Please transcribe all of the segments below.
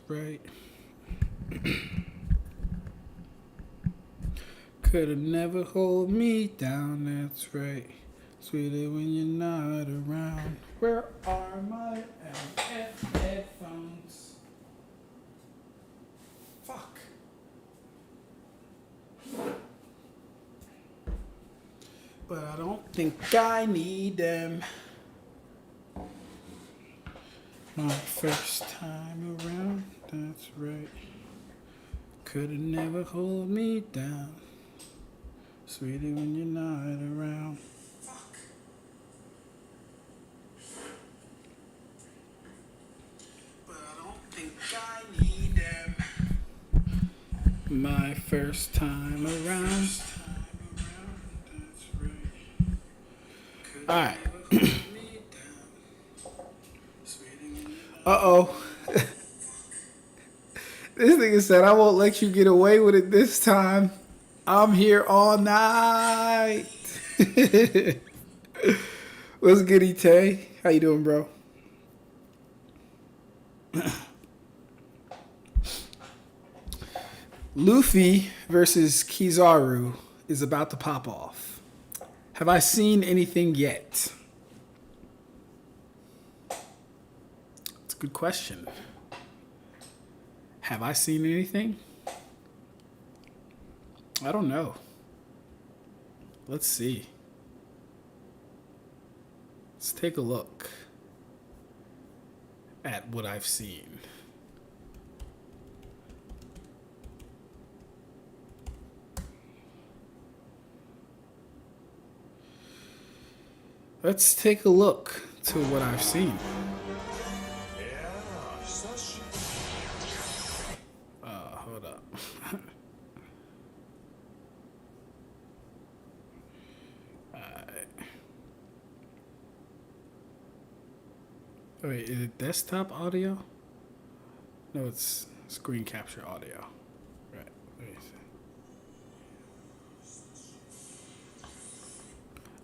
right. Could've never hold me down, that's right. Sweeter when you're not around. Where are my MF headphones? Fuck. But I don't think I need them. My first time around, that's right. Could've never hold me down. Sweetie when you're not around. Fuck. But I don't think I need them. My first time around. Alright. Uh-oh. This nigga said, I won't let you get away with it this time. I'm here all night. What's good, Itachi? How you doing, bro? Luffy versus Kizaru is about to pop off. Have I seen anything yet? That's a good question. Have I seen anything? I don't know. Let's see. Let's take a look at what I've seen. Let's take a look to what I've seen. Hold up. Oh, wait, is it desktop audio? No, it's screen capture audio. Right. Let me see.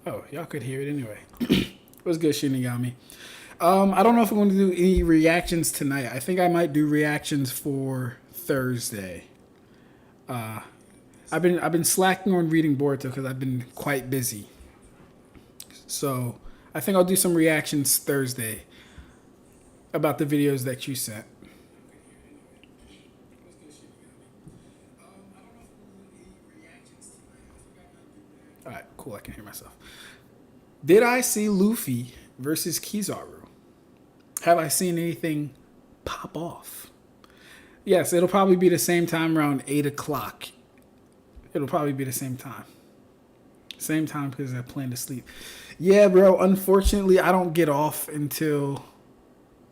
Oh, y'all could hear it anyway. What's good, Shinigami? I don't know if I'm going to do any reactions tonight. I think I might do reactions for Thursday. I've been slacking on reading Boruto because I've been quite busy. So I think I'll do some reactions Thursday about the videos that you sent. All right, cool. I can hear myself. Did I see Luffy versus Kizaru? Have I seen anything pop off? Yes, it'll probably be the same time around 8 o'clock. It'll probably be the same time. Same time because I plan to sleep. Yeah, bro. Unfortunately, I don't get off until...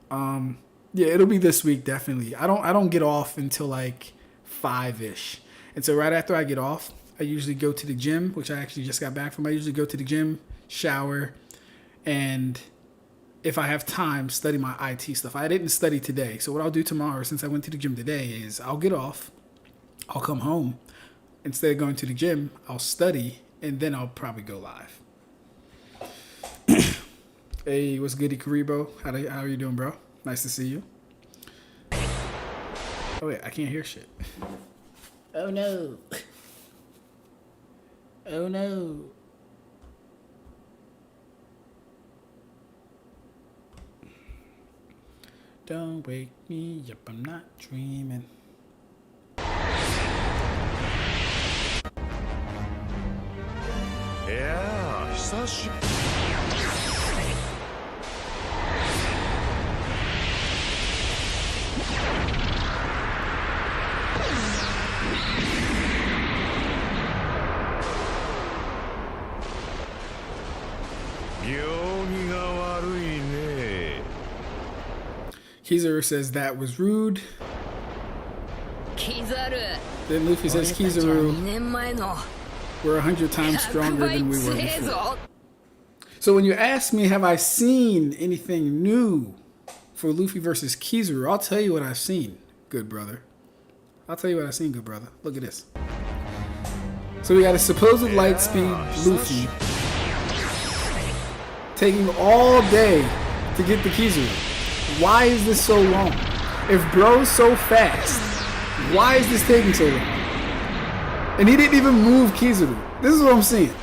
yeah, it'll be this week, definitely. I don't get off until like 5-ish. And so right after I get off, I usually go to the gym, which I actually just got back from. I usually go to the gym, shower, and if I have time, study my IT stuff. I didn't study today. So what I'll do tomorrow, since I went to the gym today, is I'll get off. I'll come home. Instead of going to the gym, I'll study, and then I'll probably go live. Hey, what's good, Ikaribo? How are you doing, bro? Nice to see you. Oh, wait, I can't hear shit. Oh, no. Oh, no. Don't wake me up, I'm not dreaming. Yeah, 久しぶり。Kizaru says that was rude. Kizaru. Then Luffy says Kizaru, we're 100 times stronger than we were before. So when you ask me, have I seen anything new for Luffy versus Kizaru, I'll tell you what I've seen, good brother. I'll tell you what I've seen, good brother. Look at this. So we got a supposed light speed Luffy taking all day to get the Kizaru. Why is this so long? If bro's so fast, why is this taking so long? And he didn't even move Kizaru. This is what I'm saying.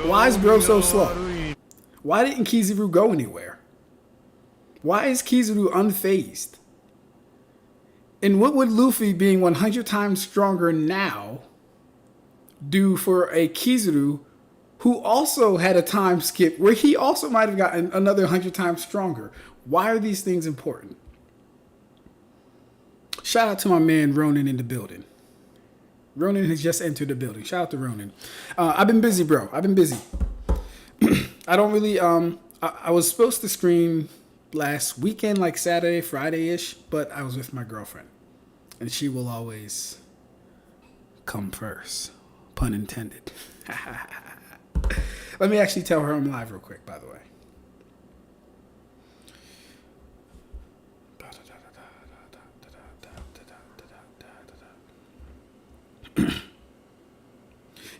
Why is bro so slow? Why didn't Kizaru go anywhere? Why is Kizaru unfazed? And what would Luffy being 100 times stronger now do for a Kizaru who also had a time skip where he also might have gotten another 100 times stronger? Why are these things important? Shout out to my man Ronan in the building. Ronan has just entered the building. Shout out to Ronan. I've been busy, bro. I've been busy. I don't really, I was supposed to stream last weekend, like Saturday, Friday-ish, but I was with my girlfriend. And she will always come first. Pun intended. Let me actually tell her I'm live real quick, by the way.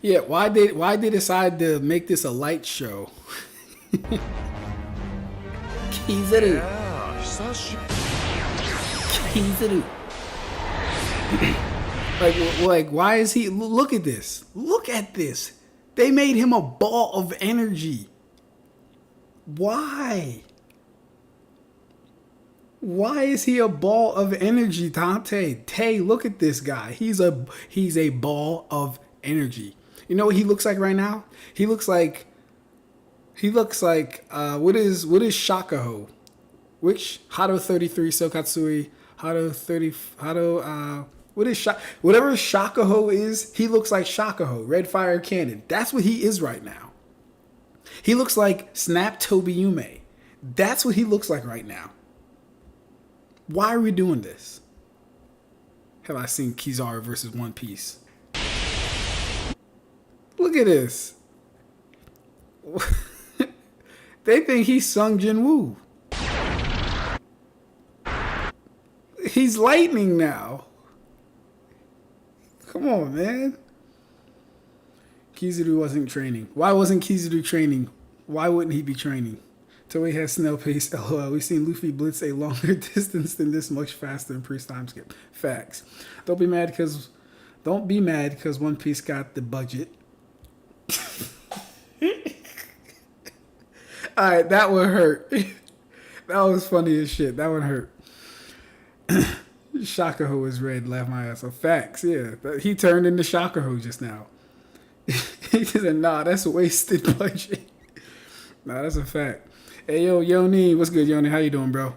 Yeah, why they decide to make this a light show? Kizaru. Kizaru. like, why is he? Look at this. Look at this. They made him a ball of energy. Why? Why is he a ball of energy, Dante? Tay, look at this guy. He's a ball of energy. You know what he looks like right now? He looks like what is Shakaho? Which Hado 33 Sokatsui, Hado 30 Hado what is whatever Shakaho is, he looks like Shakaho, Red Fire Cannon. That's what he is right now. He looks like Snap Tobiyume. That's what he looks like right now. Why are we doing this? Have I seen Kizaru versus One Piece? Look at this. They think he's Sung Jin Woo. He's lightning now. Come on, man. Kizaru wasn't training. Why wasn't Kizaru training? Why wouldn't he be training? Toei has snail pace. LOL. We've seen Luffy blitz a longer distance than this, much faster in Priest time skip. Facts. Don't be mad because One Piece got the budget. Alright, that one hurt. That was funny as shit. That one hurt. Shakaho is red, laugh my ass off. Facts, yeah. He turned into Shakaho just now. He said, nah, that's a wasted budget. Nah, that's a fact. Hey, yo, Yoni. What's good, Yoni? How you doing, bro?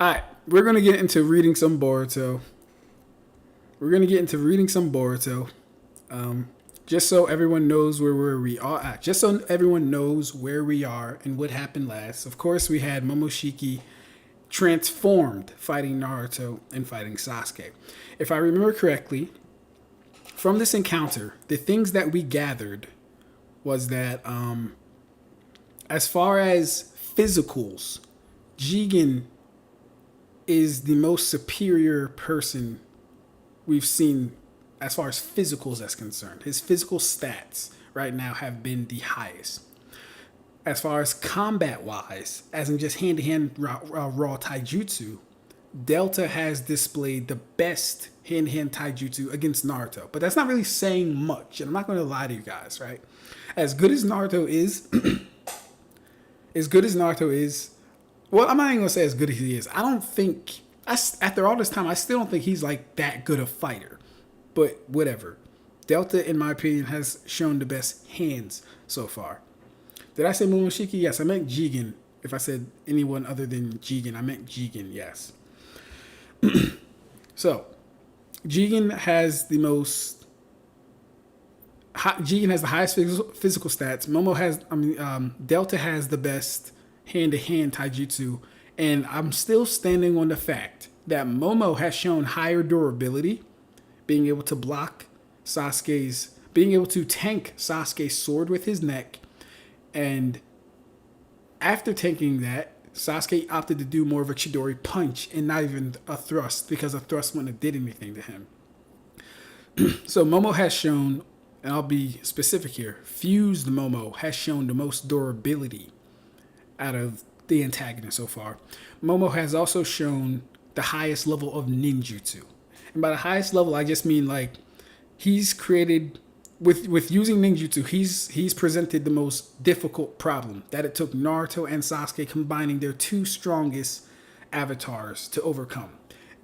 Alright, we're going to get into reading some Boruto. Just so everyone knows where we are at. Just so everyone knows where we are and what happened last. Of course, we had Momoshiki transformed fighting Naruto and fighting Sasuke. If I remember correctly, from this encounter, the things that we gathered was that as far as physicals, Jigen is the most superior person we've seen as far as physicals is concerned. His physical stats right now have been the highest. As far as combat-wise, as in just hand-to-hand raw taijutsu, Delta has displayed the best hand-to-hand taijutsu against Naruto. But that's not really saying much, and I'm not going to lie to you guys, right? As good as Naruto is, well, I'm not even going to say as good as he is. I don't think, after all this time, I still don't think he's like that good a fighter. But whatever. Delta, in my opinion, has shown the best hands so far. Did I say Momoshiki? Yes, I meant Jigen. If I said anyone other than Jigen, I meant Jigen, yes. So, Jigen has the highest physical stats. Delta has the best hand-to-hand taijutsu. And I'm still standing on the fact that Momo has shown higher durability, being able to being able to tank Sasuke's sword with his neck. And after tanking that, Sasuke opted to do more of a Chidori punch and not even a thrust, because a thrust wouldn't have did anything to him. So Momo has shown, and I'll be specific here, Fused Momo has shown the most durability out of the antagonist so far. Momo has also shown the highest level of ninjutsu. And by the highest level, I just mean like he's created with using ninjutsu, he's presented the most difficult problem that it took Naruto and Sasuke combining their two strongest avatars to overcome.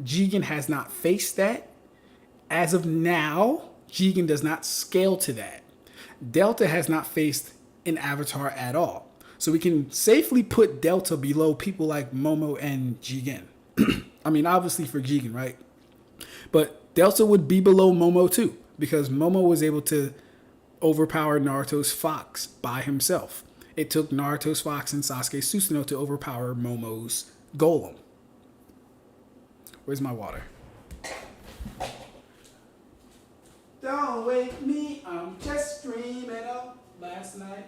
Jigen has not faced that. As of now, Jigen does not scale to that. Delta has not faced an avatar at all. So we can safely put Delta below people like Momo and Jigen. I mean, obviously for Jigen, right? But Delta would be below Momo too, because Momo was able to overpower Naruto's Fox by himself. It took Naruto's Fox and Sasuke Susanoo to overpower Momo's Golem. Where's my water? Don't wake me, I'm just dreaming of last night.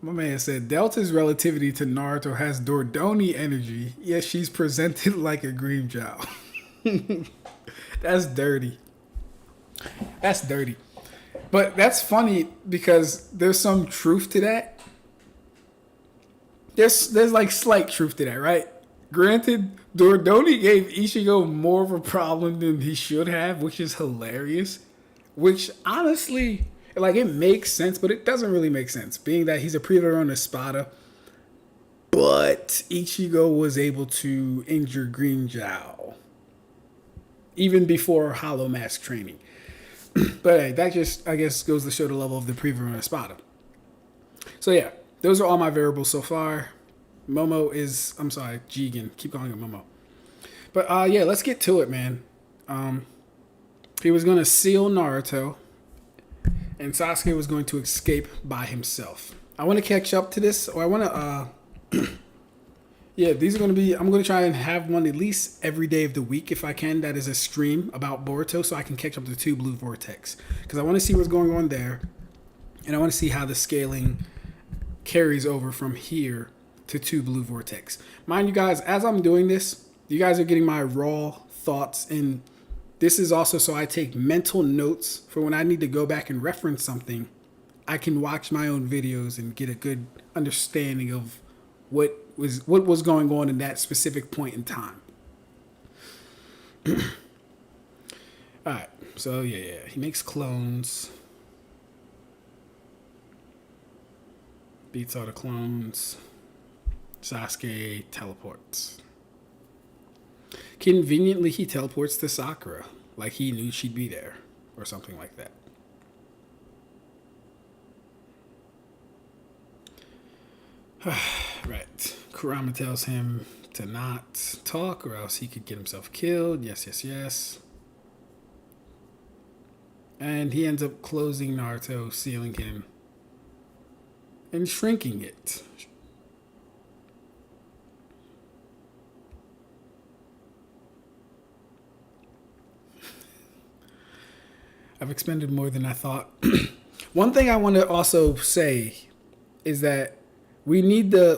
My man said, Delta's relativity to Naruto has Dordoni energy, yet she's presented like a green jowl. That's dirty. That's dirty. But that's funny because there's some truth to that. There's like slight truth to that, right? Granted, Dordoni gave Ichigo more of a problem than he should have, which is hilarious. Which honestly, like, it makes sense, but it doesn't really make sense, being that he's a predator on Espada. But Ichigo was able to injure Green Jowl even before Hollow Mask training. But hey, that just, I guess, goes to show the level of the predator on Espada. So yeah, those are all my variables so far. Jigen. Keep calling him Momo. But yeah, let's get to it, man. He was going to seal Naruto, and Sasuke was going to escape by himself. I want to catch up to this, or I want to, yeah, these are going to be, I'm going to try and have one at least every day of the week if I can. That is a stream about Boruto, so I can catch up to 2 Blue Vortex. Because I want to see what's going on there, and I want to see how the scaling carries over from here to 2 Blue Vortex. Mind you guys, as I'm doing this, you guys are getting my raw thoughts, and this is also so I take mental notes for when I need to go back and reference something. I can watch my own videos and get a good understanding of what was going on in that specific point in time. Alright, so yeah, he makes clones. Beats all the clones. Sasuke teleports. Conveniently, he teleports to Sakura, like he knew she'd be there, or something like that. Right. Kurama tells him to not talk, or else he could get himself killed. Yes. And he ends up closing Naruto, sealing him, and shrinking it. I've expended more than I thought. One thing I want to also say is that we need to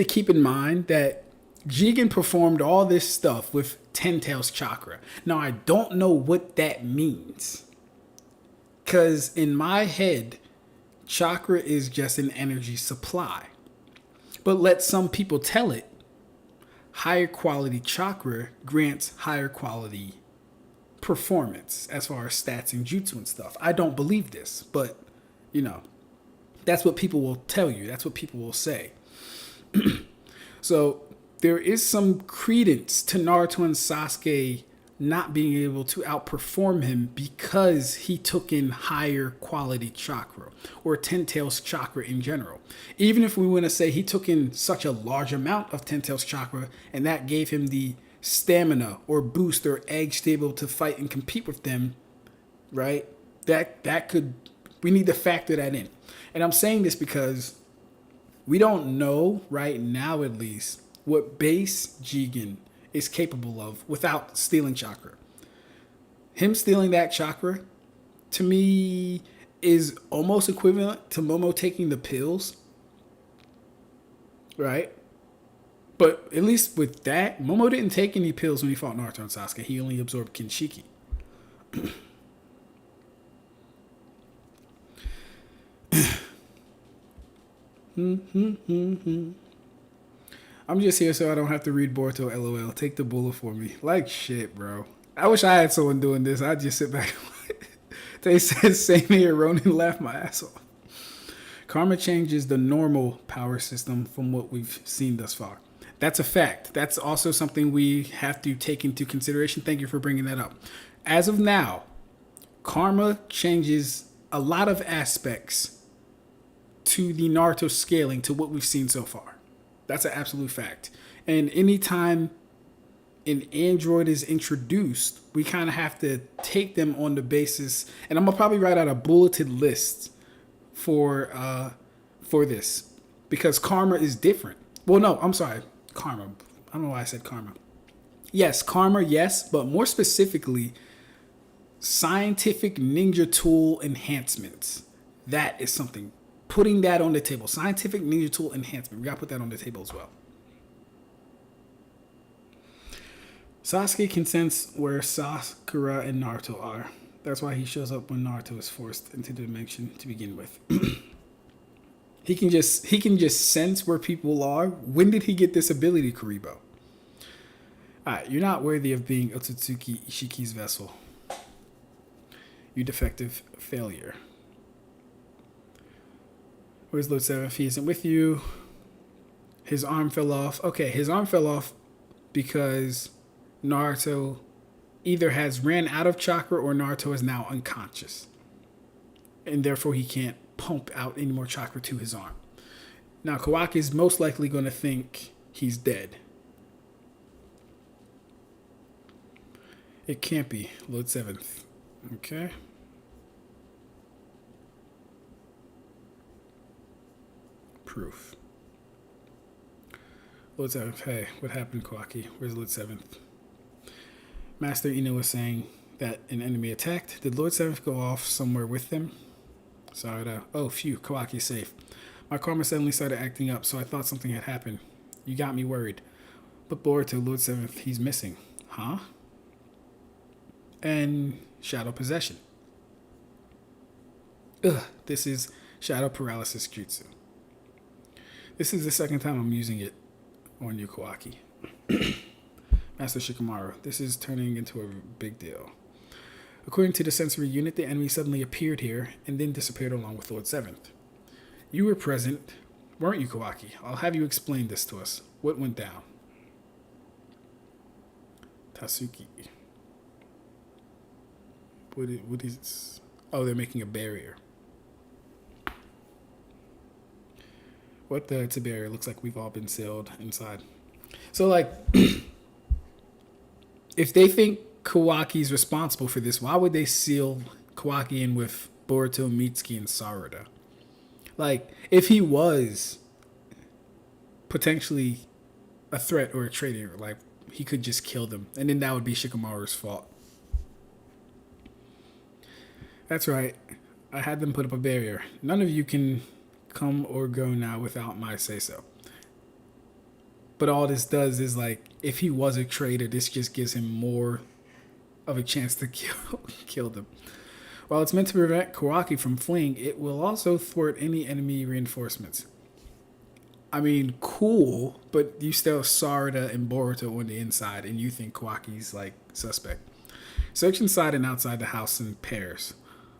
keep in mind that Jigen performed all this stuff with Ten Tails Chakra. Now, I don't know what that means, because in my head, Chakra is just an energy supply. But let some people tell it, higher quality Chakra grants higher quality performance as far as stats and jutsu and stuff. I don't believe this, but that's what people will tell you. That's what people will say. So there is some credence to Naruto and Sasuke not being able to outperform him because he took in higher quality chakra, or Ten Tails chakra in general. Even if we want to say he took in such a large amount of Ten Tails chakra and that gave him the stamina or boost or edge to be able to fight and compete with them, right? That could, we need to factor that in. And I'm saying this because we don't know right now, at least, what base Jigen is capable of without stealing chakra. Him stealing that chakra, to me, is almost equivalent to Momo taking the pills, right? But at least with that, Momo didn't take any pills when he fought Naruto and Sasuke. He only absorbed Kinshiki. I'm just here so I don't have to read Boruto, LOL. Take the bullet for me. Like shit, bro. I wish I had someone doing this. I'd just sit back and they said same here, Ronin, laugh my ass off. Karma changes the normal power system from what we've seen thus far. That's a fact. That's also something we have to take into consideration. Thank you for bringing that up. As of now, karma changes a lot of aspects to the Naruto scaling to what we've seen so far. That's an absolute fact. And anytime an android is introduced, we kind of have to take them on the basis, and I'm gonna probably write out a bulleted list for this, because karma is different. Well, no, I'm sorry, karma. I don't know why I said karma. Yes, karma, yes, but more specifically, scientific ninja tool enhancements. That is something. Putting that on the table. Scientific ninja tool enhancement. We gotta put that on the table as well. Sasuke can sense where Sakura and Naruto are. That's why he shows up when Naruto is forced into the dimension to begin with. He can just sense where people are. When did he get this ability, Kuribo? Alright, you're not worthy of being Otsutsuki Ishiki's vessel. You defective failure. Where's Lord 7? If he isn't with you. His arm fell off. Okay, his arm fell off because Naruto either has ran out of chakra or Naruto is now unconscious. And therefore he can't pump out any more chakra to his arm. Now Kawaki is most likely going to think he's dead. It can't be. Lord 7th. Okay. Proof. Lord 7th. Hey, what happened, Kawaki? Where's Lord 7th? Master Ino was saying that an enemy attacked. Did Lord 7th go off somewhere with them? Sarada. Oh, phew. Kawaki's safe. My karma suddenly started acting up, so I thought something had happened. You got me worried. But Boruto, Lord 7th, he's missing. Huh? And shadow possession. Ugh, this is shadow paralysis jutsu. This is the second time I'm using it on you, Kawaki. Master Shikamaru, this is turning into a big deal. According to the sensory unit, the enemy suddenly appeared here and then disappeared along with Lord 7th. You were present, weren't you, Kawaki? I'll have you explain this to us. What went down? Tatsuki. What is... Oh, they're making a barrier. What the... It's a barrier. Looks like we've all been sealed inside. So, like... if they think Kawaki's responsible for this, why would they seal Kawaki in with Boruto, Mitsuki, and Sarada? Like, if he was potentially a threat or a traitor, like, he could just kill them. And then that would be Shikamaru's fault. That's right. I had them put up a barrier. None of you can come or go now without my say-so. But all this does is, like, if he was a traitor, this just gives him more of a chance to kill them. While it's meant to prevent Kawaki from fleeing, it will also thwart any enemy reinforcements. I mean, cool, but you still have Sarada and Boruto on the inside, and you think Kawaki's, like, suspect. Search inside and outside the house in pairs.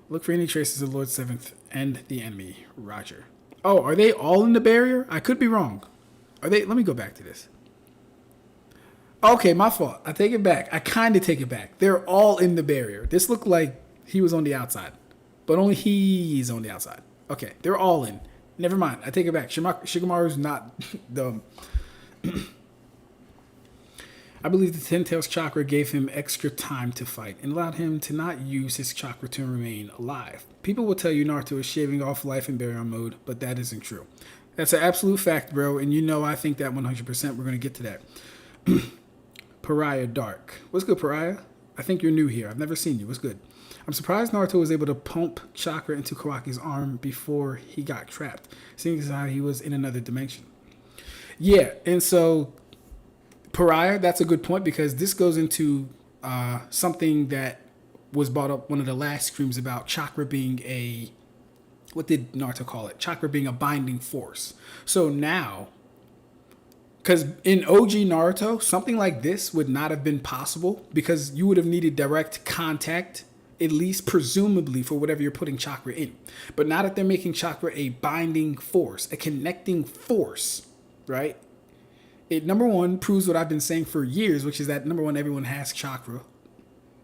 Look for any traces of Lord 7th and the enemy. Roger. Oh, are they all in the barrier? I could be wrong. Are they? Let me go back to this. Okay, my fault. I take it back. I kind of take it back. They're all in the barrier. This looked like he was on the outside, but only he's on the outside. Okay, they're all in. Never mind. I take it back. Shikamaru's not dumb. I believe the Ten Tails chakra gave him extra time to fight and allowed him to not use his chakra to remain alive. People will tell you Naruto is shaving off life in barrier mode, but that isn't true. That's an absolute fact, bro, and you know I think that 100%. We're going to get to that. Pariah Dark. What's good, Pariah? I think you're new here. I've never seen you. What's good? I'm surprised Naruto was able to pump chakra into Kawaki's arm before he got trapped, seeing as how he was in another dimension. Yeah, and so Pariah, that's a good point because this goes into something that was brought up one of the last streams about chakra being a, what did Naruto call it? Chakra being a binding force. So now, because in OG Naruto, something like this would not have been possible because you would have needed direct contact, at least presumably for whatever you're putting chakra in. But now that they're making chakra a binding force, a connecting force, right? It, number one, proves what I've been saying for years, which is that, number one, everyone has chakra,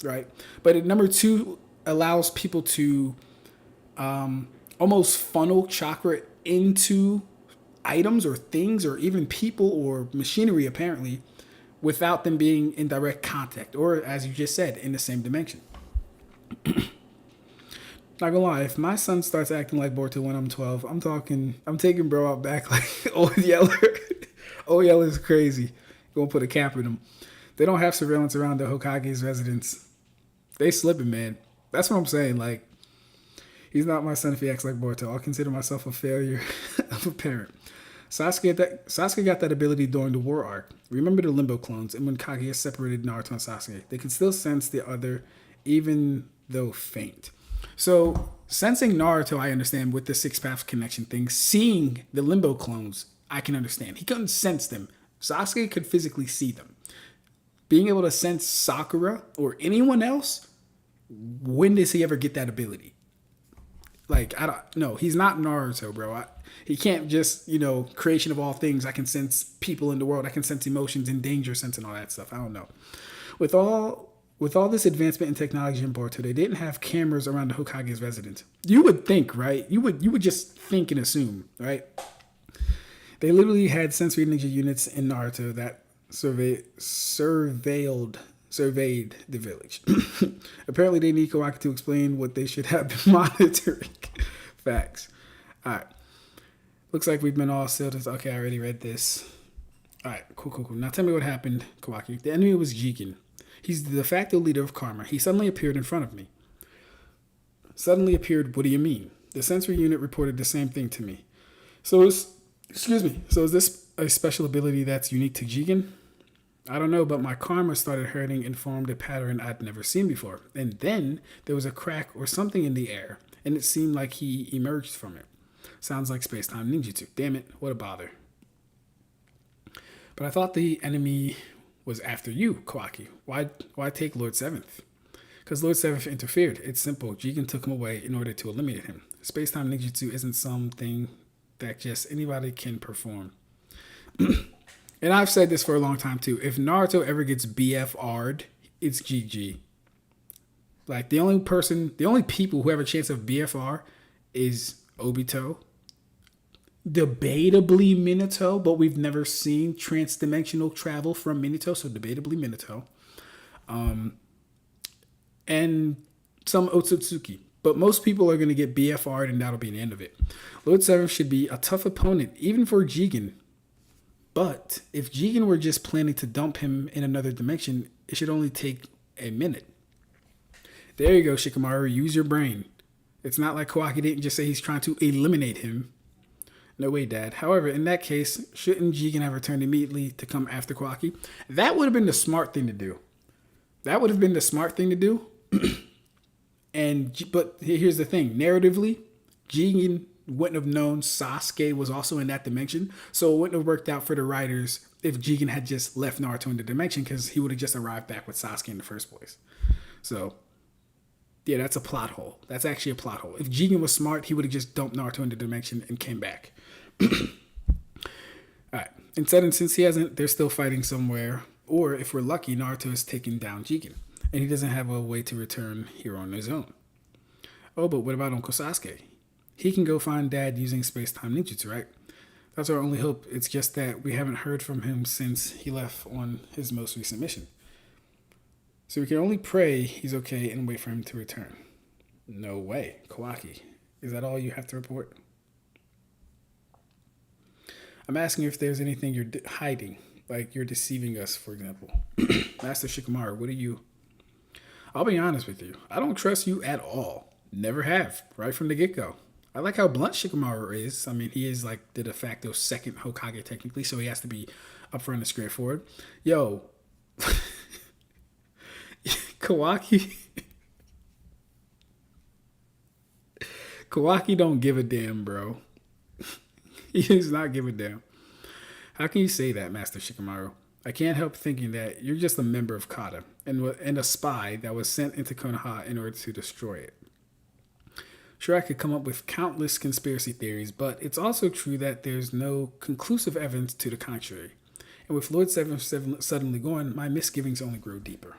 right? But it, number two, allows people to almost funnel chakra into items or things or even people or machinery, apparently, without them being in direct contact or, as you just said, in the same dimension. Not gonna lie, if my son starts acting like Boruto when I'm 12, I'm taking bro out back like Old Yeller. Old Yeller is crazy. Gonna put a cap in him. They don't have surveillance around the Hokage's residence. They slipping, man. That's what I'm saying. Like, he's not my son if he acts like Boruto. I'll consider myself a failure of a parent. Sasuke got that ability during the war arc. Remember the Limbo clones, and when Kaguya separated Naruto and Sasuke, they could still sense the other, even though faint. So, sensing Naruto, I understand with the Six Paths connection thing. Seeing the Limbo clones, I can understand. He couldn't sense them. Sasuke could physically see them. Being able to sense Sakura or anyone else, when does he ever get that ability? Like, I don't know. He's not Naruto, bro. He can't just, creation of all things. I can sense people in the world. I can sense emotions and danger sense and all that stuff. I don't know. With all this advancement in technology in Boruto, they didn't have cameras around the Hokage's residence. You would think, right? You would just think and assume, right? They literally had sensory ninja units in Naruto that surveyed the village. Apparently, they need Kawaki to explain what they should have been monitoring. Facts. All right. Looks like we've been all sealed. Okay, I already read this. All right, cool. Now tell me what happened, Kawaki. The enemy was Jigen. He's the de facto leader of Karma. He suddenly appeared in front of me. Suddenly appeared, what do you mean? The sensory unit reported the same thing to me. So is this a special ability that's unique to Jigen? I don't know, but my karma started hurting and formed a pattern I'd never seen before. And then there was a crack or something in the air, and it seemed like he emerged from it. Sounds like space-time ninjutsu. Damn it, what a bother. But I thought the enemy was after you, Kawaki. Why take Lord Seventh? Because Lord Seventh interfered. It's simple. Jigen took him away in order to eliminate him. Space-time ninjutsu isn't something that just anybody can perform. And I've said this for a long time too. If Naruto ever gets BFR'd, it's GG. Like, the only people who have a chance of BFR is Obito, debatably Minato, but we've never seen trans-dimensional travel from Minato, so debatably Minato. And some Otsutsuki. But most people are going to get BFR'd, and that'll be the end of it. Lord Seventh should be a tough opponent, even for Jigen. But if Jigen were just planning to dump him in another dimension, it should only take a minute. There you go, Shikamaru. Use your brain. It's not like Kawaki didn't just say he's trying to eliminate him. No way, Dad. However, in that case, shouldn't Jigen have returned immediately to come after Kawaki? That would have been the smart thing to do. But here's the thing. Narratively, Jigen wouldn't have known Sasuke was also in that dimension, so it wouldn't have worked out for the writers if Jigen had just left Naruto in the dimension, because he would have just arrived back with Sasuke in the first place. So, yeah, that's a plot hole. That's actually a plot hole. If Jigen was smart, he would have just dumped Naruto in the dimension and came back. Alright, instead, and since he hasn't, they're still fighting somewhere, or if we're lucky, Naruto has taken down Jigen, and he doesn't have a way to return here on his own. Oh, but what about Uncle Sasuke? He can go find Dad using space-time ninjutsu, right? That's our only hope. It's just that we haven't heard from him since he left on his most recent mission. So we can only pray he's okay and wait for him to return. No way. Kawaki, is that all you have to report? I'm asking if there's anything you're hiding, like you're deceiving us, for example. Master Shikamaru, what are you... I'll be honest with you. I don't trust you at all. Never have, right from the get go. I like how blunt Shikamaru is. I mean, he is like the de facto second Hokage technically, so he has to be upfront and straightforward. Yo, Kawaki. Kawaki don't give a damn, bro. He does not give a damn. How can you say that, Master Shikamaru? I can't help thinking that you're just a member of Kata and a spy that was sent into Konoha in order to destroy it. Sure, I could come up with countless conspiracy theories, but it's also true that there's no conclusive evidence to the contrary. And with Lord Seven suddenly gone, my misgivings only grow deeper.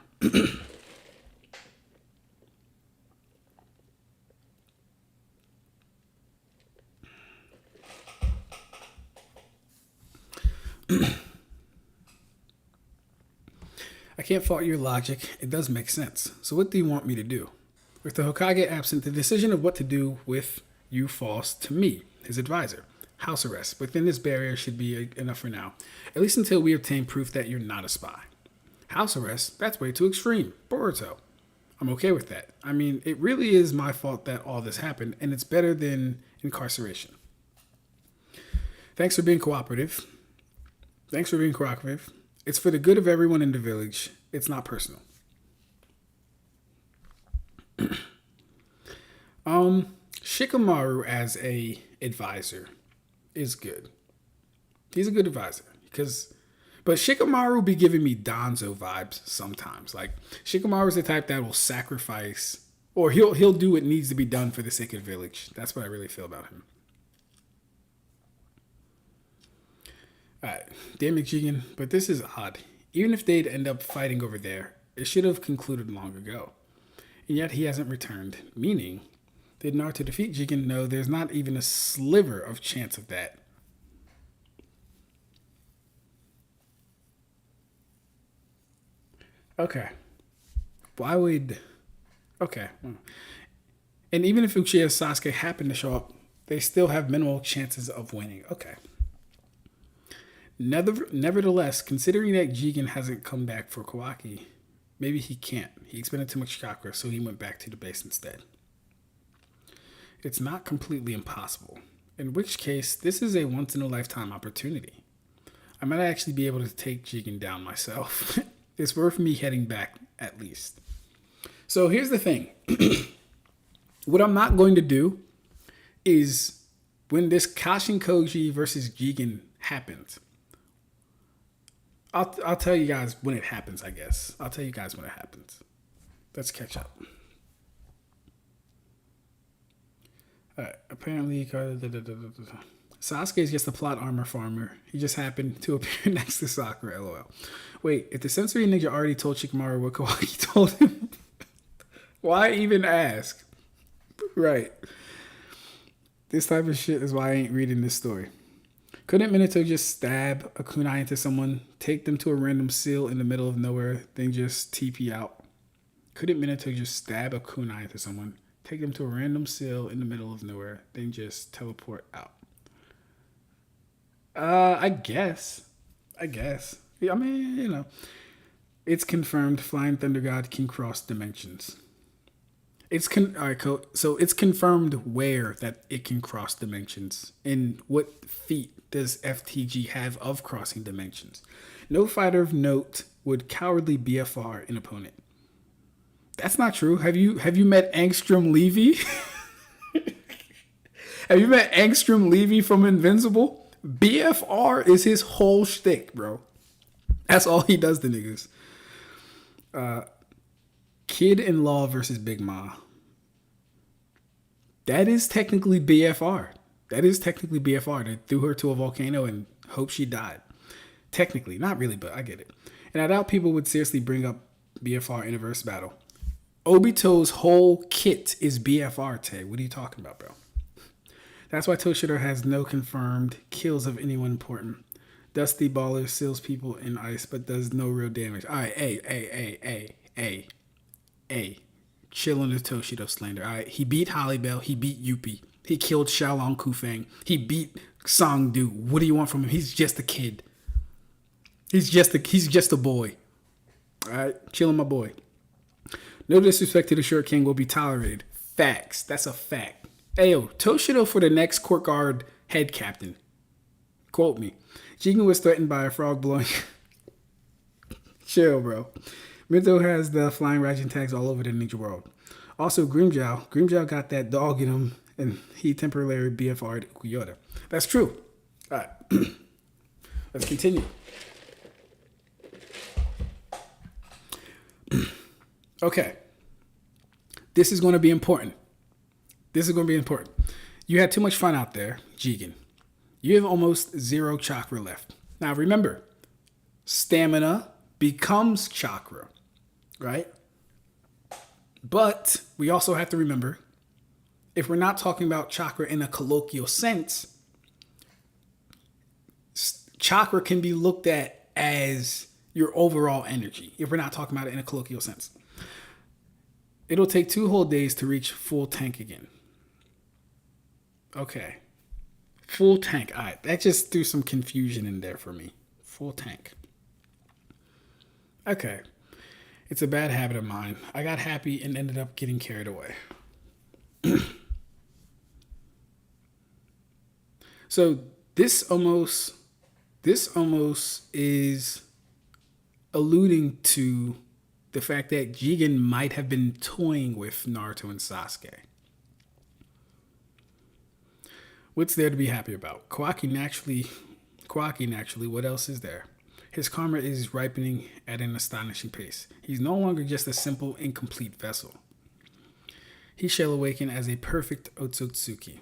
I can't fault your logic. It does make sense. So what do you want me to do? With the Hokage absent, the decision of what to do with you falls to me, his advisor. House arrest within this barrier should be enough for now, at least until we obtain proof that you're not a spy. House arrest? That's way too extreme. Boruto. I'm okay with that. I mean, it really is my fault that all this happened, and it's better than incarceration. Thanks for being cooperative. It's for the good of everyone in the village. It's not personal. Shikamaru as a advisor is good. He's a good advisor but Shikamaru be giving me Danzo vibes sometimes. Like Shikamaru's the type that will sacrifice, or he'll do what needs to be done for the sake of the village. That's what I really feel about him. Alright, damn it, Jigen, but this is odd. Even if they'd end up fighting over there, it should have concluded long ago. And yet he hasn't returned, meaning, did Naruto defeat Jigen? No, there's not even a sliver of chance of that. Okay. Why would... Okay. And even if Uchiha and Sasuke happen to show up, they still have minimal chances of winning. Okay. Nevertheless, considering that Jigen hasn't come back for Kawaki, maybe he can't. He expended too much chakra, so he went back to the base instead. It's not completely impossible, in which case this is a once-in-a-lifetime opportunity. I might actually be able to take Jigen down myself. It's worth me heading back, at least. So here's the thing. What I'm not going to do is when this Kashin Koji versus Jigen happens, I'll tell you guys when it happens, I guess. I'll tell you guys when it happens. Let's catch up. Alright, apparently Sasuke is just a plot armor farmer. He just happened to appear next to Sakura, lol. Wait, if the sensory ninja already told Shikamaru what Kawaki told him, why even ask? Right. This type of shit is why I ain't reading this story. Couldn't Minato just stab a kunai into someone, take them to a random seal in the middle of nowhere, then just TP out? Couldn't Minato just stab a kunai into someone, take them to a random seal in the middle of nowhere, then just teleport out? I guess. I mean, you know. It's confirmed Flying Thunder God can cross dimensions. Alright, cool. So it's confirmed where that it can cross dimensions. And what feat does FTG have of crossing dimensions? No fighter of note would cowardly BFR an opponent. That's not true. Have you met Angstrom Levy? Have you met Angstrom Levy from Invincible? BFR is his whole shtick, bro. That's all he does to niggas. Kid-in-law versus Big Ma. That is technically BFR. They threw her to a volcano and hope she died. Technically. Not really, but I get it. And I doubt people would seriously bring up BFR in a verse battle. Obito's whole kit is BFR, Tay. What are you talking about, bro? That's why Toshiro has no confirmed kills of anyone important. Dusty Baller seals people in ice, but does no real damage. Alright, hey. Chill on the Toshiro slander. Alright, he beat Holly-Bell. He beat Yuppie. He killed Xiaolong Kufang. He beat Songdu. What do you want from him? He's just a kid. He's just a boy. Alright, chill on my boy. No disrespect to the short king will be tolerated. Facts. That's a fact. Ayo, Toshido for the next court guard head captain. Quote me. Jigen was threatened by a frog blowing. Chill, bro. Minto has the flying Raijin tags all over the ninja world. Also, Grimmjow. Grimmjow got that dog in him, and he temporarily BFR'd Ukuyoda. That's true. All right. Let's continue. Okay. This is going to be important. You had too much fun out there, Jigen. You have almost 0 chakra left. Now remember, stamina becomes chakra, right? But we also have to remember, if we're not talking about chakra in a colloquial sense, chakra can be looked at as your overall energy, if we're not talking about it in a colloquial sense. It'll take 2 whole days to reach full tank again. Okay. Full tank. All right. That just threw some confusion in there for me. Full tank. Okay. It's a bad habit of mine. I got happy and ended up getting carried away. So this almost is alluding to the fact that Jigen might have been toying with Naruto and Sasuke. What's there to be happy about? Kawaki naturally, what else is there? His karma is ripening at an astonishing pace. He's no longer just a simple, incomplete vessel. He shall awaken as a perfect Otsutsuki.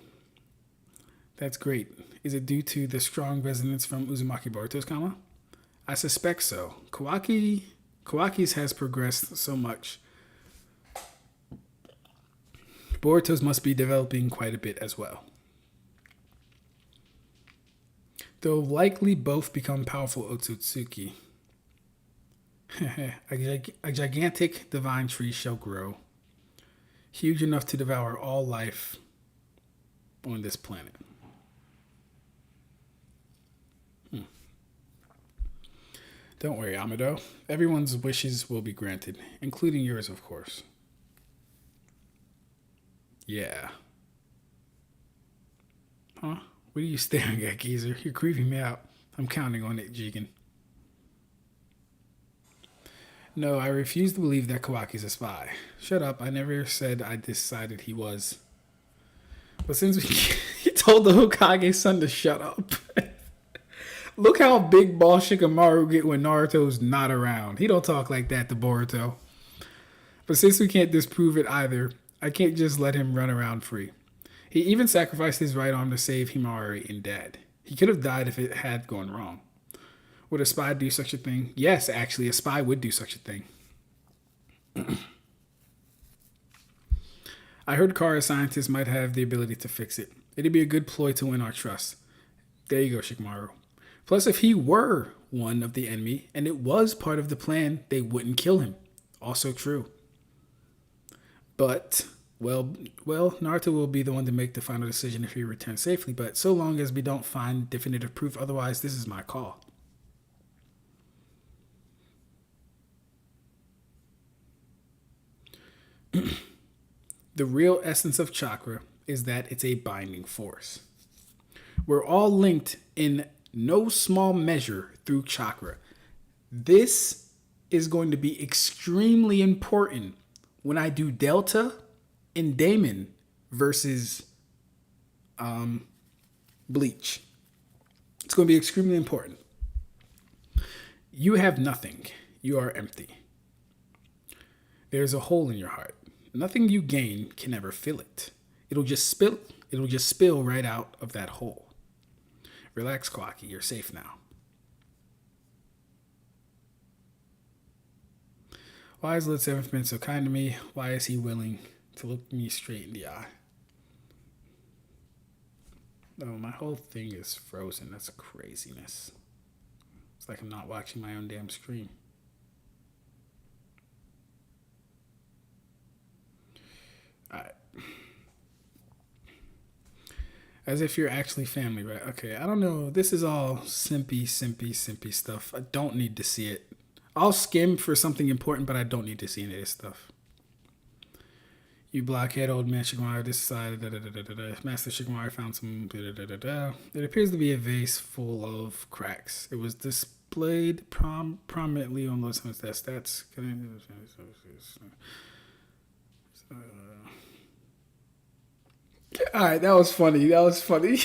That's great. Is it due to the strong resonance from Uzumaki Boruto's karma? I suspect so. Kawaki's has progressed so much. Boruto's must be developing quite a bit as well. They'll likely both become powerful Otsutsuki. A gigantic divine tree shall grow, huge enough to devour all life on this planet. Don't worry, Amado. Everyone's wishes will be granted, including yours, of course. Yeah. Huh? What are you staring at, geezer? You're creeping me out. I'm counting on it, Jigen. No, I refuse to believe that Kawaki's a spy. Shut up. I never said I decided he was. But since he told the Hokage's son to shut up. Look how big ball Shikamaru get when Naruto's not around. He don't talk like that to Boruto. But since we can't disprove it either, I can't just let him run around free. He even sacrificed his right arm to save Himari and Dad. He could have died if it had gone wrong. Would a spy do such a thing? Yes, actually, a spy would do such a thing. I heard Kara scientists might have the ability to fix it. It'd be a good ploy to win our trust. There you go, Shikamaru. Plus, if he were one of the enemy, and it was part of the plan, they wouldn't kill him. Also true. But, well, Naruto will be the one to make the final decision if he returns safely, but so long as we don't find definitive proof, otherwise, this is my call. The real essence of chakra is that it's a binding force. We're all linked in no small measure through chakra. This is going to be extremely important when I do Delta and Damon versus Bleach. It's going to be extremely important. You have nothing. You are empty. There's a hole in your heart. Nothing you gain can ever fill it. It'll just spill right out of that hole. Relax, Kawaki. You're safe now. Why has Lord Seventh been so kind to me? Why is he willing to look me straight in the eye? No, my whole thing is frozen. That's craziness. It's like I'm not watching my own damn screen. Alright. As if you're actually family, right? Okay, I don't know. This is all simpy stuff. I don't need to see it. I'll skim for something important, but I don't need to see any of this stuff. You blockhead old man Shikamaru decided Master Shikamaru found some It appears to be a vase full of cracks. It was displayed prominently on Lord Summon's desk. That's alright, that was funny.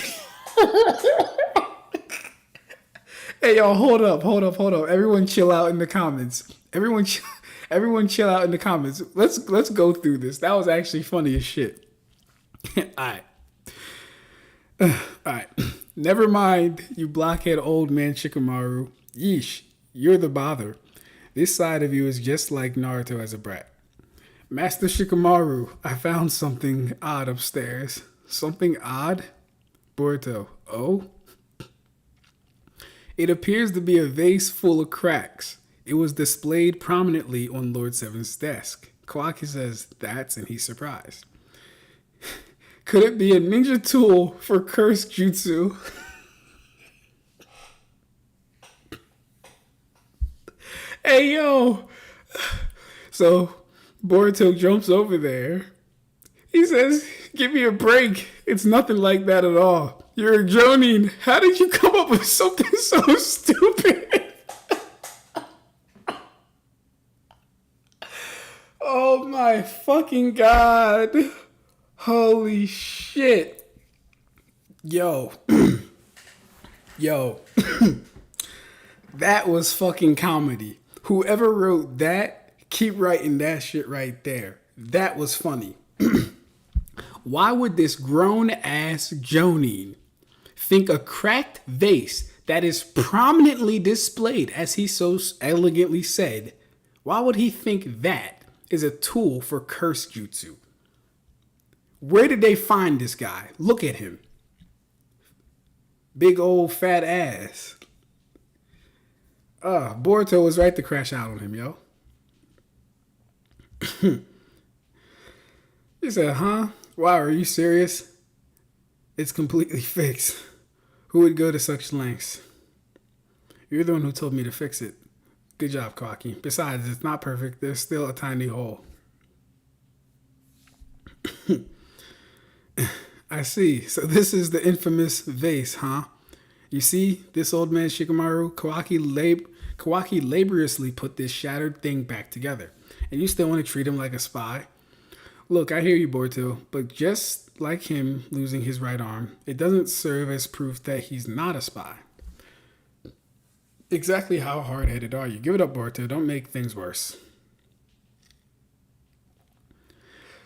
Hey, y'all, hold up. Everyone chill out in the comments. Everyone chill out in the comments. Let's go through this. That was actually funny as shit. Alright. Alright. Never mind, you blockhead old man Shikamaru. Yeesh, you're the bother. This side of you is just like Naruto as a brat. Master Shikamaru, I found something odd upstairs. Something odd? Boruto, oh? It appears to be a vase full of cracks. It was displayed prominently on Lord Seven's desk. Kawaki says that's, and he's surprised. Could it be a ninja tool for curse jutsu? Hey, yo. So, Boruto jumps over there. He says, give me a break. It's nothing like that at all. You're a Jonin. How did you come up with something so stupid? Oh my fucking god. Holy shit. Yo. Yo. That was fucking comedy. Whoever wrote that, keep writing that shit right there. That was funny. Why would this grown-ass Jonin think a cracked vase that is prominently displayed, as he so elegantly said, why would he think that is a tool for curse jutsu? Where did they find this guy? Look at him. Big old fat ass. Boruto was right to crash out on him, yo. He said, huh? Wow, are you serious? It's completely fixed. Who would go to such lengths? You're the one who told me to fix it. Good job, Kawaki. Besides, it's not perfect. There's still a tiny hole. I see. So this is the infamous vase, huh? You see, this old man Shikamaru, Kawaki laboriously put this shattered thing back together. And you still want to treat him like a spy? Look, I hear you, Boruto, but just like him losing his right arm, it doesn't serve as proof that he's not a spy. Exactly how hard-headed are you? Give it up, Boruto. Don't make things worse.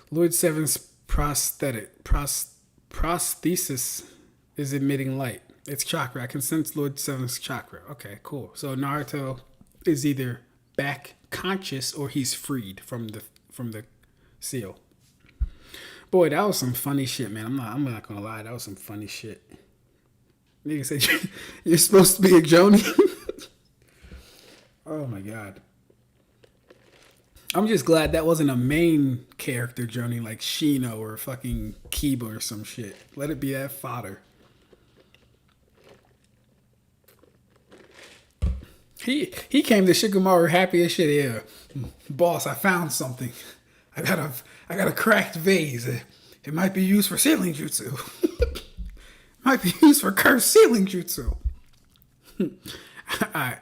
Lord Seven's prosthesis is emitting light. It's chakra. I can sense Lord Seven's chakra. Okay, cool. So Naruto is either back conscious or he's freed from the seal. Boy, that was some funny shit, man. I'm not gonna lie, that was some funny shit. Nigga said you're supposed to be a Jonin. Oh my god. I'm just glad that wasn't a main character Jonin like Shino or fucking Kiba or some shit. Let it be that fodder. He came to Shikamaru happy as shit. Yeah, boss, I found something. I got a cracked vase. It might be used for sealing jutsu. Might be used for cursed sealing jutsu. Alright.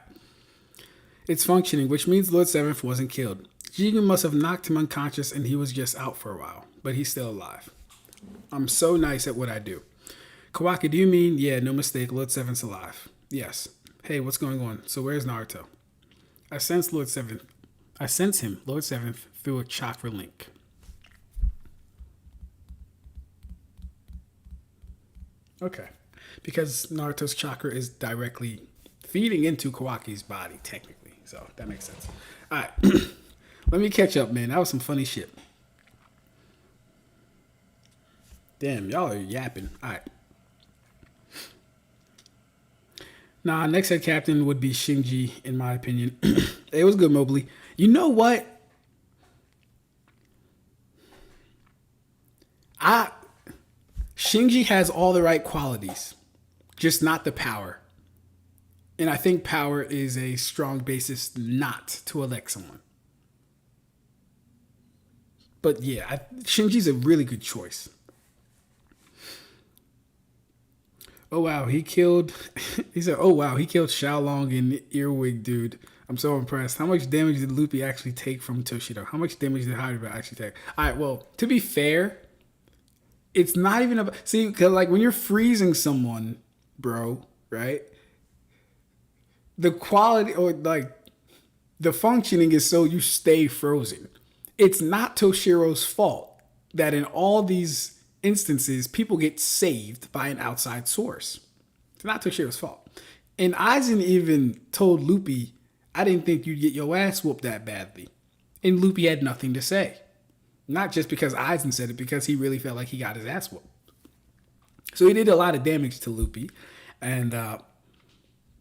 It's functioning, which means Lord Seventh wasn't killed. Jigen must have knocked him unconscious and he was just out for a while. But he's still alive. I'm so nice at what I do. Kawaki, do you mean? Yeah, no mistake. Lord Seventh's alive. Yes. Hey, what's going on? So where's Naruto? I sense him, Lord Seventh, through a chakra link. Okay. Because Naruto's chakra is directly feeding into Kawaki's body, technically. So that makes sense. Alright. Let me catch up, man. That was some funny shit. Damn, y'all are yapping. Alright. Nah, next head captain would be Shinji, in my opinion. It was good, Mobley. You know what? Shinji has all the right qualities, just not the power. And I think power is a strong basis not to elect someone. But yeah, Shinji's a really good choice. Oh wow, he killed. He said, "Oh wow, he killed Xiaolong and Earwig, dude. I'm so impressed. How much damage did Luffy actually take from Toshido? How much damage did Hyruba actually take?" All right, well, to be fair, it's not even about. See, because like when you're freezing someone, bro, right? The quality or like the functioning is so you stay frozen. It's not Toshiro's fault that in all these instances people get saved by an outside source. It's not Toshiro's fault. And Aizen even told Luffy, "I didn't think you'd get your ass whooped that badly." And Luffy had nothing to say. Not just because Aizen said it, because he really felt like he got his ass whooped. So he did a lot of damage to Luffy. And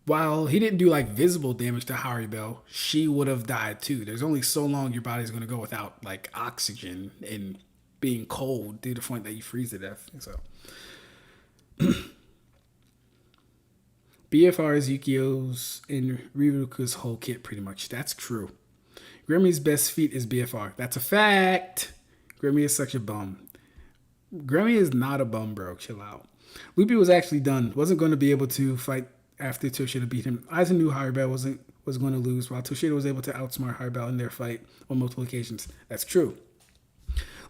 while he didn't do like visible damage to Haribel, she would have died too. There's only so long your body's going to go without like oxygen and being cold to the point that you freeze to death. So BFR is Yukio's and Ryuruka's whole kit pretty much. That's true. Grimmy's best feat is BFR. That's a fact. Grimmy is such a bum. Grimmy is not a bum, bro. Chill out. Luffy was actually done. Wasn't going to be able to fight after Toshido beat him. Aizen knew Haribel was going to lose, while Toshido was able to outsmart Haribel in their fight on multiple occasions. That's true.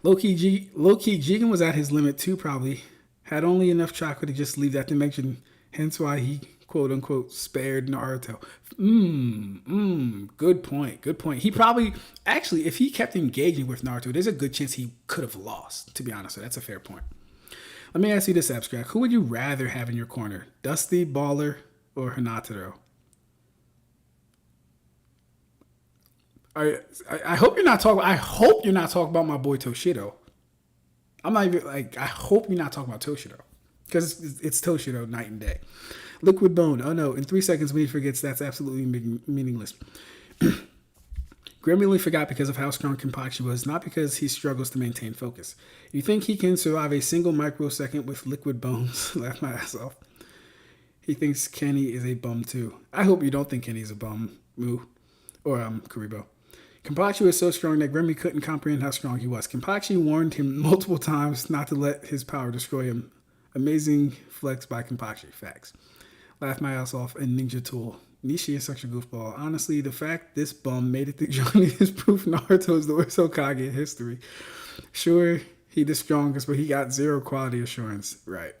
Low-key, Jigen was at his limit too, probably. Had only enough chakra to just leave that dimension. Hence why he, quote-unquote, spared Naruto. Good point. Good point. He probably, actually, if he kept engaging with Naruto, there's a good chance he could have lost, to be honest. So that's a fair point. Let me ask you this, Ab-Stract. Who would you rather have in your corner? Dusty, Baller, or Hinataro? I hope you're not talking. I hope you're not talking about my boy Toshido. I'm not even like. I hope you're not talking about Toshido, because it's Toshido night and day. Liquid Bone. Oh no! In 3 seconds, when he forgets, that's absolutely meaningless. Grammy only forgot because of how strong Kenpachi was, not because he struggles to maintain focus. You think he can survive a single microsecond with liquid bones? Laugh my ass off. He thinks Kenny is a bum too. I hope you don't think Kenny's a bum, Moo, or Karibo. Kenpachi was so strong that Grammy couldn't comprehend how strong he was. Kenpachi warned him multiple times not to let his power destroy him. Amazing flex by Kenpachi. Facts. Laugh my ass off and Ninja Tool. Nishi is such a goofball. Honestly, the fact this bum made it through Johnny is proof Naruto is the worst Hokage in history. Sure, he the strongest, but he got zero quality assurance. Right.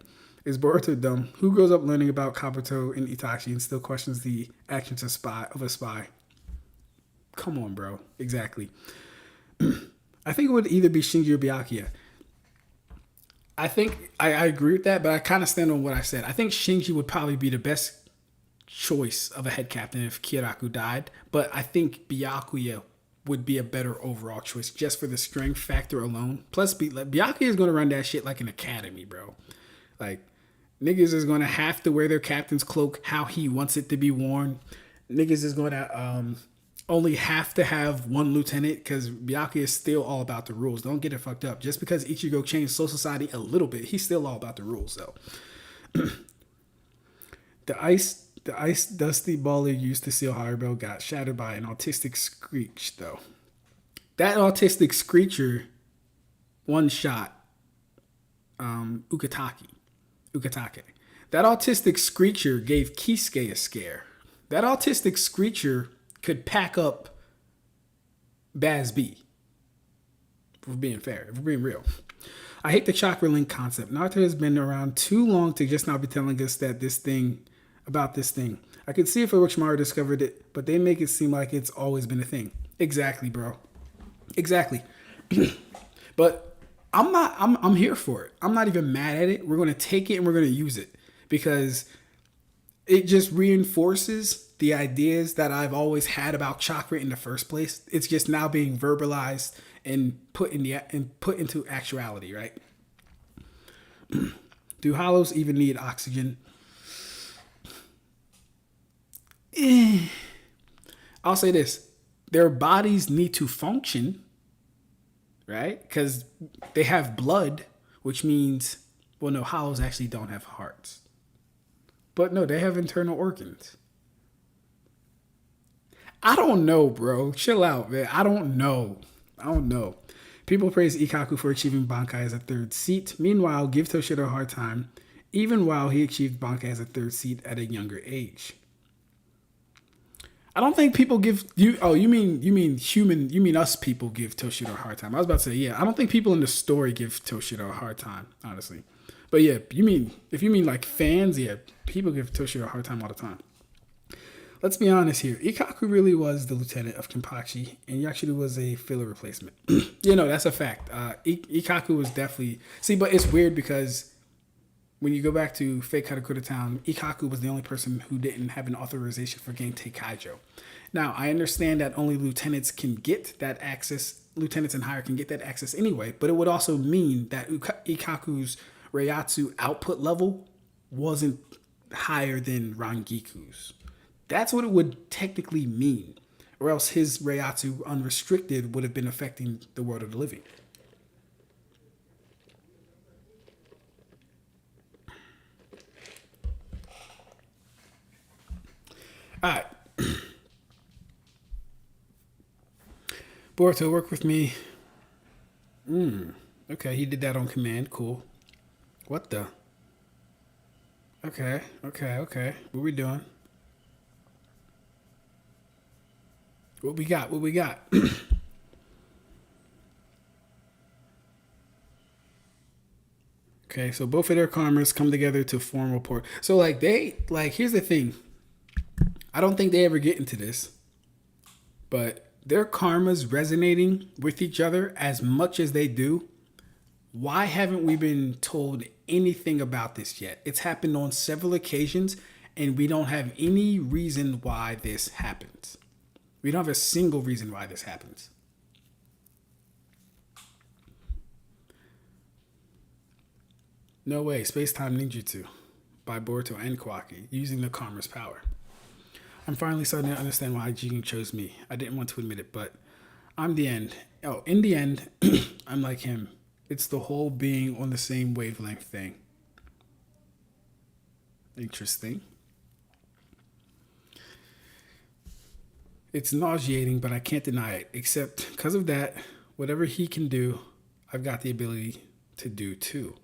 Is Boruto dumb? Who grows up learning about Kabuto and Itachi and still questions the actions of a spy? Come on, bro. Exactly. I think it would either be Shinji or Byakuya. I think I agree with that, but I kind of stand on what I said. I think Shinji would probably be the best choice of a head captain if Kiraku died, but I think Byakuya would be a better overall choice just for the strength factor alone. Plus, Byakuya is going to run that shit like an academy, bro. Like, niggas is going to have to wear their captain's cloak how he wants it to be worn. Niggas is going to only have to have one lieutenant because Byakuya is still all about the rules. Don't get it fucked up. Just because Ichigo changed Soul Society a little bit, he's still all about the rules, though. The ice dusty baller used to seal Haribel got shattered by an autistic screech, though. That autistic screecher one shot Ukitake. That autistic screecher gave Kisuke a scare. That autistic screecher could pack up Baz B. If we're being fair, if we're being real. I hate the chakra link concept. Naruto has been around too long to just now be telling us that this thing. I could see if Orochimaru discovered it, but they make it seem like it's always been a thing. Exactly, bro. Exactly. But I'm here for it. I'm not even mad at it. We're going to take it and we're going to use it because it just reinforces the ideas that I've always had about chakra in the first place. It's just now being verbalized and put into actuality, right? Do hollows even need oxygen? I'll say this. Their bodies need to function, right? Because they have blood, which means, well, no, hollows actually don't have hearts. But no, they have internal organs. I don't know, bro. Chill out, man. I don't know. People praise Ikaku for achieving Bankai as a third seat. Meanwhile, give Toshiro a hard time, even while he achieved Bankai as a third seat at a younger age. I don't think people give you. Oh, you mean human? You mean us people give Toshiro a hard time? I was about to say, yeah. I don't think people in the story give Toshiro a hard time, honestly. But yeah, if you mean like fans, yeah, people give Toshiro a hard time all the time. Let's be honest here. Ikaku really was the lieutenant of Kenpachi, and he actually was a filler replacement. That's a fact. Ikaku was definitely but it's weird because when you go back to Fake Karakura Town, Ikaku was the only person who didn't have an authorization for getting Teikaijo. Now, I understand that only lieutenants can get that access. Lieutenants and higher can get that access anyway, but it would also mean that Ikaku's Reiatsu output level wasn't higher than Rangiku's. That's what it would technically mean. Or else his Reiatsu unrestricted would have been affecting the world of the living. Alright. Boruto, work with me. Okay, he did that on command. Cool. What the? Okay. What we doing? What we got? Okay, so both of their karmas come together to form a rapport. So here's the thing. I don't think they ever get into this, but their karmas resonating with each other as much as they do. Why haven't we been told anything about this yet? It's happened on several occasions, and we don't have any reason why this happens. We don't have a single reason why this happens. No way. Space-time ninjutsu by Boruto and Kawaki using the karma's power. I'm finally starting to understand why Jigen chose me. I didn't want to admit it, but I'm the end. Oh, in the end, I'm like him. It's the whole being on the same wavelength thing. Interesting. It's nauseating, but I can't deny it. Except because of that, whatever he can do, I've got the ability to do too.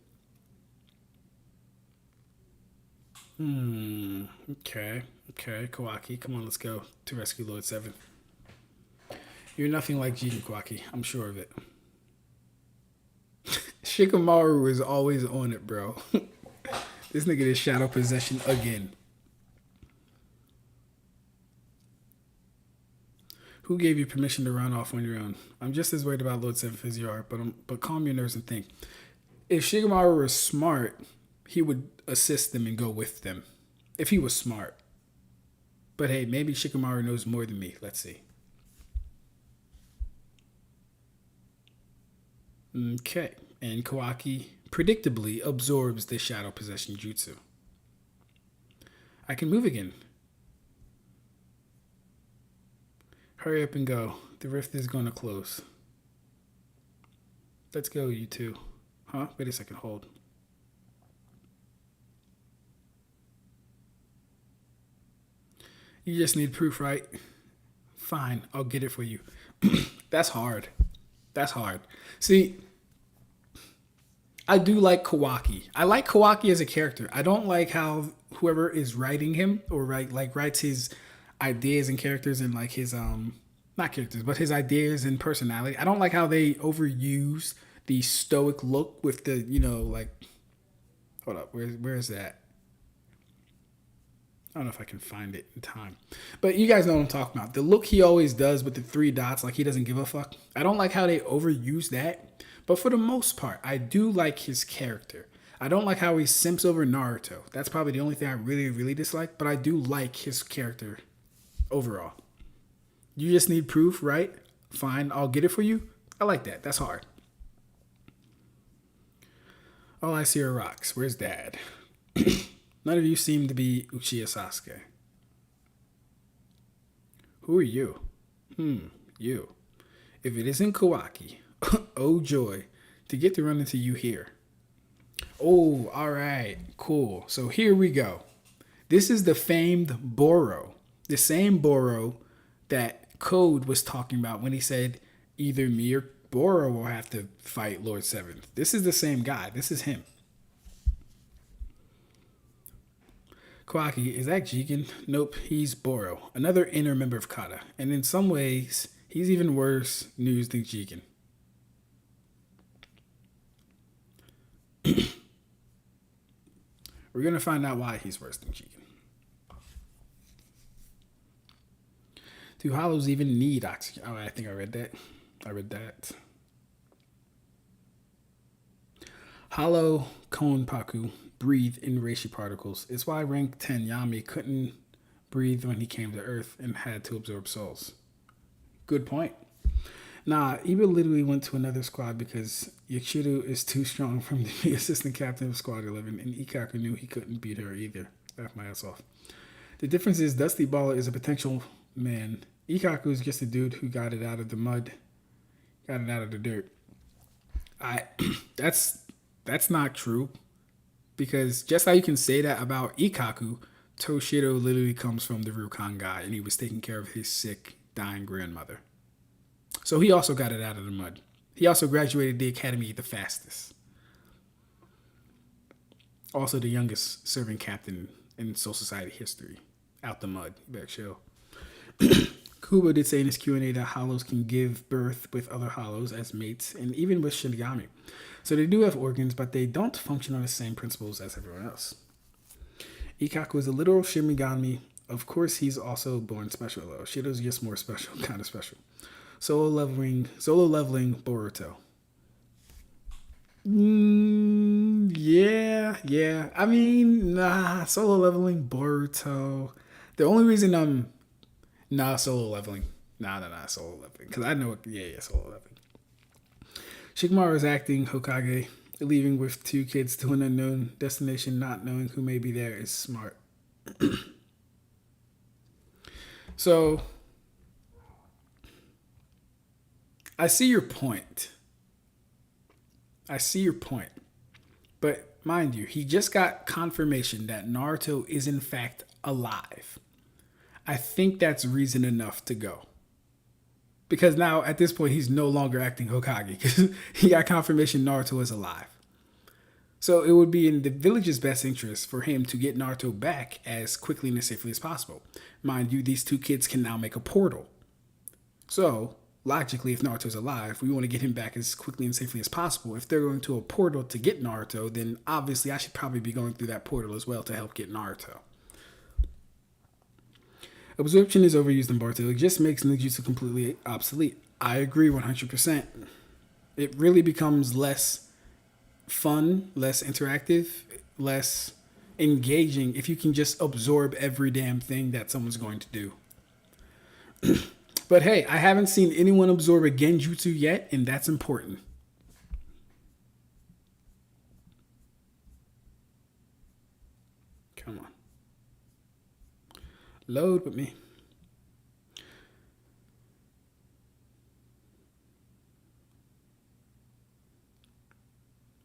Okay, Kawaki, come on, let's go to rescue Lord 7. You're nothing like Jigen, Kawaki. I'm sure of it. Shikamaru is always on it, bro. This nigga is shadow possession again. Who gave you permission to run off on your own? I'm just as worried about Lord 7 as you are, but calm your nerves and think. If Shikamaru was smart, he would assist them and go with them. If he was smart. But hey, maybe Shikamaru knows more than me. Let's see. Okay. And Kawaki predictably absorbs the shadow possession jutsu. I can move again. Hurry up and go. The rift is going to close. Let's go, you two. Huh? Wait a second. Hold. You just need proof, right? Fine. I'll get it for you. That's hard. See, I do like Kawaki. I like Kawaki as a character. I don't like how whoever is writing him or writes his ideas and characters and like his not characters, but his ideas and personality. I don't like how they overuse the stoic look with the, hold up, where is that? I don't know if I can find it in time. But you guys know what I'm talking about. The look he always does with the 3 dots, like he doesn't give a fuck. I don't like how they overuse that. But for the most part, I do like his character. I don't like how he simps over Naruto. That's probably the only thing I really, really dislike. But I do like his character overall. You just need proof, right? Fine, I'll get it for you. I like that. That's hard. All I see are rocks. Where's Dad? None of you seem to be Uchiha Sasuke. Who are you? You. If it isn't Kawaki, oh joy, to get to run into you here. Oh, alright, cool. So here we go. This is the famed Boro. The same Boro that Code was talking about when he said either me or Boro will have to fight Lord Seventh. This is the same guy. This is him. Kawaki, is that Jigen? Nope, he's Boro, another inner member of Kata. And in some ways, he's even worse news than Jigen. We're going to find out why he's worse than Jigen. Do hollows even need oxygen? Oh, I think I read that. Hollow Konpaku breathe in reishi particles. It's why rank 10 Yami couldn't breathe when he came to Earth and had to absorb souls. Good point. Nah, Iba literally went to another squad because Yachiru is too strong for him to be assistant captain of Squad 11, and Ikaku knew he couldn't beat her either. Laugh my ass off. The difference is Dusty Baller is a potential man. Ikaku is just a dude who got it out of the mud, got it out of the dirt. That's not true. Because just how you can say that about Ikaku, Toshiro literally comes from the Ryukan guy, and he was taking care of his sick, dying grandmother. So he also got it out of the mud. He also graduated the academy the fastest. Also the youngest serving captain in Soul Society history. Out the mud. You better chill. Kubo did say in his Q&A that hollows can give birth with other hollows as mates, and even with Shinigami. So they do have organs, but they don't function on the same principles as everyone else. Ikaku is a literal Shinigami. Of course, he's also born special, though. Shido's just more special, kind of special. Solo leveling Boruto. Yeah. I mean, solo leveling Boruto. The only reason I'm solo leveling. Solo leveling. Because I know, solo leveling. Shikamaru is acting Hokage, leaving with 2 kids to an unknown destination, not knowing who may be there is smart. So, I see your point. But mind you, he just got confirmation that Naruto is in fact alive. I think that's reason enough to go. Because now, at this point, he's no longer acting Hokage. Because he got confirmation Naruto is alive. So it would be in the village's best interest for him to get Naruto back as quickly and as safely as possible. Mind you, these 2 kids can now make a portal. So, logically, if Naruto's alive, we want to get him back as quickly and safely as possible. If they're going to a portal to get Naruto, then obviously I should probably be going through that portal as well to help get Naruto. Absorption is overused in Boruto. It just makes ninjutsu completely obsolete. I agree 100%. It really becomes less fun, less interactive, less engaging if you can just absorb every damn thing that someone's going to do. But hey, I haven't seen anyone absorb a genjutsu yet, and that's important. Come on. Load with me.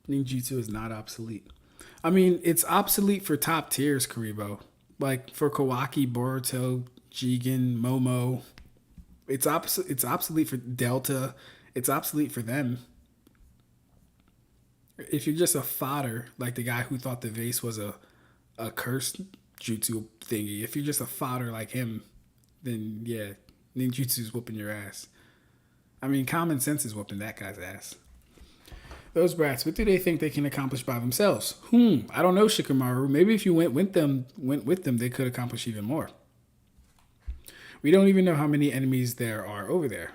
Ninjutsu is not obsolete. I mean, it's obsolete for top tiers, Karibo. Like for Kawaki, Boruto, Jigen, Momo. It's obsolete for Delta. It's obsolete for them. If you're just a fodder, like the guy who thought the vase was a cursed jutsu thingy, if you're just a fodder like him, then yeah, ninjutsu's whooping your ass. I mean, common sense is whooping that guy's ass. Those brats, what do they think they can accomplish by themselves? I don't know, Shikamaru. Maybe if you went with them, they could accomplish even more. We don't even know how many enemies there are over there.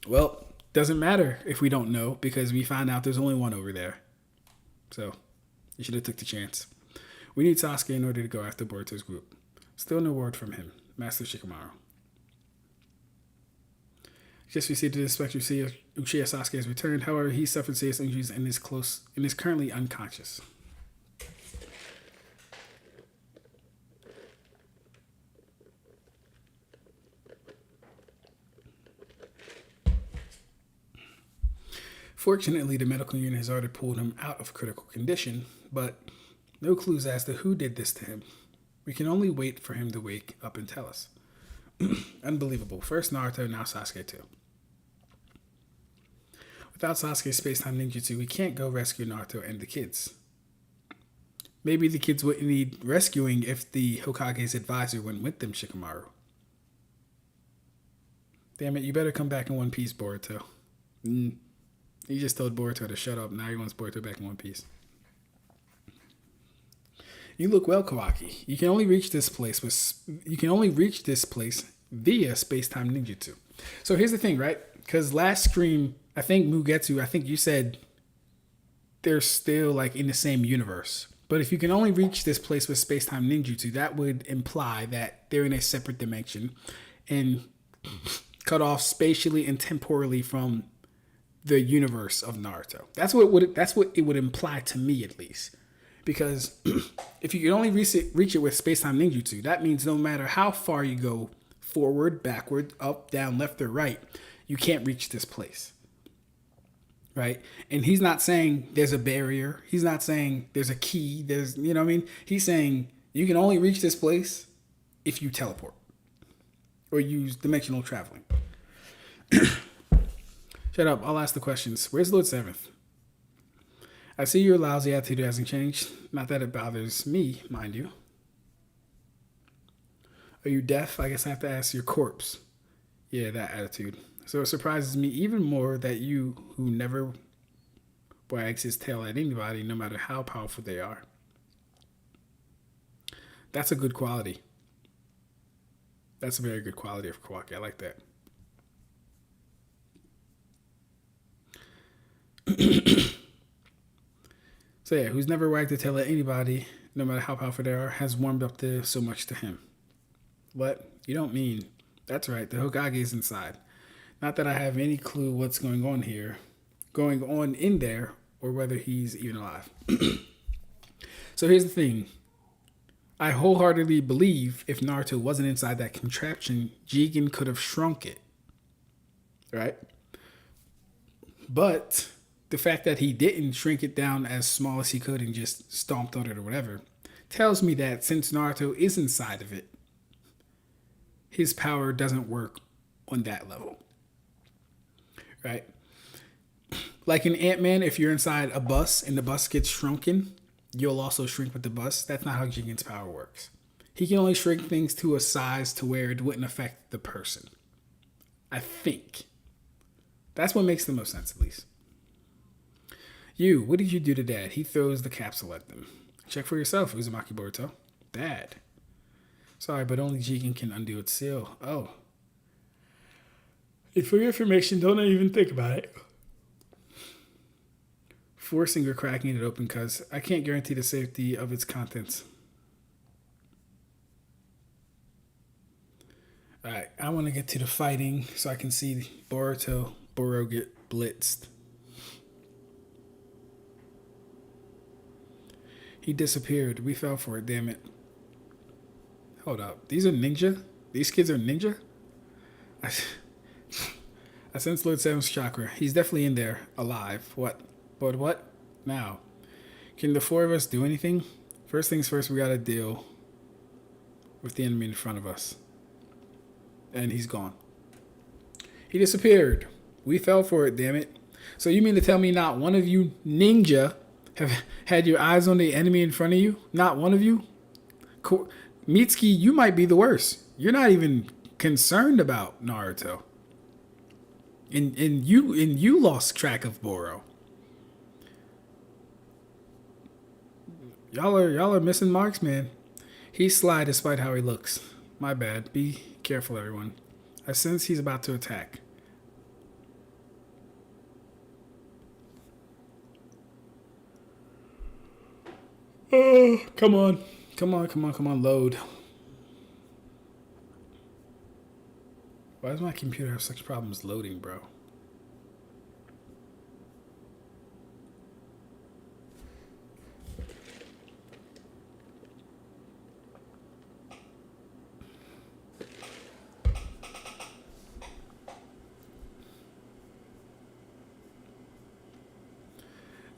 Well, doesn't matter if we don't know, because we found out there's only one over there. So, you should have took the chance. We need Sasuke in order to go after Boruto's group. Still no word from him. Master Shikamaru. Just received the dispatch Uchiha Sasuke has returned. However, he suffered serious injuries and is currently unconscious. Fortunately, the medical unit has already pulled him out of critical condition, but no clues as to who did this to him. We can only wait for him to wake up and tell us. Unbelievable. First Naruto, now Sasuke too. Without Sasuke's space-time ninjutsu, we can't go rescue Naruto and the kids. Maybe the kids wouldn't need rescuing if the Hokage's advisor went with them, Shikamaru. Damn it, you better come back in one piece, Boruto. He just told Boruto to shut up. Now he wants Boruto back in one piece. You look well, Kawaki. You can only reach this place via space-time ninjutsu. So here's the thing, right? Because last stream, I think you said they're still like in the same universe. But if you can only reach this place with space-time ninjutsu, that would imply that they're in a separate dimension and cut off spatially and temporally from the universe of Naruto. That's what it would imply to me, at least. Because if you can only reach it with space-time ninjutsu, that means no matter how far you go, forward, backward, up, down, left, or right, you can't reach this place. Right? And he's not saying there's a barrier. He's not saying there's a key. You know what I mean? He's saying you can only reach this place if you teleport or use dimensional traveling. Shut up. I'll ask the questions. Where's Lord Seventh? I see your lousy attitude hasn't changed. Not that it bothers me, mind you. Are you deaf? I guess I have to ask your corpse. Yeah, that attitude. So it surprises me even more that you, who never wags his tail at anybody, no matter how powerful they are. That's a good quality. That's a very good quality of Kawaki. I like that. So yeah, who's never wagged a tail at anybody, no matter how powerful they are, has warmed up to so much to him. What? You don't mean... That's right, the Hokage is inside. Not that I have any clue what's going on in there, or whether he's even alive. So here's the thing. I wholeheartedly believe if Naruto wasn't inside that contraption, Jigen could have shrunk it. Right? But the fact that he didn't shrink it down as small as he could and just stomped on it or whatever tells me that since Naruto is inside of it, his power doesn't work on that level. Right? Like in Ant-Man, if you're inside a bus and the bus gets shrunken, you'll also shrink with the bus. That's not how Jigen's power works. He can only shrink things to a size to where it wouldn't affect the person. I think. That's what makes the most sense, at least. You, what did you do to Dad? He throws the capsule at them. Check for yourself, Uzumaki Boruto. Dad. Sorry, but only Jigen can undo its seal. Oh. And for your information, don't even think about it. Forcing or cracking it open, cuz I can't guarantee the safety of its contents. Alright, I want to get to the fighting so I can see Boro get blitzed. He disappeared. We fell for it, damn it. Hold up. These are ninja? These kids are ninja? I sense Lord Seven's chakra. He's definitely in there, alive. What? But what? Now. Can the four of us do anything? First things first, we gotta deal with the enemy in front of us. And he's gone. He disappeared. We fell for it, damn it. So you mean to tell me not one of you ninja have had your eyes on the enemy in front of you? Not one of you? Mitsuki, you might be the worst. You're not even concerned about Naruto. And you lost track of Boro. Y'all are missing marks, man. He's sly despite how he looks. My bad. Be careful, everyone. I sense he's about to attack. Oh, come on, load. Why does my computer have such problems loading, bro?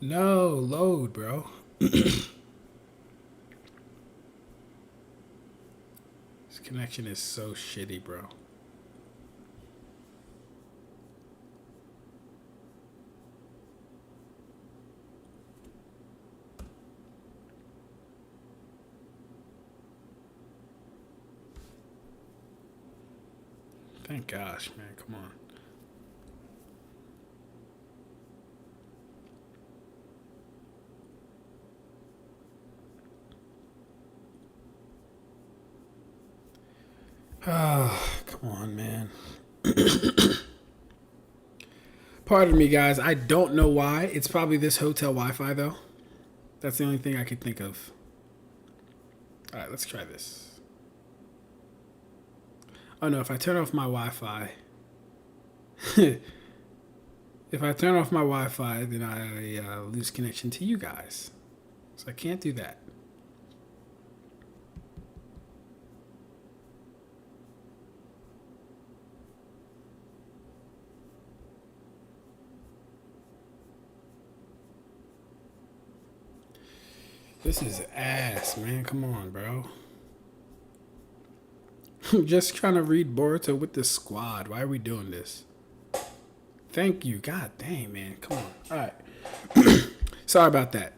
No, load, bro. This connection is so shitty, bro. Thank gosh, man. Come on. Oh, come on, man. Pardon me, guys. I don't know why. It's probably this hotel Wi-Fi, though. That's the only thing I could think of. All right, let's try this. Oh, no. If I turn off my Wi-Fi... if I turn off my Wi-Fi, then I lose connection to you guys. So I can't do that. This is ass, man. Come on, bro. I'm just trying to read Boruto with the squad. Why are we doing this? Thank you. God dang, man. Come on. All right. Sorry about that.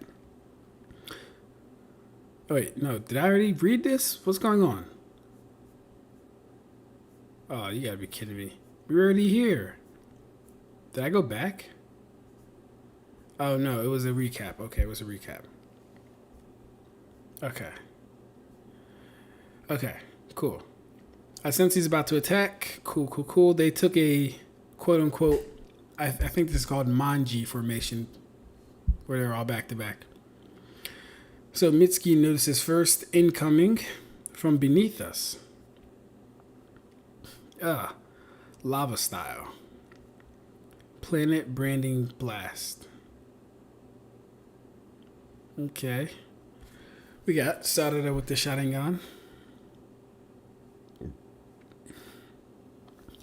Oh, wait, no. Did I already read this? What's going on? Oh, you gotta be kidding me. We're already here. Did I go back? Oh, no. It was a recap. Okay, it was a recap. Okay, cool. I sense he's about to attack. Cool. They took a quote-unquote, I think this is called Manji formation, where they're all back-to-back. So Mitsuki notices first incoming from beneath us. Lava style. Planet branding blast. Okay. We got Sarada with the Sharingan.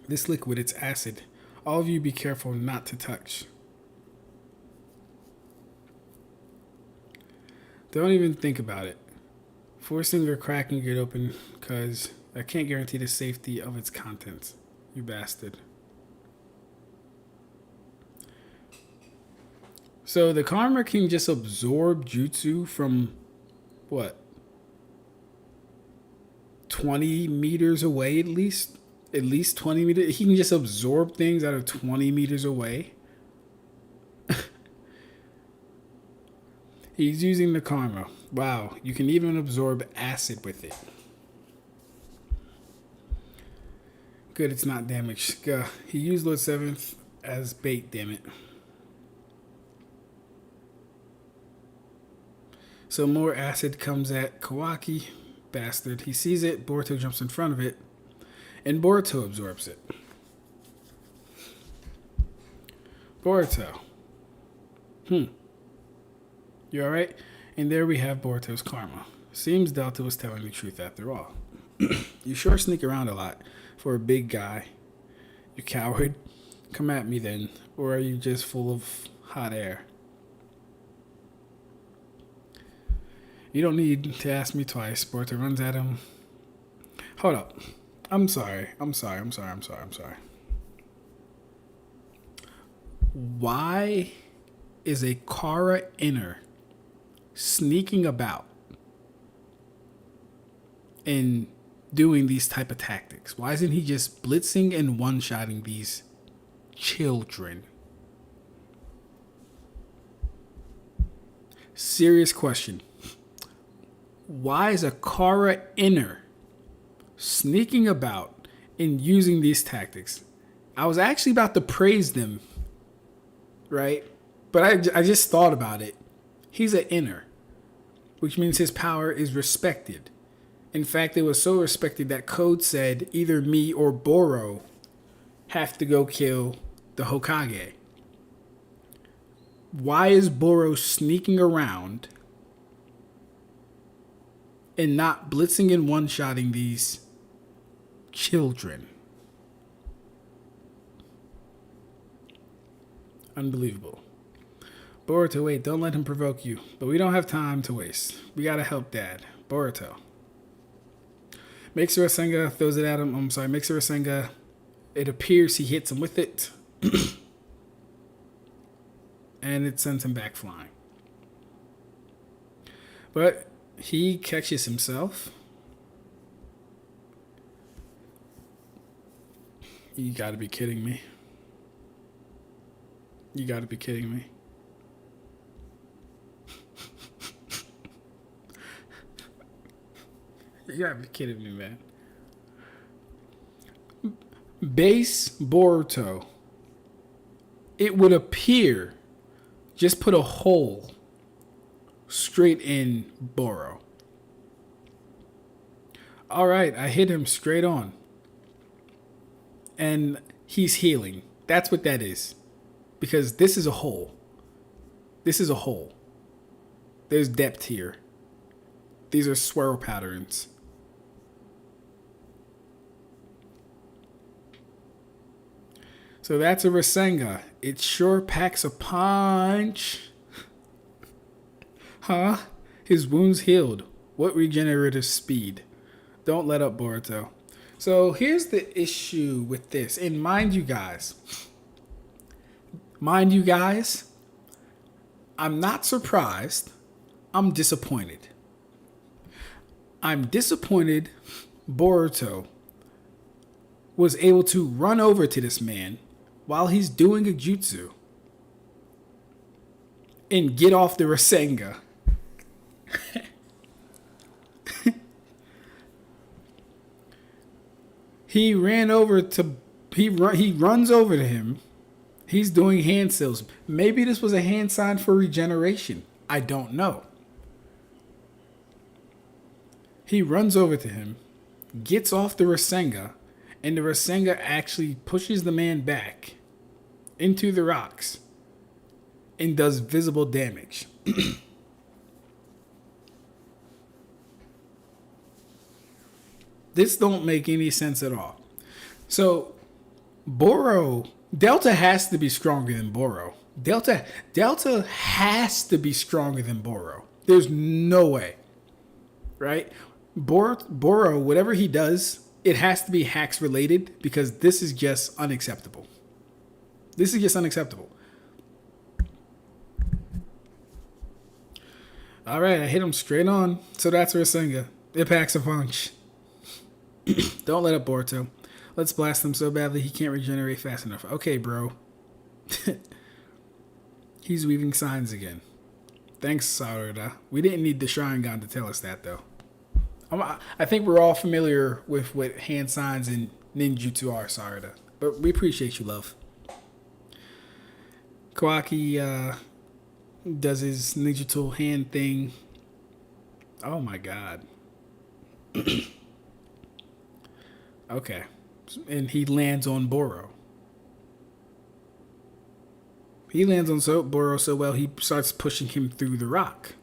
This liquid, it's acid. All of you be careful not to touch. Don't even think about it. Forcing or cracking it open, because I can't guarantee the safety of its contents. You bastard. So the karma can just absorb jutsu from... what? 20 meters away at least? At least 20 meters? He can just absorb things out of 20 meters away? He's using the karma. Wow, you can even absorb acid with it. Good, it's not damaged. He used Lord 7th as bait, damn it. So more acid comes at Kawaki. Bastard. He sees it. Boruto jumps in front of it. And Boruto absorbs it. Boruto. You alright? And there we have Boruto's karma. Seems Delta was telling the truth after all. You sure sneak around a lot for a big guy. You coward. Come at me then. Or are you just full of hot air? You don't need to ask me twice. Boruto runs at him. Hold up. I'm sorry. Why is a Kara inner sneaking about and doing these type of tactics? Why isn't he just blitzing and one-shotting these children? Serious question. Why is a Kara inner sneaking about and using these tactics? I was actually about to praise them, right? But I just thought about it. He's an inner, which means his power is respected. In fact, it was so respected that Code said either me or Boro have to go kill the Hokage. Why is Boro sneaking around and not blitzing and one-shotting these children? Unbelievable. Boruto, wait, don't let him provoke you. But we don't have time to waste. We gotta help Dad. Boruto. Makes a Rasengan, throws it at him. Makes a Rasengan. It appears he hits him with it. And it sends him back flying. But he catches himself. You gotta be kidding me. You gotta be kidding me. You gotta be kidding me, man. Base Boruto. It would appear just put a hole straight in Boro. Alright, I hit him straight on. And he's healing. That's what that is. Because this is a hole. This is a hole. There's depth here. These are swirl patterns. So that's a Rasengan. It sure packs a punch. Huh? His wounds healed. What regenerative speed? Don't let up, Boruto. So here's the issue with this. And mind you guys, I'm not surprised. I'm disappointed. I'm disappointed Boruto was able to run over to this man while he's doing a jutsu and get off the Rasengan. He runs over to him. He's doing hand seals. Maybe this was a hand sign for regeneration. I don't know. He runs over to him, gets off the Rasengan, and the Rasengan actually pushes the man back into the rocks and does visible damage. This don't make any sense at all. So, Delta has to be stronger than Boro. Delta has to be stronger than Boro. There's no way. Right? Boro, whatever he does, it has to be hacks related because this is just unacceptable. This is just unacceptable. All right, I hit him straight on. So that's Rasengan. It packs a punch. Don't let up, Boruto. Let's blast him so badly he can't regenerate fast enough. Okay, bro. He's weaving signs again. Thanks, Sarada. We didn't need the Sharingan to tell us that, though. I think we're all familiar with what hand signs and ninjutsu are, Sarada. But we appreciate you, love. Kawaki does his ninjutsu hand thing. Oh, my God. Okay. And he lands on Boro. He lands on Boro so well, he starts pushing him through the rock.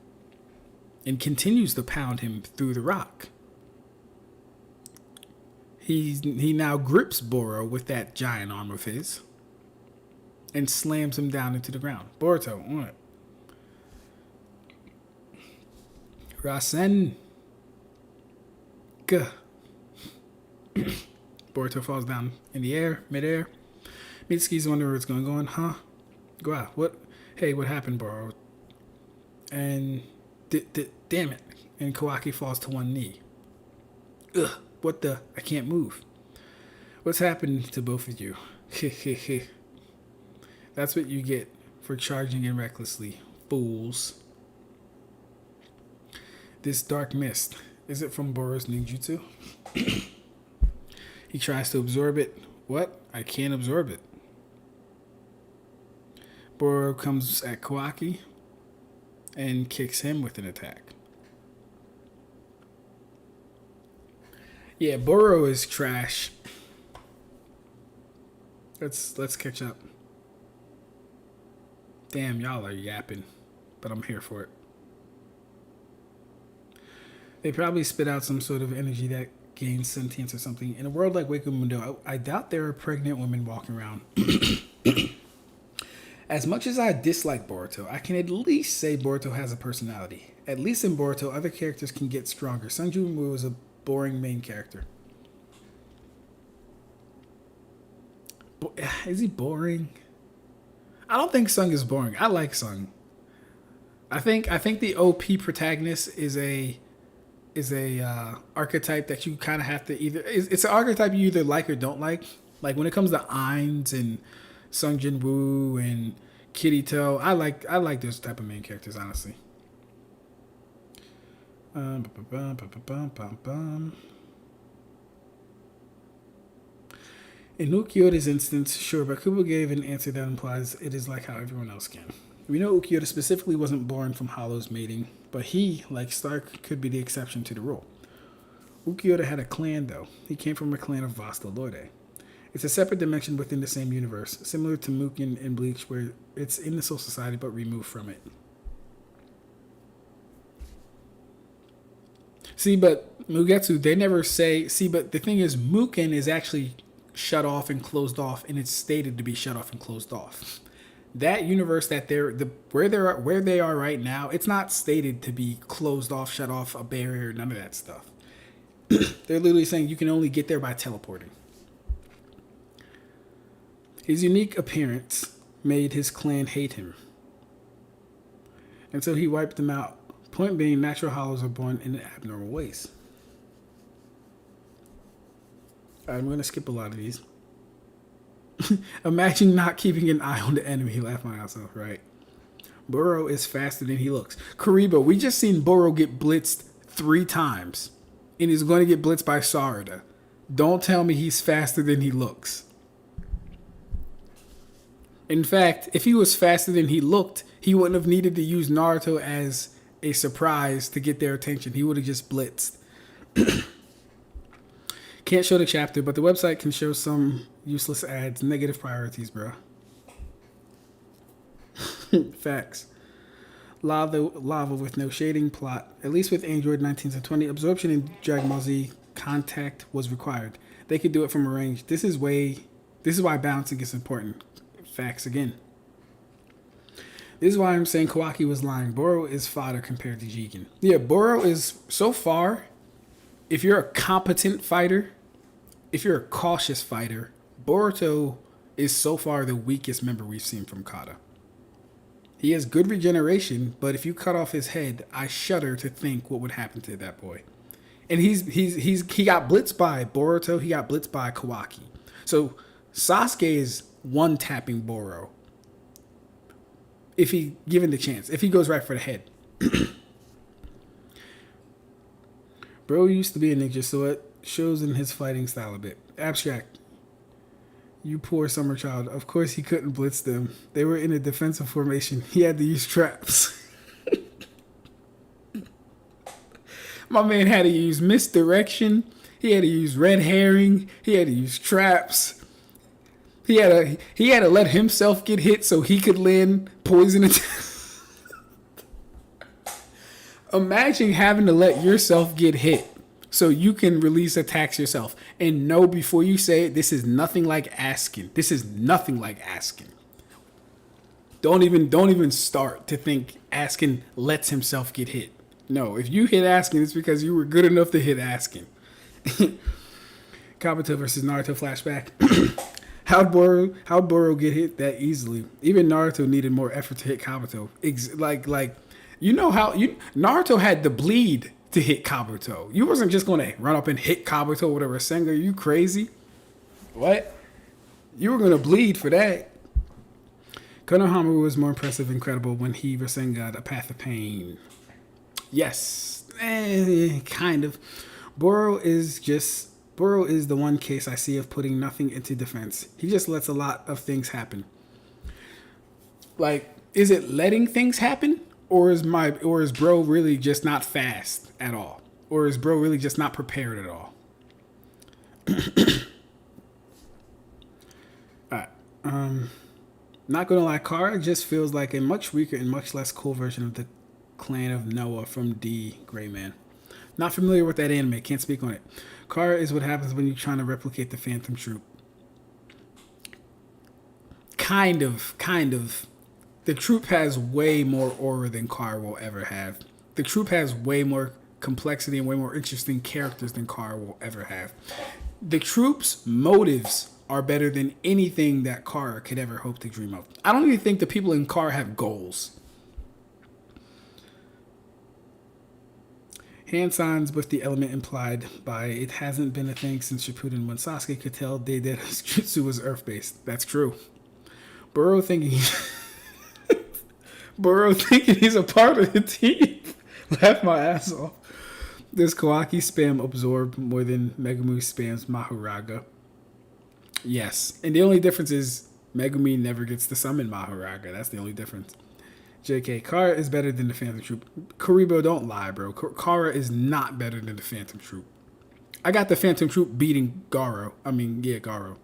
And continues to pound him through the rock. He now grips Boro with that giant arm of his. And slams him down into the ground. Boruto, on it. Rasengan. Boruto falls down in the air, midair. Mitsuki's wondering what's going on, huh? Go out. What? Hey, what happened, Boro? And damn it. And Kawaki falls to one knee. Ugh, what the? I can't move. What's happened to both of you? That's what you get for charging in recklessly, fools. This dark mist, is it from Boro's ninjutsu? He tries to absorb it. What? I can't absorb it. Boro comes at Kawaki and kicks him with an attack. Yeah, Boro is trash. Let's catch up. Damn, y'all are yapping, but I'm here for it. They probably spit out some sort of energy that gains sentience or something. In a world like Wake Mundo, I doubt there are pregnant women walking around. As much as I dislike Boruto, I can at least say Boruto has a personality. At least in Boruto, other characters can get stronger. Sanju was a boring main character. Is he boring? I don't think Sung is boring. I like Sung. I think the OP protagonist is a archetype that you kind of have to it's an archetype you either like or don't like. Like when it comes to Ainz and Sung Jin Woo and Kirito, I like those type of main characters, honestly. In Ukiyoda's instance, sure, but Kubo gave an answer that implies it is like how everyone else can. We know Ukiyoda specifically wasn't born from Hollow's mating, but he, like Stark, could be the exception to the rule. Ukiyoda had a clan, though. He came from a clan of Vasta Lorde. It's a separate dimension within the same universe, similar to Mugen in Bleach, where it's in the Soul Society but removed from it. See, but Mugetsu, they never say... See, but the thing is, Mugen is actually shut off and closed off, and it's stated to be shut off and closed off. That universe that where they are right now, it's not stated to be closed off, shut off, a barrier, none of that stuff. They're literally saying you can only get there by teleporting. His unique appearance made his clan hate him, and so he wiped them out. Point being, natural hollows are born in abnormal ways. All right, I'm going to skip a lot of these. Imagine not keeping an eye on the enemy. Laugh my ass off, right? Boro is faster than he looks. Karibo, we just seen Boro get blitzed 3 times. And he's going to get blitzed by Sarada. Don't tell me he's faster than he looks. In fact, if he was faster than he looked, he wouldn't have needed to use Naruto as a surprise to get their attention. He would have just blitzed. Can't show the chapter, but the website can show some useless ads. Negative priorities, bro. Facts. Lava with no shading plot. At least with Android 19s and 20, absorption in Dragon Ball Z contact was required. They could do it from a range. This is why balancing is important. Facts again. This is why I'm saying Kawaki was lying. Boro is fodder compared to Jigen. Yeah, Boro is, so far, if you're a competent fighter, if you're a cautious fighter, Boruto is so far the weakest member we've seen from Kata. He has good regeneration, but if you cut off his head, I shudder to think what would happen to that boy. And he got blitzed by Boruto, he got blitzed by Kawaki. So Sasuke is one-tapping Boro. If he given the chance. If he goes right for the head. Bro used to be a ninja, so it shows in his fighting style a bit. Ab-Stract. You poor summer child. Of course he couldn't blitz them. They were in a defensive formation. He had to use traps. My man had to use misdirection. He had to use red herring. He had to use traps. He had to let himself get hit so he could land poison. Imagine having to let yourself get hit so you can release attacks yourself. And know before you say it, this is nothing like asking. This is nothing like asking. Don't even start to think asking lets himself get hit. No, if you hit asking, it's because you were good enough to hit asking. Kabuto versus Naruto flashback. How'd Boro get hit that easily? Even Naruto needed more effort to hit Kabuto. Naruto had to bleed to hit Kabuto. You wasn't just going to run up and hit Kabuto with a Rasengan. Are you crazy? What? You were going to bleed for that. Konohamaru was more impressive and credible when he Rasengan a path of pain. Yes. Kind of. Boro is the one case I see of putting nothing into defense. He just lets a lot of things happen. Like, is it letting things happen? Or is bro really just not fast at all? Or is bro really just not prepared at all? Alright. Not gonna lie, Kara just feels like a much weaker and much less cool version of the clan of Noah from D. Gray Man. Not familiar with that anime, can't speak on it. Kara is what happens when you're trying to replicate the Phantom Troop. Kind of. The troop has way more aura than Kara will ever have. The troop has way more complexity and way more interesting characters than Kara will ever have. The troop's motives are better than anything that Kara could ever hope to dream of. I don't even think the people in Kara have goals. Hand signs with the element implied by it hasn't been a thing since Shippuden when Sasuke could tell Deidara's jutsu was earth-based. That's true. Boro thinking he's a part of the team. Laugh my ass off. Does Kawaki spam absorb more than Megumi spams Maharaga? Yes. And the only difference is Megumi never gets to summon Maharaga. That's the only difference. JK, Kara is better than the Phantom Troop. Karibo, don't lie, bro. Kara is not better than the Phantom Troop. I got the Phantom Troop beating Garo. Garo.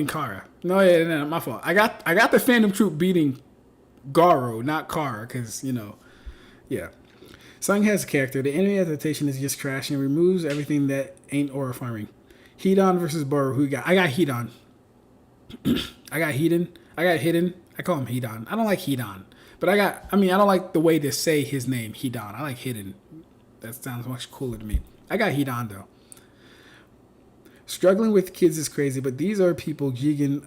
Kara. No, my fault. I got the Phantom Troop beating Garo, not Kara, because, yeah. Sung has a character. The anime adaptation is just trash and removes everything that ain't aura farming. Hedon versus Boro. Who you got? I got Hedon. I got Hedon. I got Hidden. I call him Hedon. I don't like Hedon. But I don't like the way to say his name, Hedon. I like Hidden. That sounds much cooler to me. I got Hedon, though. Struggling with kids is crazy, but these are people Jigen...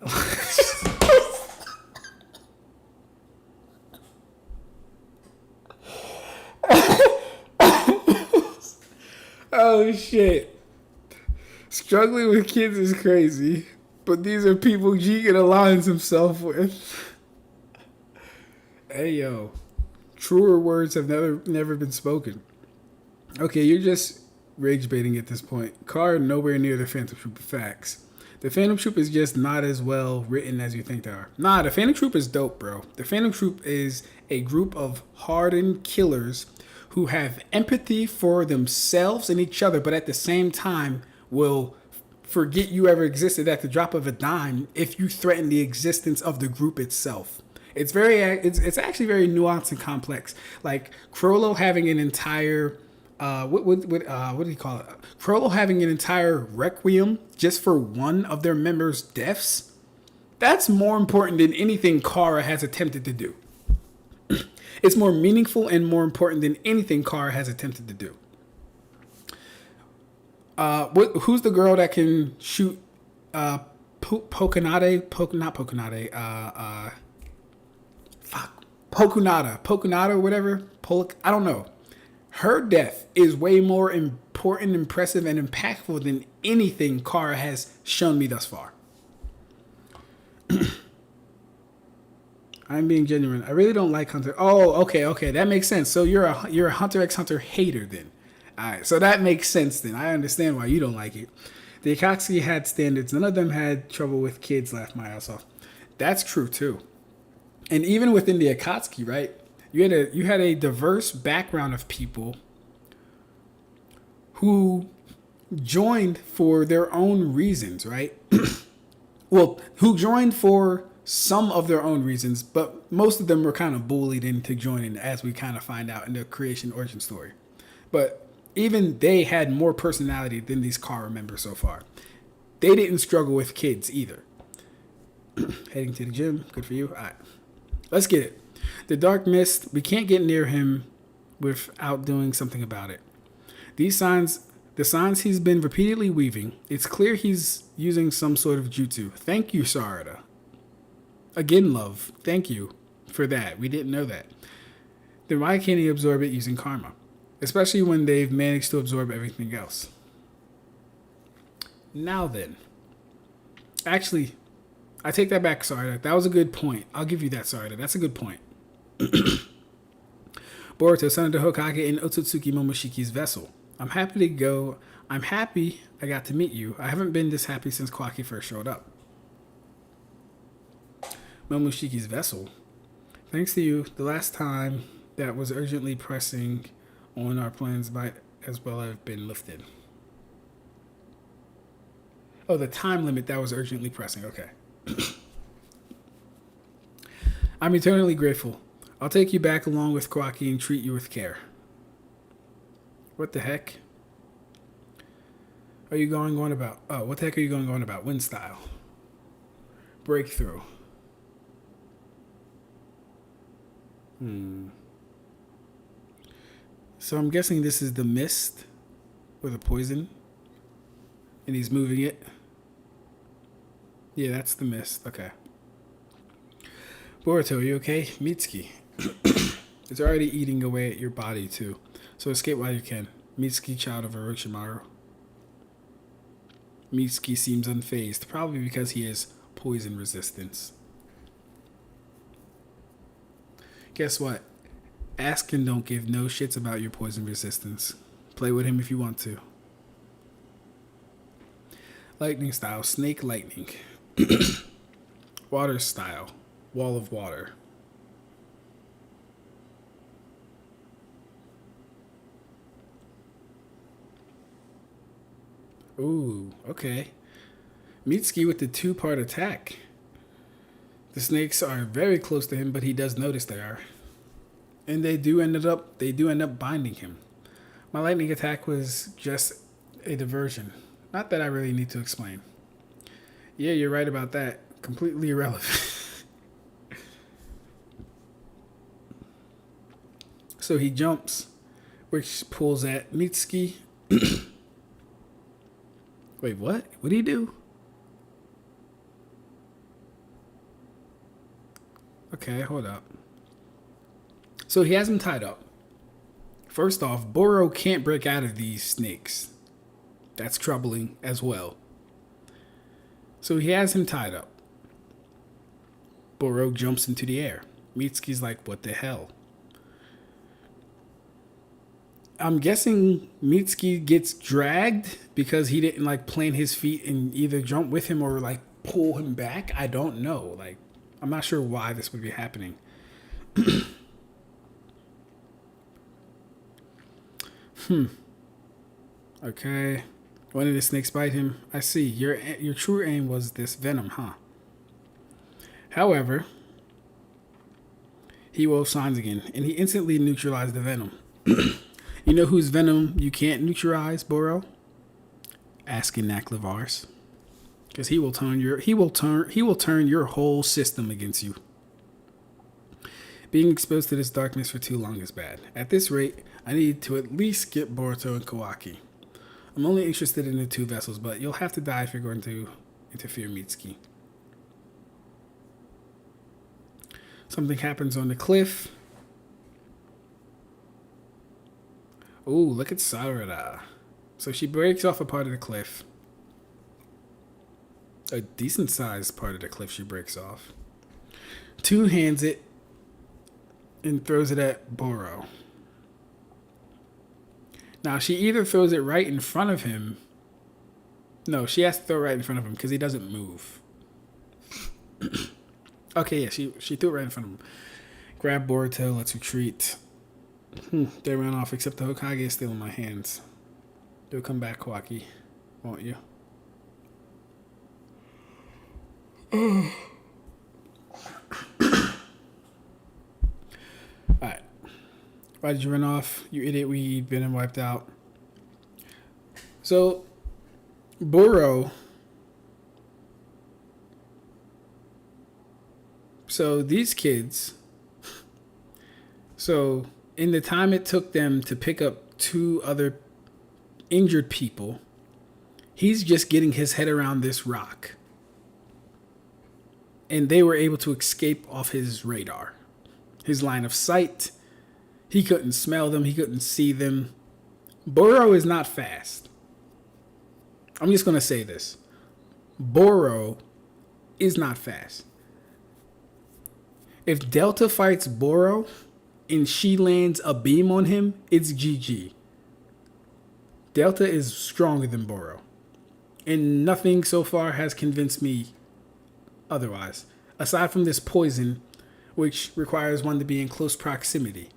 Oh, shit. Struggling with kids is crazy, but these are people Jigen aligns himself with. Hey, yo. Truer words have never been spoken. Okay, you're just rage baiting at this point. Car nowhere near the Phantom Troop. Facts. The Phantom Troop is just not as well written as you think they are. Nah, the Phantom Troop is dope, bro. The Phantom Troop is a group of hardened killers who have empathy for themselves and each other, but at the same time will forget you ever existed at the drop of a dime if you threaten the existence of the group itself. It's actually very nuanced and complex. Like Crollo having an entire what do you call it? Crollo having an entire requiem just for one of their members' deaths. That's more important than anything Kara has attempted to do. It's more meaningful and more important than anything Kara has attempted to do. Who's the girl that can shoot Pokunade, whatever. I don't know. Her death is way more important, impressive, and impactful than anything Kara has shown me thus far. I'm being genuine. I really don't like Hunter. Oh, okay. That makes sense. So you're a Hunter x Hunter hater then. All right, so that makes sense then. I understand why you don't like it. The Akatsuki had standards. None of them had trouble with kids. Laughed my ass off. That's true too. And even within the Akatsuki, right? You had a diverse background of people who joined for their own reasons, right? Well, who joined for some of their own reasons, but most of them were kind of bullied into joining, as we kind of find out in the creation origin story. But even they had more personality than these Kara members so far. They didn't struggle with kids either. Heading to the gym. Good for you. All right. Let's get it. The Dark Mist. We can't get near him without doing something about it. The signs he's been repeatedly weaving, it's clear he's using some sort of jutsu. Thank you, Sarada. Again, love. Thank you for that. We didn't know that. Then why can't he absorb it using karma? Especially when they've managed to absorb everything else. Now then. Actually, I take that back, Sarada. That was a good point. I'll give you that, Sarada. That's a good point. Boruto, son of the Hokage in Otsutsuki Momoshiki's vessel. I'm happy I got to meet you. I haven't been this happy since Kawaki first showed up. Momoshiki's vessel. Thanks to you, the last time that was urgently pressing on our plans might as well have been lifted. Oh, the time limit that was urgently pressing. Okay. I'm eternally grateful. I'll take you back along with Kawaki and treat you with care. What the heck? Are you going on about? Oh, what the heck are you going on about? Wind style. Breakthrough. So I'm guessing this is the mist or the poison. And he's moving it. Yeah, that's the mist. Okay. Boruto, you okay? Mitsuki. It's already eating away at your body too. So escape while you can. Mitsuki, child of Orochimaru. Mitsuki seems unfazed, probably because he has poison resistance. Guess what? Askin don't give no shits about your poison resistance. Play with him if you want to. Lightning style, snake lightning. Water style, wall of water. Ooh, okay. Mitsuki with the 2-part attack. The snakes are very close to him, but he does notice they are. And they do end up binding him. My lightning attack was just a diversion. Not that I really need to explain. Yeah, you're right about that. Completely irrelevant. So he jumps, which pulls at Mitsuki. Wait, what? What did he do? Okay, hold up. So he has him tied up. First off, Boro can't break out of these snakes. That's troubling as well. So he has him tied up. Boro jumps into the air. Mitsuki's like, what the hell? I'm guessing Mitsuki gets dragged because he didn't like plant his feet and either jump with him or like pull him back. I don't know. Like, I'm not sure why this would be happening. Okay. One of the snakes bite him. I see. Your true aim was this venom, huh? However, he wove signs again, and he instantly neutralized the venom. You know whose venom you can't neutralize, Boro? Asking Naklivars. Because he will turn your whole system against you. Being exposed to this darkness for too long is bad. At this rate, I need to at least get Boruto and Kawaki. I'm only interested in the 2 vessels, but you'll have to die if you're going to interfere, Mitsuki. Something happens on the cliff. Ooh, look at Sarada. So she breaks off a part of the cliff. A decent sized part of the cliff she breaks off. 2-hands it and throws it at Boro. Now, she either throws it right in front of him. No, she has to throw it right in front of him because he doesn't move. Okay, yeah, she threw it right in front of him. Grab Boruto, let's retreat. They ran off, except the Hokage is still in my hands. You'll come back, Kawaki, won't you? Alright. Why did you run off? You idiot, we'd been wiped out. So, Boro. So, these kids. So, in the time it took them to pick up 2 other injured people, he's just getting his head around this rock. And they were able to escape off his radar. His line of sight. He couldn't smell them. He couldn't see them. Boro is not fast. I'm just going to say this. Boro is not fast. If Delta fights Boro and she lands a beam on him, it's GG. Delta is stronger than Boro. And nothing so far has convinced me otherwise. Aside from this poison, which requires one to be in close proximity.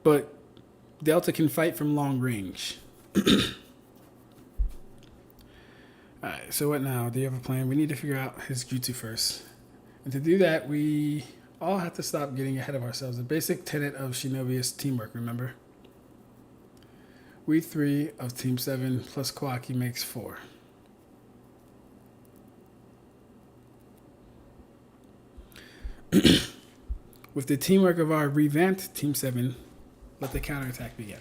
But Delta can fight from long range. Alright, so what now? Do you have a plan? We need to figure out his jutsu first. And to do that, we all have to stop getting ahead of ourselves. The basic tenet of Shinobi is teamwork, remember? We 3 of Team 7 plus Kawaki makes 4. With the teamwork of our revamped Team 7, let the counterattack begin.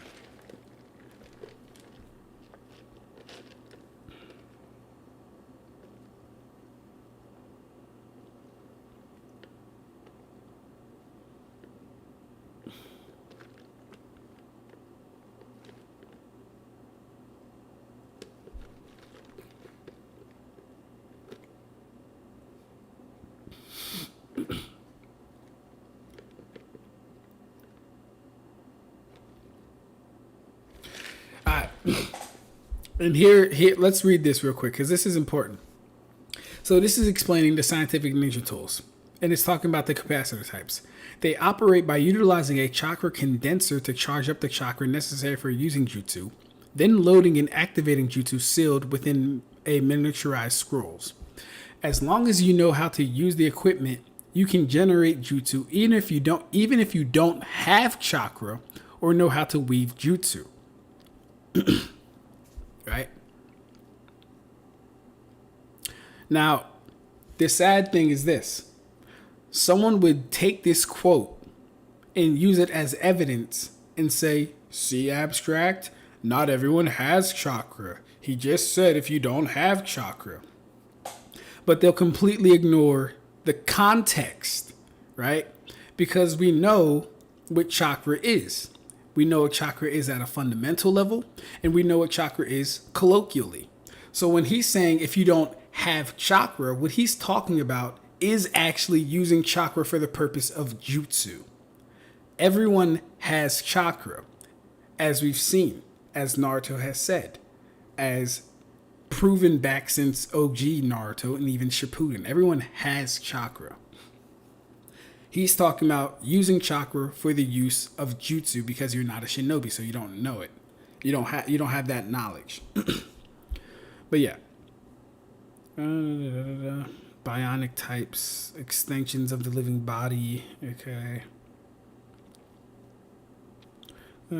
And here, let's read this real quick because this is important. So this is explaining the scientific ninja tools, and it's talking about the capacitor types. They operate by utilizing a chakra condenser to charge up the chakra necessary for using jutsu, then loading and activating jutsu sealed within a miniaturized scrolls. As long as you know how to use the equipment, you can generate jutsu even if you don't have chakra or know how to weave jutsu. Right? Now, the sad thing is this. Someone would take this quote and use it as evidence and say, see, Ab-Stract, not everyone has chakra. He just said if you don't have chakra. But they'll completely ignore the context, right? Because we know what chakra is. We know what chakra is at a fundamental level, and we know what chakra is colloquially. So when he's saying if you don't have chakra, what he's talking about is actually using chakra for the purpose of jutsu. Everyone has chakra, as we've seen, as Naruto has said, as proven back since OG Naruto and even Shippuden. Everyone has chakra. He's talking about using chakra for the use of jutsu because you're not a shinobi, so you don't know it. You don't have that knowledge. But yeah. Bionic types, extensions of the living body. Okay. The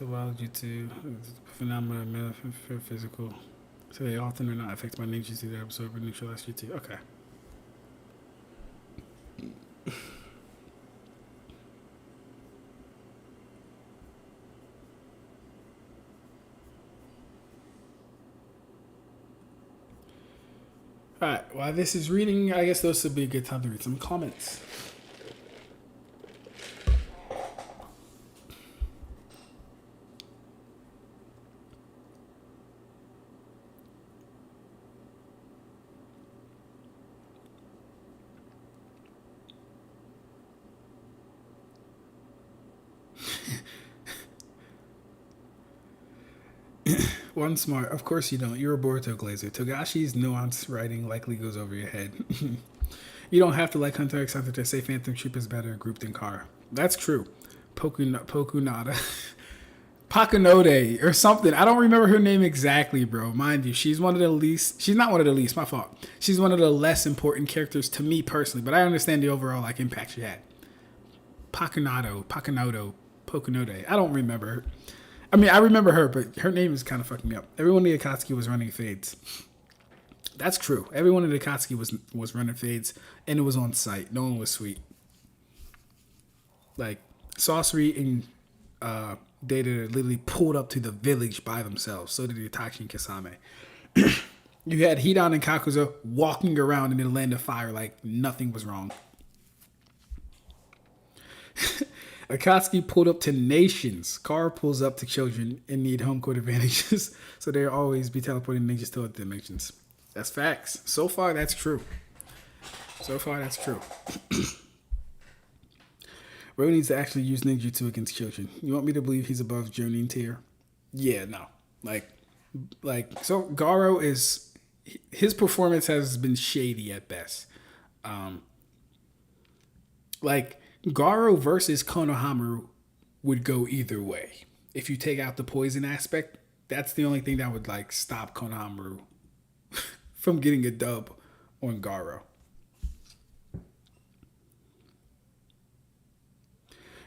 wild jutsu, phenomena, physical. So they often are not affected by ninjutsu that absorb or neutralize jutsu. Okay. Alright, while this is reading, I guess this would be a good time to read some comments. One smart. Of course you don't. You're a Boruto glazer. Togashi's nuanced writing likely goes over your head. You don't have to like Hunter x Hunter to say Phantom Troop is better grouped in car. That's true. Pokunada. Pakunode or something. I don't remember her name exactly, bro. Mind you, she's one of the least. She's not one of the least. My fault. She's one of the less important characters to me personally, but I understand the overall impact she had. Pakunode. I don't remember her. I mean, I remember her, but her name is kind of fucking me up. Everyone in the Akatsuki was running fades. That's true. Everyone in the Akatsuki was running fades, and it was on site. No one was sweet. Like, Sorcery and Data literally pulled up to the village by themselves. So did Itachi and Kisame. You had Hidan and Kakuza walking around in the land of fire like nothing was wrong. Akatsuki pulled up to nations. Car pulls up to children and need home court advantages, so they'll always be teleporting ninjas to other dimensions. That's facts. So far, that's true. Ro needs to actually use ninjutsu against children. You want me to believe he's above Jonin tier? Yeah, no. So Garo is... His performance has been shady at best. Garo versus Konohamaru would go either way. If you take out the poison aspect, that's the only thing that would stop Konohamaru from getting a dub on Garo.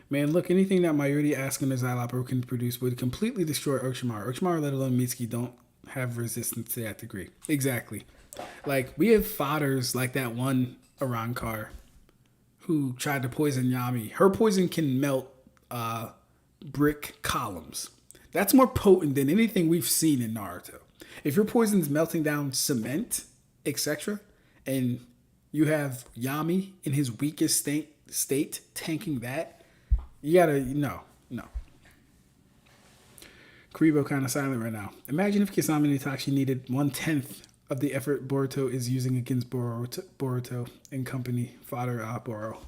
Man, look, anything that Mayuri, Asuka, and Xylopper can produce would completely destroy Orochimaru. Orochimaru, let alone Mitsuki, don't have resistance to that degree. Exactly. We have fodders like that one Arankar who tried to poison Yami. Her poison can melt brick columns. That's more potent than anything we've seen in Naruto. If your poison's melting down cement, etc., and you have Yami in his weakest state tanking that, you gotta, no. Kuribo kind of silent right now. Imagine if Kisame and Itachi needed 1/10 of the effort Boruto is using against Boruto and company fodder Boro.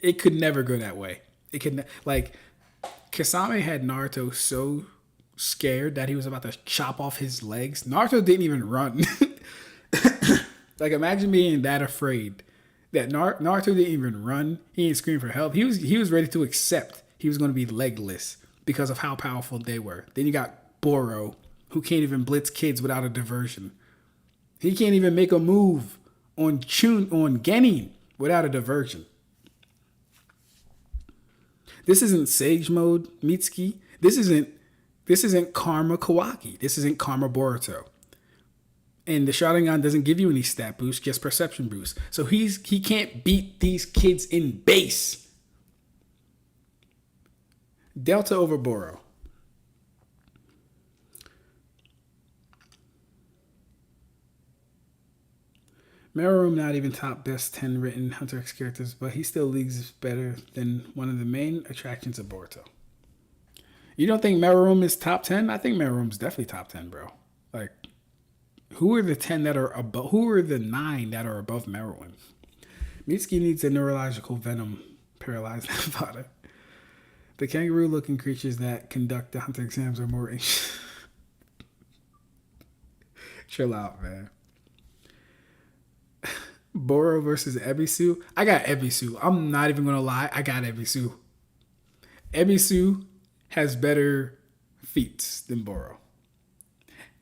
It could never go that way. It could Kisame had Naruto so scared that he was about to chop off his legs. Naruto didn't even run. Like, imagine being that afraid that Naruto didn't even run. He didn't scream for help. He was ready to accept he was going to be legless because of how powerful they were. Then you got Boro, who can't even blitz kids without a diversion. He can't even make a move on Genin without a diversion. This isn't Sage Mode Mitsuki. This isn't Karma Kawaki. This isn't Karma Boruto. And the Sharingan doesn't give you any stat boost, just perception boost. So he can't beat these kids in base. Delta over Boro. Meruem not even top best 10 written Hunter X characters, but he still leagues better than one of the main attractions of Boruto. You don't think Meruem is top 10? I think Meruem's definitely top 10, bro. Like, who are the 10 that are above? Who are the 9 that are above Meruem? Mitsuki needs a neurological venom paralyzed fodder. The kangaroo-looking creatures that conduct the Hunter exams are more anxious. Chill out, man. Boro versus Ebisu. I got Ebisu. I'm not even gonna lie. I got Ebisu. Ebisu has better feats than Boro.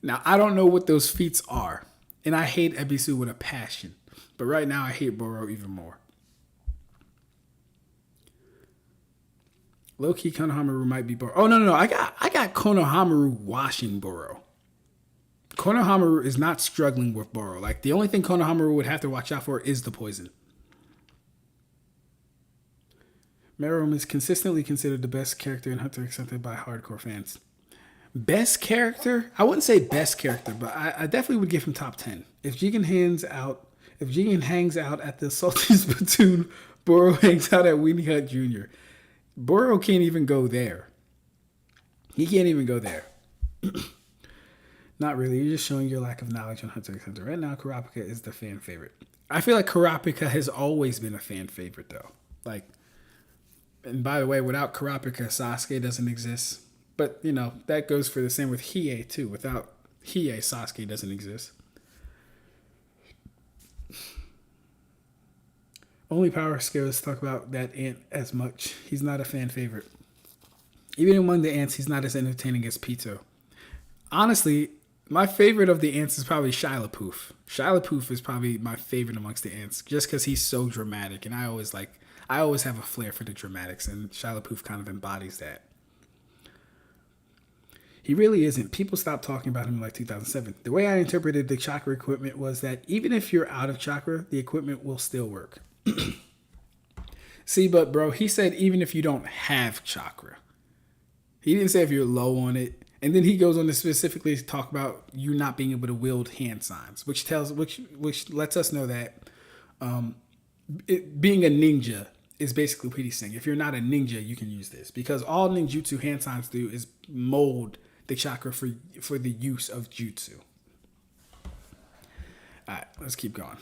Now, I don't know what those feats are, and I hate Ebisu with a passion. But right now, I hate Boro even more. Low-key, Konohamaru might be Boro. Oh, no. I got Konohamaru washing Boro. Konohamaru is not struggling with Boro. Like, the only thing Konohamaru would have to watch out for is the poison. Meruem is consistently considered the best character in Hunter x Hunter by hardcore fans. Best character? I wouldn't say best character, but I definitely would give him top 10. If Jigen hangs out at the Salty Spittoon, Boro hangs out at Weenie Hut Jr. Boro can't even go there. He can't even go there. Not really. You're just showing your lack of knowledge on Hunter x Hunter. Right now, Kurapika is the fan favorite. I feel like Kurapika has always been a fan favorite, though. Like, and by the way, without Kurapika, Sasuke doesn't exist. But, you know, that goes for the same with Hiei, too. Without Hiei, Sasuke doesn't exist. Only Powerscaling talk about that ant as much. He's not a fan favorite. Even among the ants, he's not as entertaining as Pito. Honestly, my favorite of the ants is probably Shilapuff. Shilapuff is probably my favorite amongst the ants, just because he's so dramatic, and I always have a flair for the dramatics, and Shilapuff kind of embodies that. He really isn't. People stopped talking about him in like 2007. The way I interpreted the chakra equipment was that even if you're out of chakra, the equipment will still work. See, but bro, he said even if you don't have chakra. He didn't say if you're low on it. And then he goes on to specifically talk about you not being able to wield hand signs, which lets us know that being a ninja is basically what he's saying. If you're not a ninja, you can use this. Because all ninjutsu hand signs do is mold the chakra for the use of jutsu. Alright, let's keep going.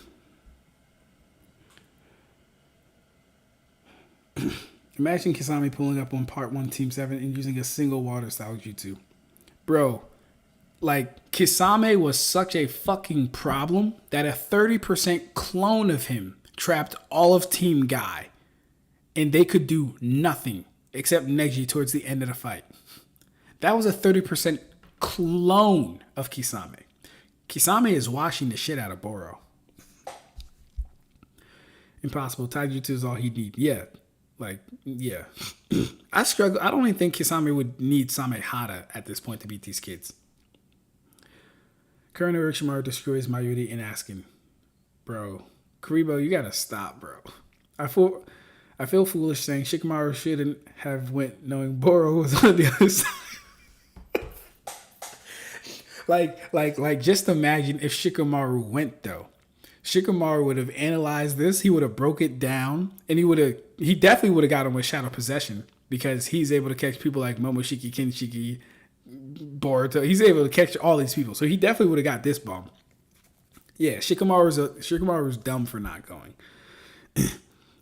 Imagine Kisame pulling up on Part 1, Team 7 and using a single water style jutsu. Bro, like, Kisame was such a fucking problem that a 30% clone of him trapped all of Team Guy. And they could do nothing except Neji towards the end of the fight. That was a 30% clone of Kisame. Kisame is washing the shit out of Boro. Impossible. Taijutsu is all he needs. Yeah. Like, yeah. I struggle. I don't even think Kisame would need Samehada at this point to beat these kids. Kureno Orochimaru destroys Mayuri in asking, bro, Kuribo, you gotta stop, bro. I feel foolish saying Shikamaru shouldn't have went knowing Boro was on the other side. like, just imagine if Shikamaru went, though. Shikamaru would have analyzed this. He would have broke it down, and he definitely would have got him with Shadow Possession because he's able to catch people like Momoshiki, Kinshiki, Boruto. He's able to catch all these people, so he definitely would have got this bomb. Yeah, Shikamaru's dumb for not going.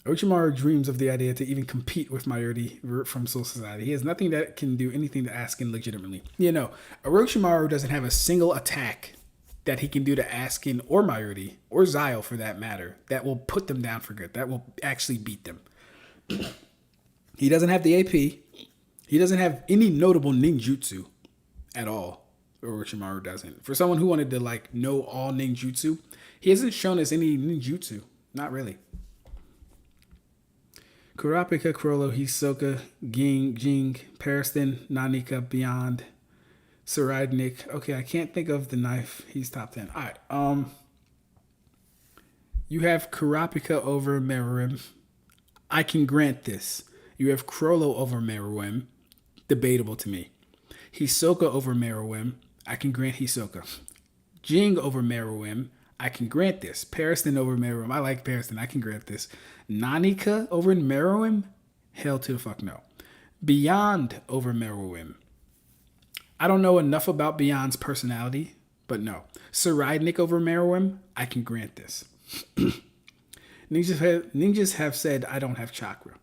Orochimaru dreams of the idea to even compete with Mayuri from Soul Society. He has nothing that can do anything to Askin legitimately. Orochimaru doesn't have a single attack that he can do to Askin or Mayuri, or Zio for that matter, that will put them down for good, that will actually beat them. He doesn't have the AP. He doesn't have any notable ninjutsu at all. Orochimaru doesn't. For someone who wanted to know all ninjutsu, he hasn't shown us any ninjutsu. Not really. Kurapika, Chrollo, Hisoka, Jing, Pariston, Nanika, Beyond, Saradnik. Okay, I can't think of the knife. He's top 10. All right. You have Kurapika over Meruem. I can grant this. You have Chrollo over Meruem. Debatable to me. Hisoka over Meruem. I can grant Hisoka. Jing over Meruem. I can grant this. Pariston over Meruem. I like Pariston. I can grant this. Nanika over Meruem? Hell to the fuck no. Beyond over Meruem. I don't know enough about Beyond's personality, but no. Saradnik over Meruem? I can grant this. Ninjas have said I don't have chakra.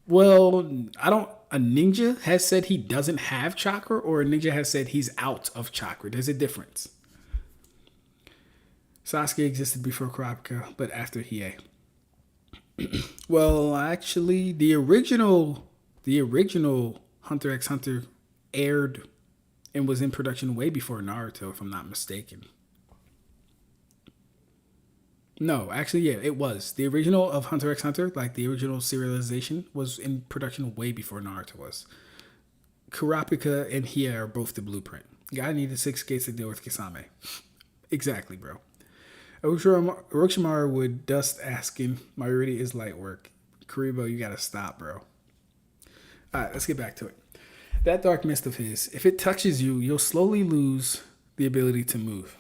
Well, a ninja has said he doesn't have chakra, or a ninja has said he's out of chakra. There's a difference. Sasuke existed before Kurapika, but after Hiei. Well, actually, the original Hunter x Hunter aired and was in production way before Naruto, if I'm not mistaken. No, actually, yeah, it was. The original of Hunter x Hunter, the original serialization, was in production way before Naruto was. Kurapika and Hiei are both the blueprint. Guy needed 6 gates to deal with Kisame. Exactly, bro. Orochimaru would dust Askin. Mayuri is light work. Kuribo, you gotta stop, bro. Alright, let's get back to it. That dark mist of his, if it touches you, you'll slowly lose the ability to move.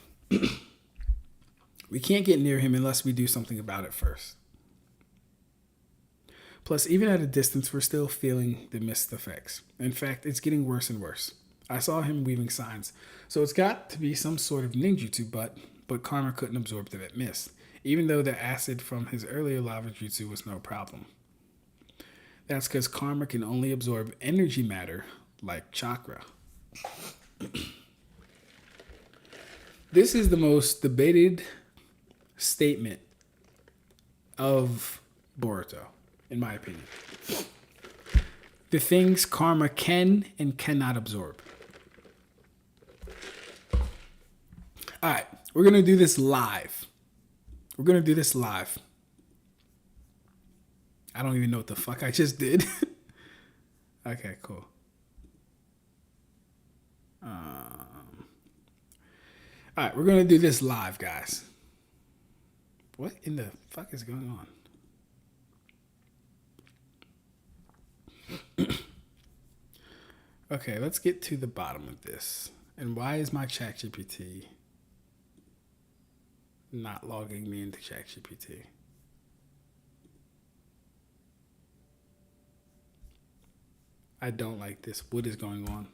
We can't get near him unless we do something about it first. Plus, even at a distance, we're still feeling the mist effects. In fact, it's getting worse and worse. I saw him weaving signs. So it's got to be some sort of ninjutsu, but Karma couldn't absorb that mist, even though the acid from his earlier lava jutsu was no problem. That's because Karma can only absorb energy matter like chakra. This is the most debated statement of Boruto, in my opinion. The things Karma can and cannot absorb. Alright, we're going to do this live. I don't even know what the fuck I just did. Okay, cool. Alright, we're going to do this live, guys. What in the fuck is going on? Okay, let's get to the bottom of this. And why is my ChatGPT not logging me into ChatGPT? I don't like this. What is going on?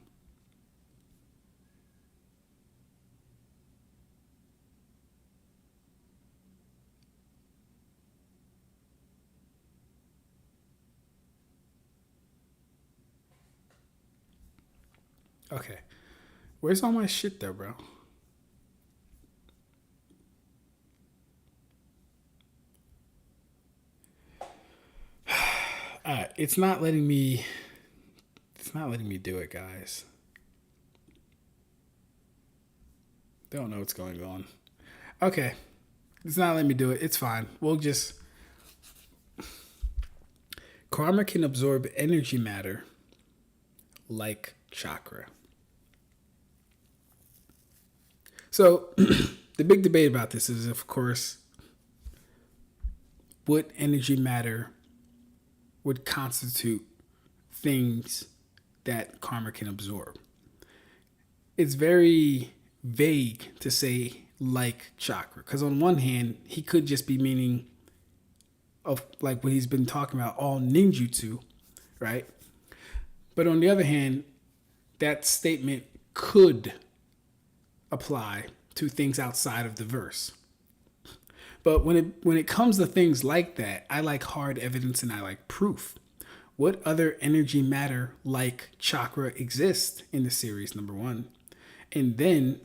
Okay. Where's all my shit though, bro? Alright, it's not letting me do it, guys. Don't know what's going on. Okay. It's not letting me do it. It's fine. We'll just... Karma can absorb energy matter like chakra. So, the big debate about this is, of course, what energy matter would constitute things that Karma can absorb. It's very vague to say like chakra, because on one hand, he could just be meaning of like what he's been talking about, all ninjutsu, right? But on the other hand, that statement could apply to things outside of the verse. But when it comes to things like that, I like hard evidence and I like proof. What other energy matter like chakra exists in the series? Number one, and then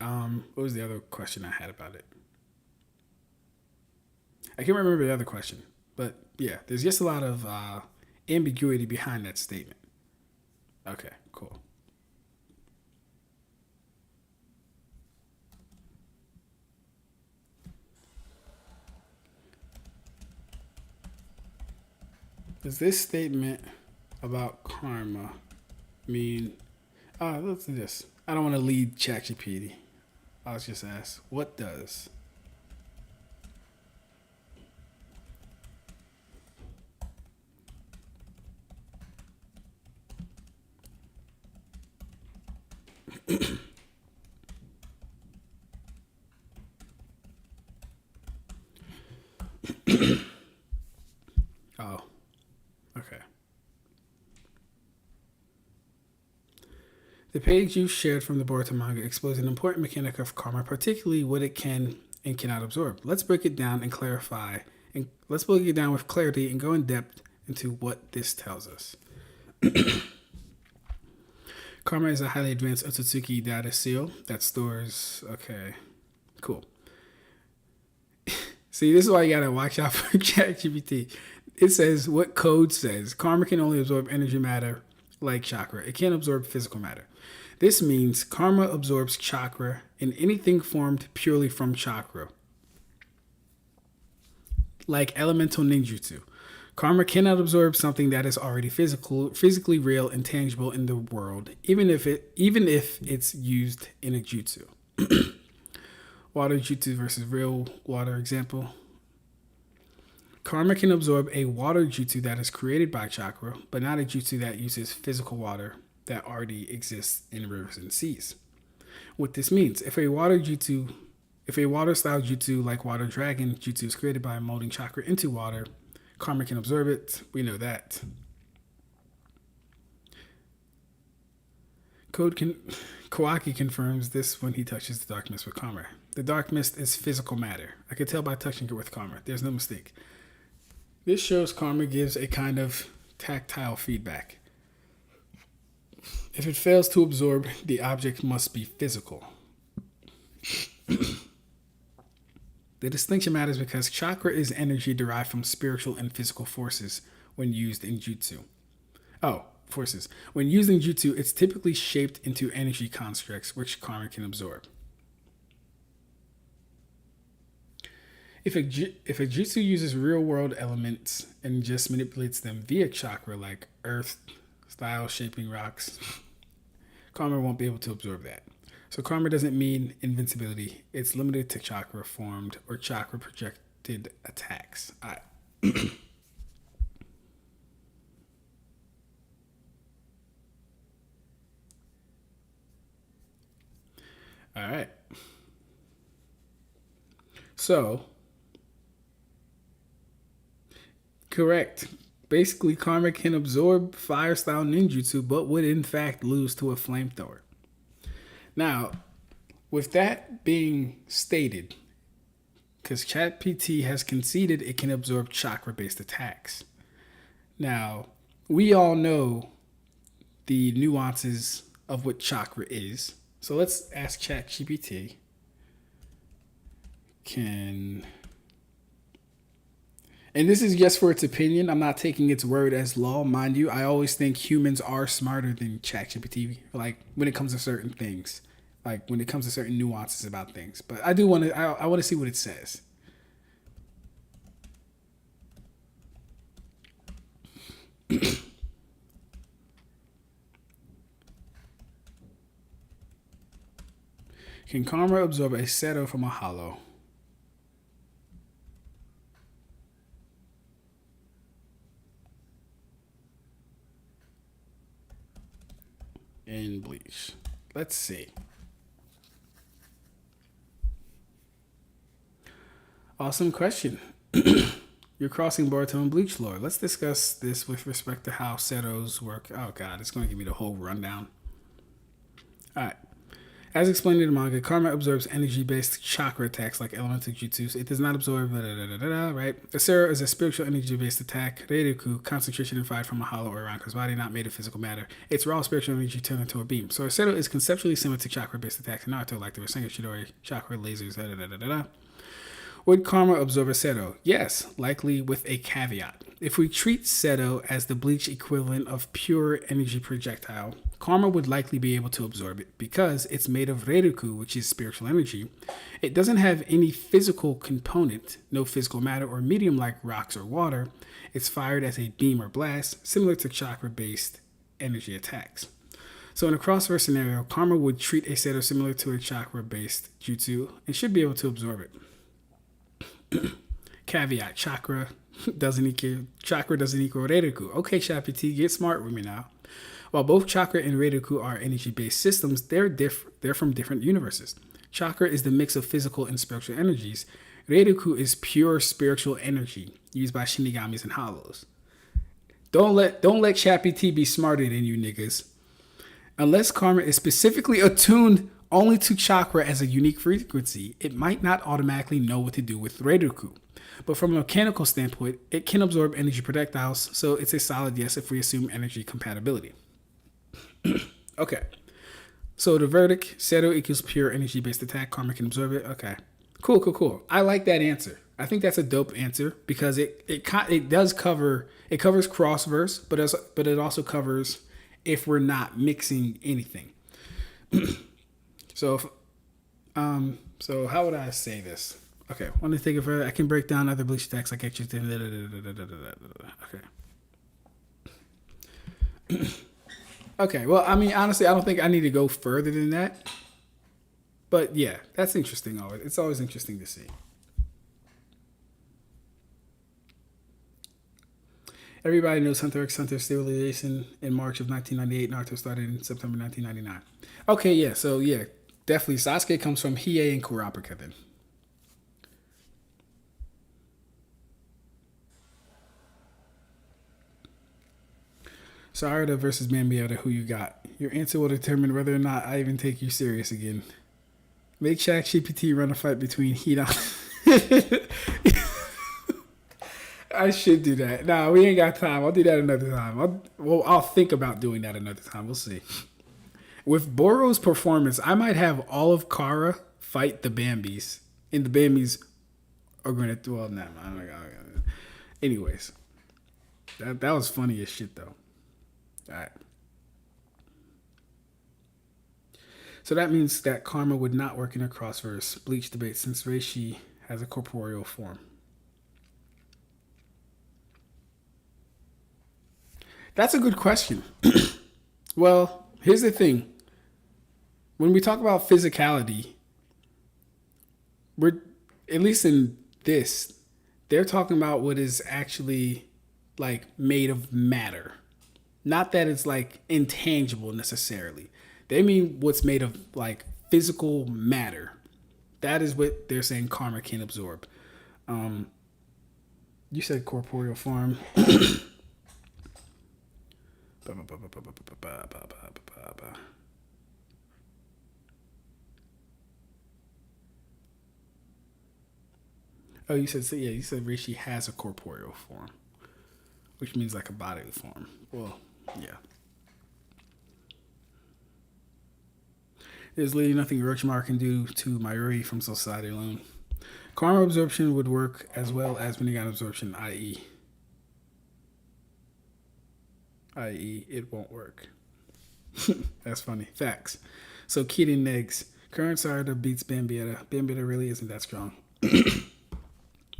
what was the other question I had about it? I can't remember the other question, but yeah, there's just a lot of ambiguity behind that statement. Okay, cool. Does this statement about karma mean? Let's do this. I don't want to lead ChatGPT. I'll just ask, what does oh, okay. The page you shared from the Boruto manga explores an important mechanic of karma, particularly what it can and cannot absorb. Let's break it down and clarify, and let's break it down with clarity and go in depth into what this tells us. Karma is a highly advanced Otsutsuki data seal that stores. Okay, cool. See, this is why you gotta watch out for ChatGPT. It says what code says. Karma can only absorb energy matter like chakra. It can't absorb physical matter. This means karma absorbs chakra and anything formed purely from chakra, like elemental ninjutsu. Karma cannot absorb something that is already physically real and tangible in the world, even if it's used in a jutsu. Water jutsu versus real water example. Karma can absorb a water jutsu that is created by chakra, but not a jutsu that uses physical water that already exists in rivers and seas. What this means, if a water style jutsu like water dragon jutsu is created by molding chakra into water, karma can absorb it. We know that. Kawaki confirms this when he touches the dark mist with karma. The dark mist is physical matter. I could tell by touching it with karma. There's no mistake. This shows karma gives a kind of tactile feedback. If it fails to absorb, the object must be physical. The distinction matters because chakra is energy derived from spiritual and physical forces when used in jutsu. Forces. When used in jutsu, it's typically shaped into energy constructs which karma can absorb. If a jutsu uses real-world elements and just manipulates them via chakra, like earth, style, shaping rocks, karma won't be able to absorb that. So karma doesn't mean invincibility. It's limited to chakra formed or chakra projected attacks. All right. All right. So, correct. Basically, karma can absorb fire style ninjutsu, but would in fact lose to a flamethrower. Now, with that being stated, because ChatGPT has conceded it can absorb chakra based attacks. Now, we all know the nuances of what chakra is. So let's ask ChatGPT. And this is just for its opinion. I'm not taking its word as law, mind you. I always think humans are smarter than ChatGPT, like when it comes to certain things, like when it comes to certain nuances about things. But I do want to. I want to see what it says. Can karma absorb a seto from a hollow? In Bleach. Let's see. Awesome question. You're crossing Boruto and Bleach lore. Let's discuss this with respect to how setos work. Oh god, it's going to give me the whole rundown. All right. As explained in the manga, karma absorbs energy-based chakra attacks like elemental jutsus. It does not absorb right? Asura is a spiritual energy-based attack. Reiatsu, concentration and fired from a hollow or around his body, not made of physical matter. Its raw spiritual energy turned into a beam. So Asura is conceptually similar to chakra-based attacks in Naruto, like the Rasengan, Chidori, chakra, lasers, Would karma absorb a Seto? Yes, likely with a caveat. If we treat Seto as the Bleach equivalent of pure energy projectile, karma would likely be able to absorb it because it's made of Reiatsu, which is spiritual energy. It doesn't have any physical component, no physical matter or medium like rocks or water. It's fired as a beam or blast, similar to chakra-based energy attacks. So in a crossverse scenario, karma would treat a Seto similar to a chakra-based jutsu and should be able to absorb it. Caveat: chakra doesn't equal Reiatsu. Okay, Shappy T, get smart with me now. While both chakra and Reiatsu are energy-based systems, they're from different universes. Chakra is the mix of physical and spiritual energies. Reiatsu is pure spiritual energy used by shinigamis and hollows. Don't let Shappy T be smarter than you niggas. Unless karma is specifically attuned only to chakra as a unique frequency, it might not automatically know what to do with Reiatsu. But from a mechanical standpoint, it can absorb energy projectiles, so it's a solid yes if we assume energy compatibility. Okay. So the verdict, Seto equals pure energy-based attack, karma can absorb it. Okay. Cool. I like that answer. I think that's a dope answer because it covers crossverse, but it also covers if we're not mixing anything. So how would I say this? Okay, want to take it further? I can break down other Bleach attacks like extra. Okay. Okay. Well, I mean, honestly, I don't think I need to go further than that. But yeah, that's interesting. Always, it's always interesting to see. Everybody knows Hunter x Hunter stabilization in March of 1998. Naruto started in September 1999. Okay, yeah. So yeah, definitely Sasuke comes from Hiei and Kurapika then. Sarada versus Bambiota, who you got? Your answer will determine whether or not I even take you serious again. Make Shaq GPT run a fight between Hidan. I should do that. Nah, we ain't got time. I'll do that another time. I'll think about doing that another time. We'll see. With Boro's performance, I might have all of Kara fight the Bambis. And the Bambis are going to... Well, nah, anyways. That was funny as shit, though. All right. So that means that karma would not work in a crossverse Bleach debate since Reishi has a corporeal form. That's a good question. Well, here's the thing. When we talk about physicality, we're, at least in this, they're talking about what is actually like made of matter. Not that it's like intangible necessarily. They mean what's made of like physical matter. That is what they're saying karma can absorb. You said corporeal form. Oh, you said Rishi has a corporeal form, which means like a bodily form. Well, yeah. There's literally nothing Orochimaru can do to Mayuri from society alone. Karma absorption would work as well as Rinnegan absorption, i.e. it won't work. That's funny. Facts. So Kid negs. Current Sarada beats Bambietta. Bambietta really isn't that strong.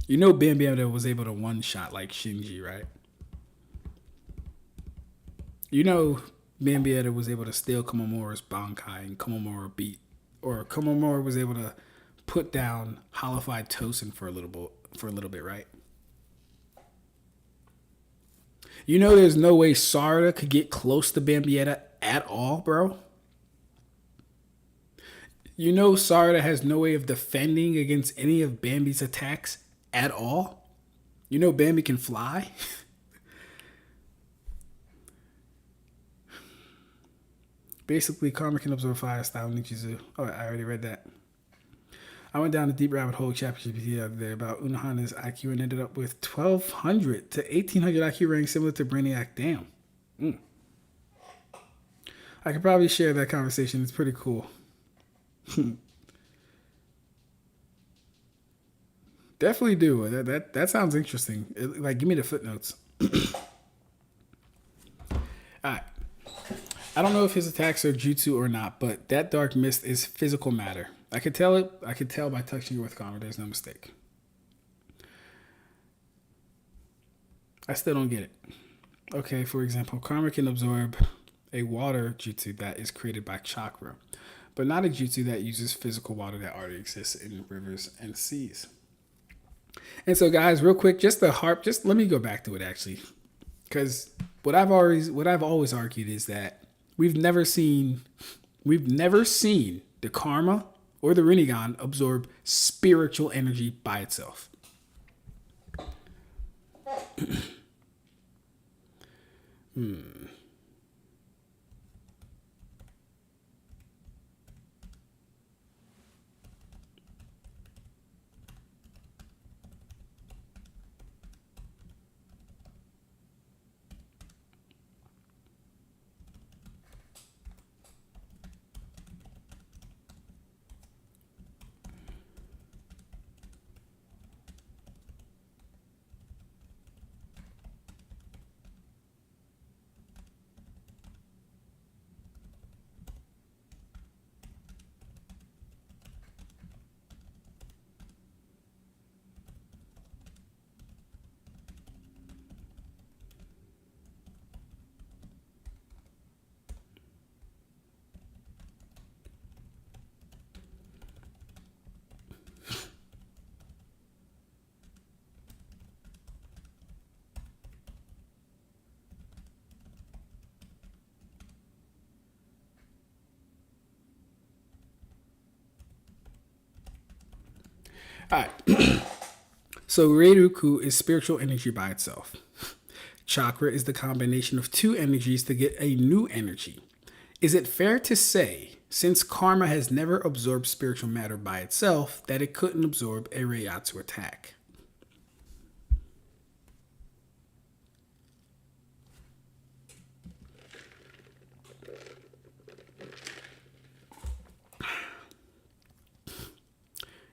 You know Bambietta was able to one-shot like Shinji, right? You know Bambietta was able to steal Komomura's Bankai and Komomura was able to put down Hollified Tosin for a little bit, right? You know there's no way Sarada could get close to Bambietta at all, bro? You know Sarada has no way of defending against any of Bambi's attacks at all? You know Bambi can fly? Basically, karma can absorb fire style ninjutsu. Oh, I already read that. I went down a deep rabbit hole ChatGPT the other day about Unohana's IQ and ended up with 1,200 to 1,800 IQ range similar to Brainiac. Damn. I could probably share that conversation. It's pretty cool. Definitely do. That sounds interesting. Give me the footnotes. Alright. I don't know if his attacks are jutsu or not, but that dark mist is physical matter. I could tell it. I could tell by touching it with karma. There's no mistake. I still don't get it. Okay, for example, karma can absorb a water jutsu that is created by chakra, but not a jutsu that uses physical water that already exists in rivers and seas. And so, guys, real quick, just let me go back to it actually, because what I've always argued is that we've never seen the karma or the Rinnegan absorb spiritual energy by itself. All right. So Reiatsu is spiritual energy by itself. Chakra is the combination of two energies to get a new energy. Is it fair to say, since karma has never absorbed spiritual matter by itself, that it couldn't absorb a reiatsu attack?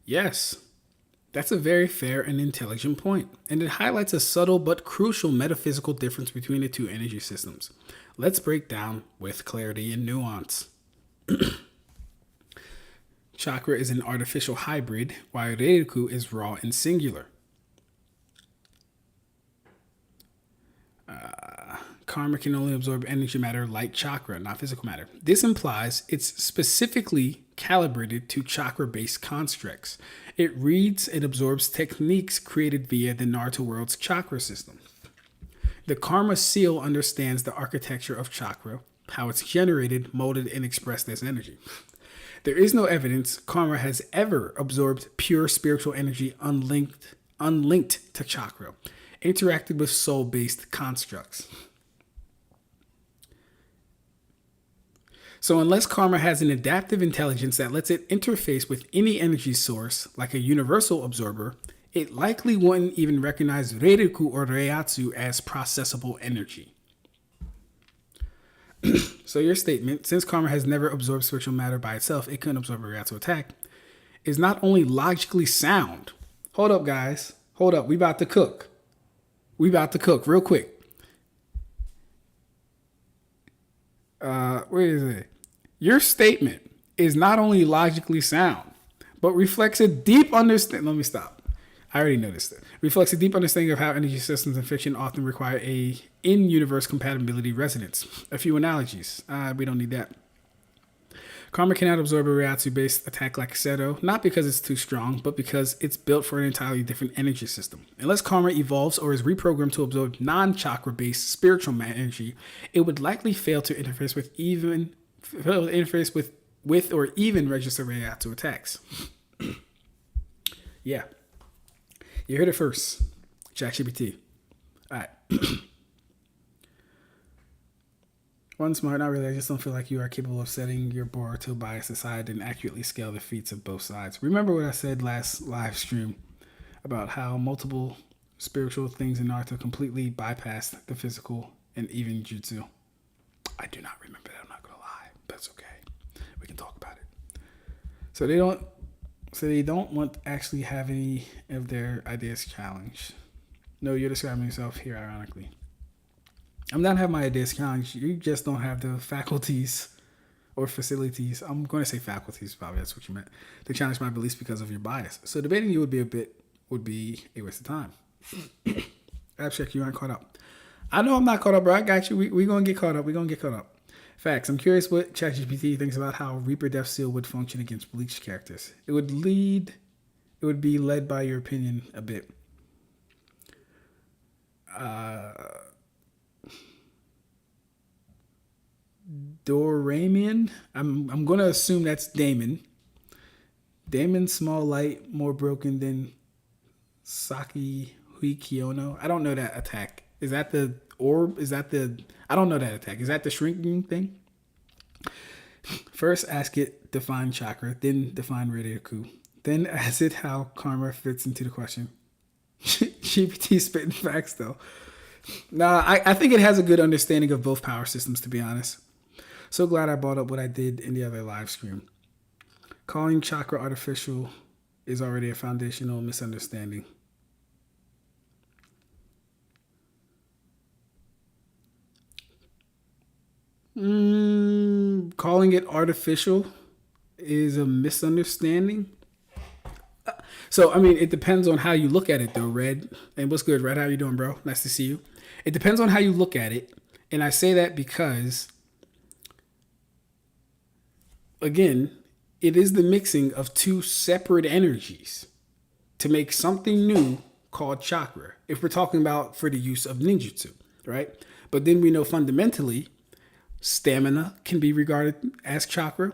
Yes. That's a very fair and intelligent point, and it highlights a subtle but crucial metaphysical difference between the two energy systems. Let's break down with clarity and nuance. Chakra is an artificial hybrid, while Reiatsu is raw and singular. Karma can only absorb energy matter like chakra, not physical matter. This implies it's specifically calibrated to chakra-based constructs. It reads and absorbs techniques created via the Naruto world's chakra system. The karma seal understands the architecture of chakra, how it's generated, molded, and expressed as energy. There is no evidence karma has ever absorbed pure spiritual energy unlinked to chakra, interacted with soul-based constructs. So unless karma has an adaptive intelligence that lets it interface with any energy source, like a universal absorber, it likely wouldn't even recognize Reiatsu or reiatsu as processable energy. So your statement, since karma has never absorbed spiritual matter by itself, it couldn't absorb a reiatsu attack, is not only logically sound. Hold up, guys. Hold up. We about to cook. Real quick. Where is it? Your statement is not only logically sound, but reflects a deep understanding. Let me stop. I already noticed it. Reflects a deep understanding of how energy systems in fiction often require a in-universe compatibility resonance. A few analogies. We don't need that. Karma cannot absorb a reiatsu-based attack like Seto, not because it's too strong, but because it's built for an entirely different energy system. Unless karma evolves or is reprogrammed to absorb non-chakra-based spiritual energy, it would likely fail to interface with or even register reiatsu attacks. Yeah. You heard it first. ChatGPT. All right. One smart, not really. I just don't feel like you are capable of setting your Boruto bias aside and accurately scale the feats of both sides. Remember what I said last live stream about how multiple spiritual things in Naruto completely bypassed the physical and even jutsu? I do not remember that. I'm not gonna lie. That's okay. We can talk about it. So they don't want to actually have any of their ideas challenged. No, you're describing yourself here ironically. I'm not having my ideas challenged. You just don't have the faculties or facilities. I'm going to say faculties, probably that's what you meant, to challenge my beliefs because of your bias. So debating you would be a waste of time. Ab-Stract, you aren't caught up. I know I'm not caught up, bro. I got you. We're going to get caught up. Facts. I'm curious what ChatGPT thinks about how Reaper Death Seal would function against Bleach characters. It would be led by your opinion a bit. Doramian. I'm gonna assume that's Damon. Damon, small, light, more broken than Saki Hui Kiono. I don't know that attack. Is that the orb? I don't know that attack. Is that the shrinking thing? First, ask it define chakra, then define reiatsu. Then ask it how karma fits into the question. GPT spitting facts though. Nah, I think it has a good understanding of both power systems, to be honest. So glad I brought up what I did in the other live stream. Calling chakra artificial is already a foundational misunderstanding. Calling it artificial is a misunderstanding. So, I mean, it depends on how you look at it, though, Red. And what's good, Red? How you doing, bro? Nice to see you. It depends on how you look at it. And I say that because, again, it is the mixing of two separate energies to make something new called chakra. If we're talking about for the use of ninjutsu, right? But then we know fundamentally, stamina can be regarded as chakra.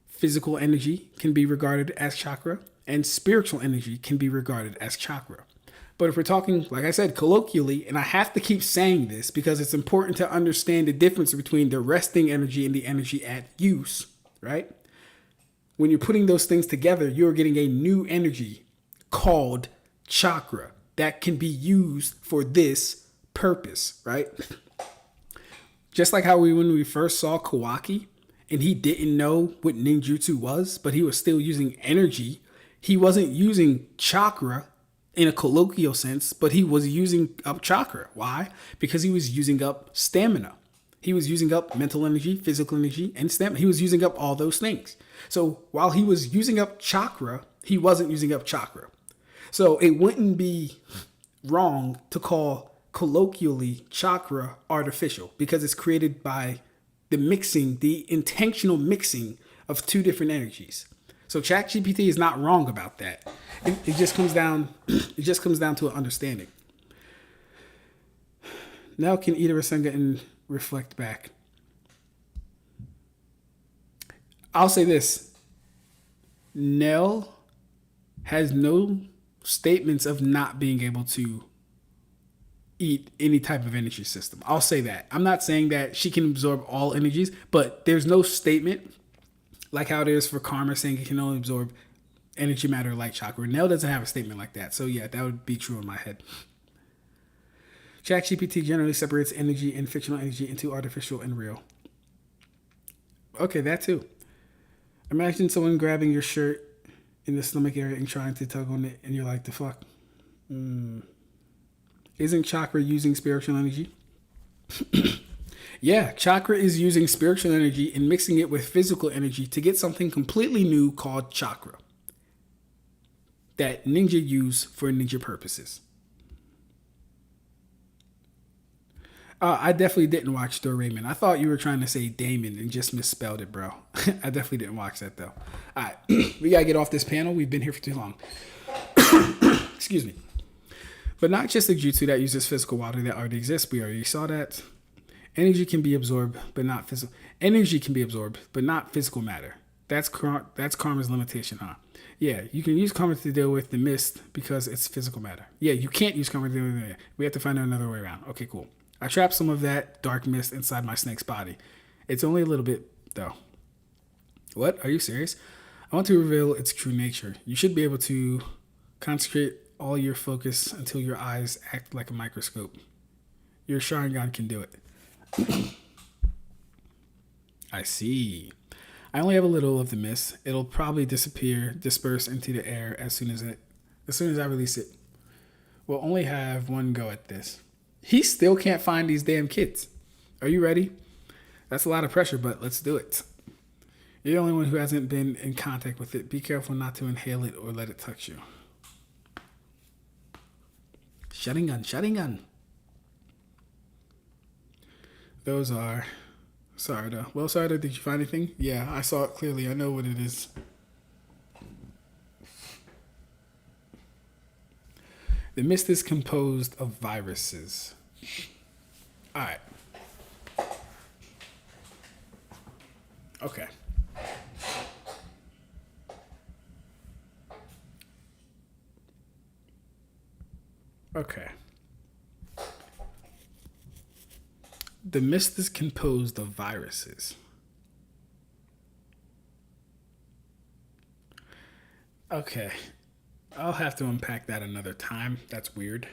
Physical energy can be regarded as chakra. And spiritual energy can be regarded as chakra. But if we're talking, like I said, colloquially, and I have to keep saying this because it's important to understand the difference between the resting energy and the energy at use, right? When you're putting those things together, you're getting a new energy called chakra that can be used for this purpose, right? Just like how when we first saw Kawaki and he didn't know what ninjutsu was, but he was still using energy. He wasn't using chakra in a colloquial sense, but he was using up chakra. Why? Because he was using up stamina. He was using up mental energy, physical energy, and stamina. He was using up all those things. So while he was using up chakra, he wasn't using up chakra. So it wouldn't be wrong to call colloquially chakra artificial because it's created by the intentional mixing of two different energies. So ChatGPT is not wrong about that. It just comes down to an understanding. Now can eat a Rasengan and reflect back. I'll say this. Nell has no statements of not being able to eat any type of energy system. I'll say that. I'm not saying that she can absorb all energies, but there's no statement like how it is for karma saying it can only absorb energy, matter, light, chakra. Nell doesn't have a statement like that. So yeah, that would be true in my head. ChatGPT generally separates energy and fictional energy into artificial and real. Okay, that too. Imagine someone grabbing your shirt in the stomach area and trying to tug on it, and you're like, the fuck? Isn't chakra using spiritual energy? Yeah, chakra is using spiritual energy and mixing it with physical energy to get something completely new called chakra that ninja use for ninja purposes. I definitely didn't watch Doraemon. I thought you were trying to say Damon and just misspelled it, bro. I definitely didn't watch that, though. All right, we got to get off this panel. We've been here for too long. Excuse me. But not just the jutsu that uses physical water that already exists. We already saw that. Energy can be absorbed, but not physical. Energy can be absorbed, but not physical matter. That's karma's limitation, huh? Yeah, you can use karma to deal with the mist because it's physical matter. Yeah, you can't use karma to deal with it. We have to find another way around. Okay, cool. I trapped some of that dark mist inside my snake's body. It's only a little bit, though. What? Are you serious? I want to reveal its true nature. You should be able to concentrate all your focus until your eyes act like a microscope. Your Sharingan can do it. I see. I only have a little of the mist. It'll probably disperse into the air as soon as I release it. We'll only have one go at this. He still can't find these damn kids. Are you ready? That's a lot of pressure, but let's do it. You're the only one who hasn't been in contact with it. Be careful not to inhale it or let it touch you. Sharingan. Those are Sarada. Well, Sarada, did you find anything? Yeah, I saw it clearly. I know what it is. The mist is composed of viruses. All right. Okay. Okay. The mist is composed of viruses. Okay. I'll have to unpack that another time. That's weird.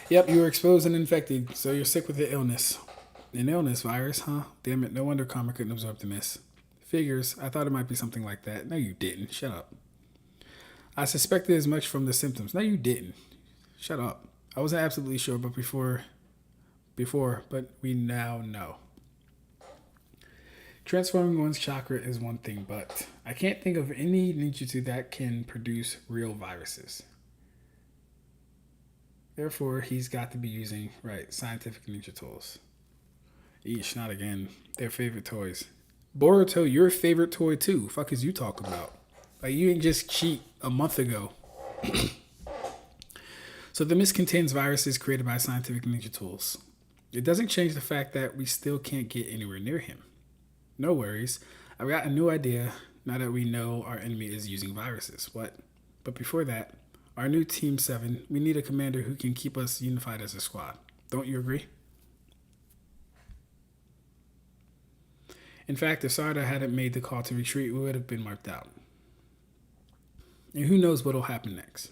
Yep, you were exposed and infected, so you're sick with the illness. An illness virus, huh? Damn it, no wonder Karma couldn't absorb the mist. Figures, I thought it might be something like that. No, you didn't. Shut up. I suspected as much from the symptoms. No, you didn't. Shut up. I wasn't absolutely sure, but but we now know. Transforming one's chakra is one thing, but I can't think of any ninjutsu that can produce real viruses. Therefore, he's got to be using, scientific ninja tools. Eesh, not again. Their favorite toys. Boruto, your favorite toy too. Fuck is you talking about? Like, you didn't just cheat a month ago. So the mist contains viruses created by scientific ninja tools. It doesn't change the fact that we still can't get anywhere near him. No worries. I've got a new idea now that we know our enemy is using viruses. What? But before that, our new Team 7, we need a commander who can keep us unified as a squad. Don't you agree? In fact, if Sarada hadn't made the call to retreat, we would have been wiped out. And who knows what will happen next.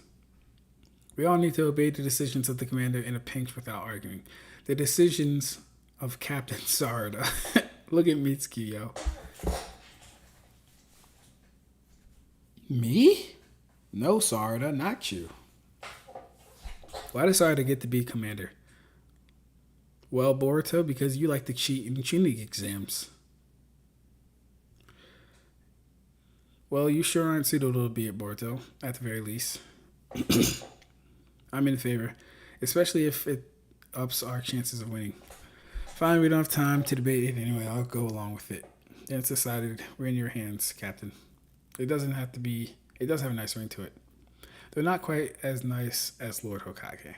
We all need to obey the decisions of the commander in a pinch without arguing. The decisions of Captain Sarada. Look at Mitsuki, yo. Me? No, Sarada, not you. Why does Sarada get to be commander? Well, Boruto, because you like to cheat in Chunin exams. Well, you sure aren't suitable to be at Boruto, at the very least. I'm in favor, especially if it ups our chances of winning. Fine, we don't have time to debate it anyway. I'll go along with it. And it's decided. We're in your hands, Captain. It does have a nice ring to it. They're not quite as nice as Lord Hokage.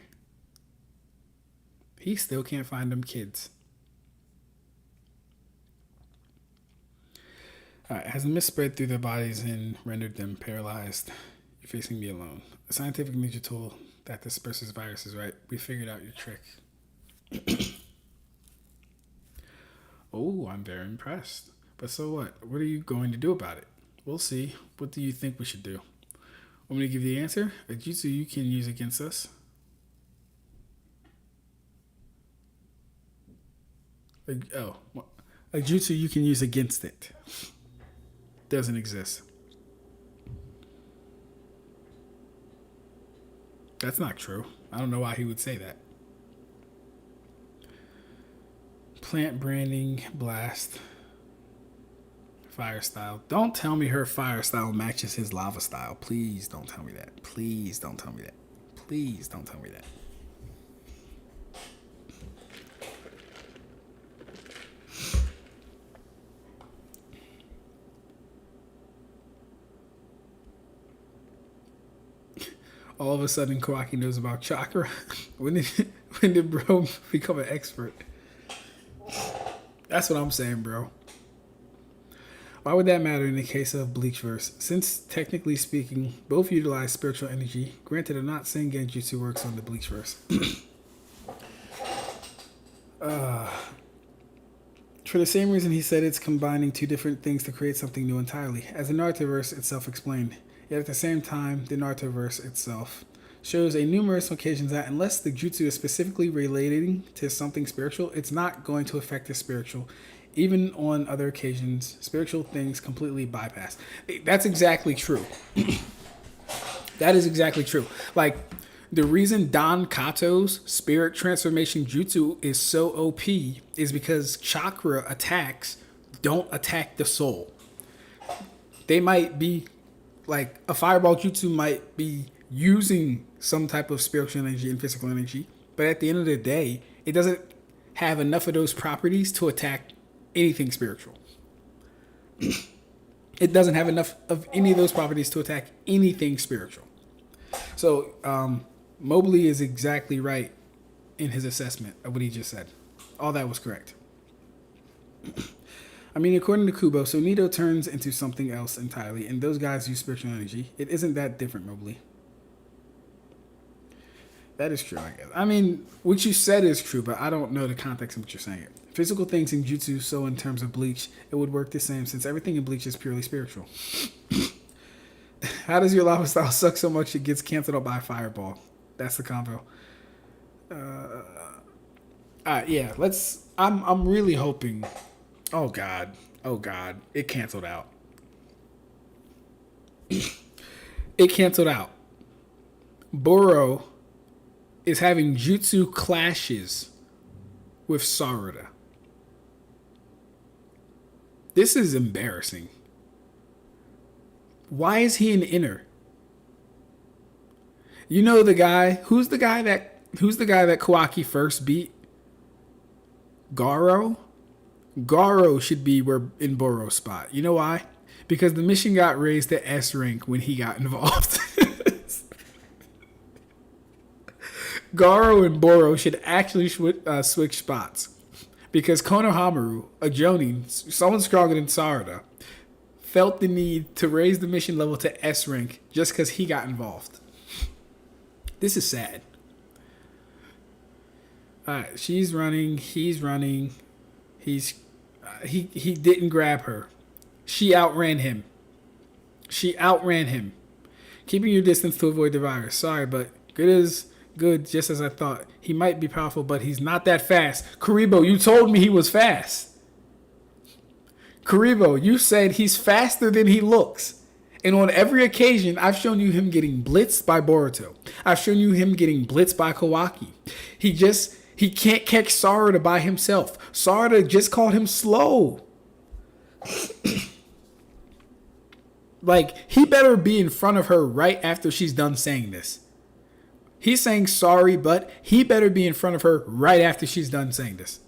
He still can't find them kids. Alright, has the mist spread through their bodies and rendered them paralyzed? You're facing me alone. A scientific ninja tool that disperses viruses, right? We figured out your trick. Oh, I'm very impressed. But so what? What are you going to do about it? We'll see. What do you think we should do? Want me to give you the answer? A jutsu you can use against us. A jutsu you can use against it. Doesn't exist. That's not true. I don't know why he would say that. Plant branding, blast, fire style. Don't tell me her fire style matches his lava style. Please don't tell me that. Please don't tell me that. Please don't tell me that. All of a sudden, Kawaki knows about Chakra. When did bro become an expert? That's what I'm saying, bro. Why would that matter in the case of Bleachverse? Since, technically speaking, both utilize spiritual energy, granted, I'm not saying Genjutsu works on the Bleachverse. For the same reason he said it's combining two different things to create something new entirely. As the Narutoverse itself explained, yet at the same time, the Narutoverse itself shows a numerous occasions that unless the jutsu is specifically relating to something spiritual, it's not going to affect the spiritual. Even on other occasions, spiritual things completely bypass. That's exactly true. That is exactly true. Like, the reason Don Kato's spirit transformation jutsu is so OP is because chakra attacks don't attack the soul. They might be, like, a fireball jutsu might be using some type of spiritual energy and physical energy, but at the end of the day, it doesn't have enough of those properties to attack anything spiritual. It doesn't have enough of any of those properties to attack anything spiritual. So, Mobley is exactly right in his assessment of what he just said. All that was correct. I mean, according to Kubo, so Nito turns into something else entirely, and those guys use spiritual energy. It isn't that different, Mobley. That is true, I guess. I mean, what you said is true, but I don't know the context of what you're saying. Physical things in Jutsu, so in terms of Bleach, it would work the same since everything in Bleach is purely spiritual. How does your lava style suck so much it gets canceled out by a fireball? That's the combo. Yeah, let's... I'm really hoping... Oh, God. It canceled out. It canceled out. Boro is having jutsu clashes with Sarada. This is embarrassing. Why is he an inner? You know the guy, who's the guy that Kawaki first beat? Garo? Garo should be in Boro's spot. You know why? Because the mission got raised to S rank when he got involved. Garo and Boro should actually switch spots. Because Konohamaru, a Jonin, someone stronger than Sarada, felt the need to raise the mission level to S rank just because he got involved. This is sad. Alright, she's running, he's running. He didn't grab her. She outran him. Keeping your distance to avoid the virus. Sorry, but good is good, just as I thought. He might be powerful, but he's not that fast. Kuribo, you told me he was fast. Kuribo, you said he's faster than he looks. And on every occasion, I've shown you him getting blitzed by Boruto. I've shown you him getting blitzed by Kawaki. He can't catch Sarada by himself. Sarada just called him slow. Like, he better be in front of her right after she's done saying this. He's saying sorry, but he better be in front of her right after she's done saying this.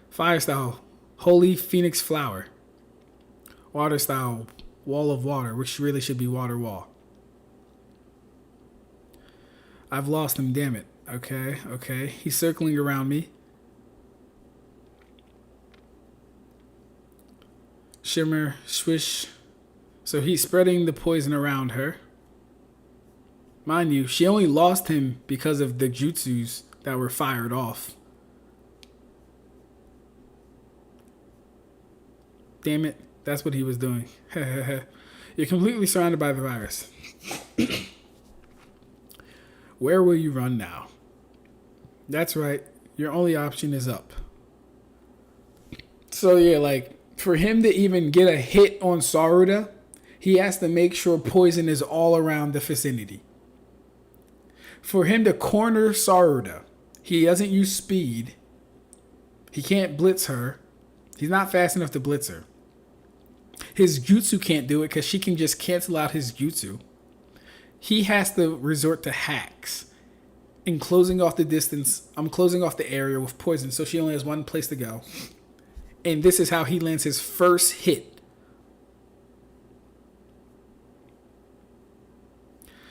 Fire style, Holy Phoenix Flower. Water style, Wall of Water, which really should be Water Wall. I've lost him, damn it. Okay. He's circling around me. Shimmer, swish. So he's spreading the poison around her. Mind you, she only lost him because of the jutsus that were fired off. Damn it, that's what he was doing. You're completely surrounded by the virus. Where will you run now? That's right, your only option is up. So yeah, like, for him to even get a hit on Sarada, he has to make sure poison is all around the vicinity. For him to corner Sarada, he doesn't use speed. He can't blitz her. He's not fast enough to blitz her. His jutsu can't do it because she can just cancel out his jutsu. He has to resort to hacks. In closing off the distance, I'm closing off the area with poison, so she only has one place to go. And this is how he lands his first hit.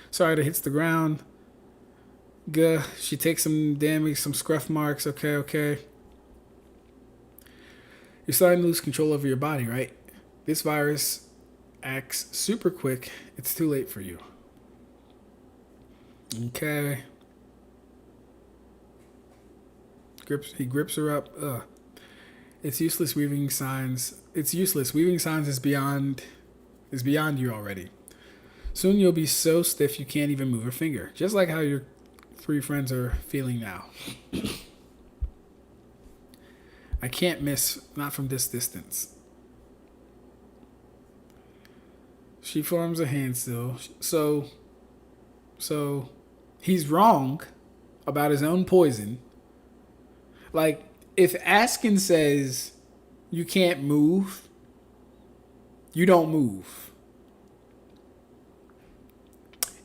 Sarada hits the ground. She takes some damage, some scruff marks. Okay. You're starting to lose control over your body, right? This virus acts super quick. It's too late for you. Okay. He grips her up. Ugh. It's useless weaving signs. It's useless. Weaving signs is beyond you already. Soon you'll be so stiff you can't even move a finger. Just like how your 3 friends are feeling now. I can't miss, not from this distance. She forms a hand still. So he's wrong about his own poison. Like, if Askin says you can't move, you don't move.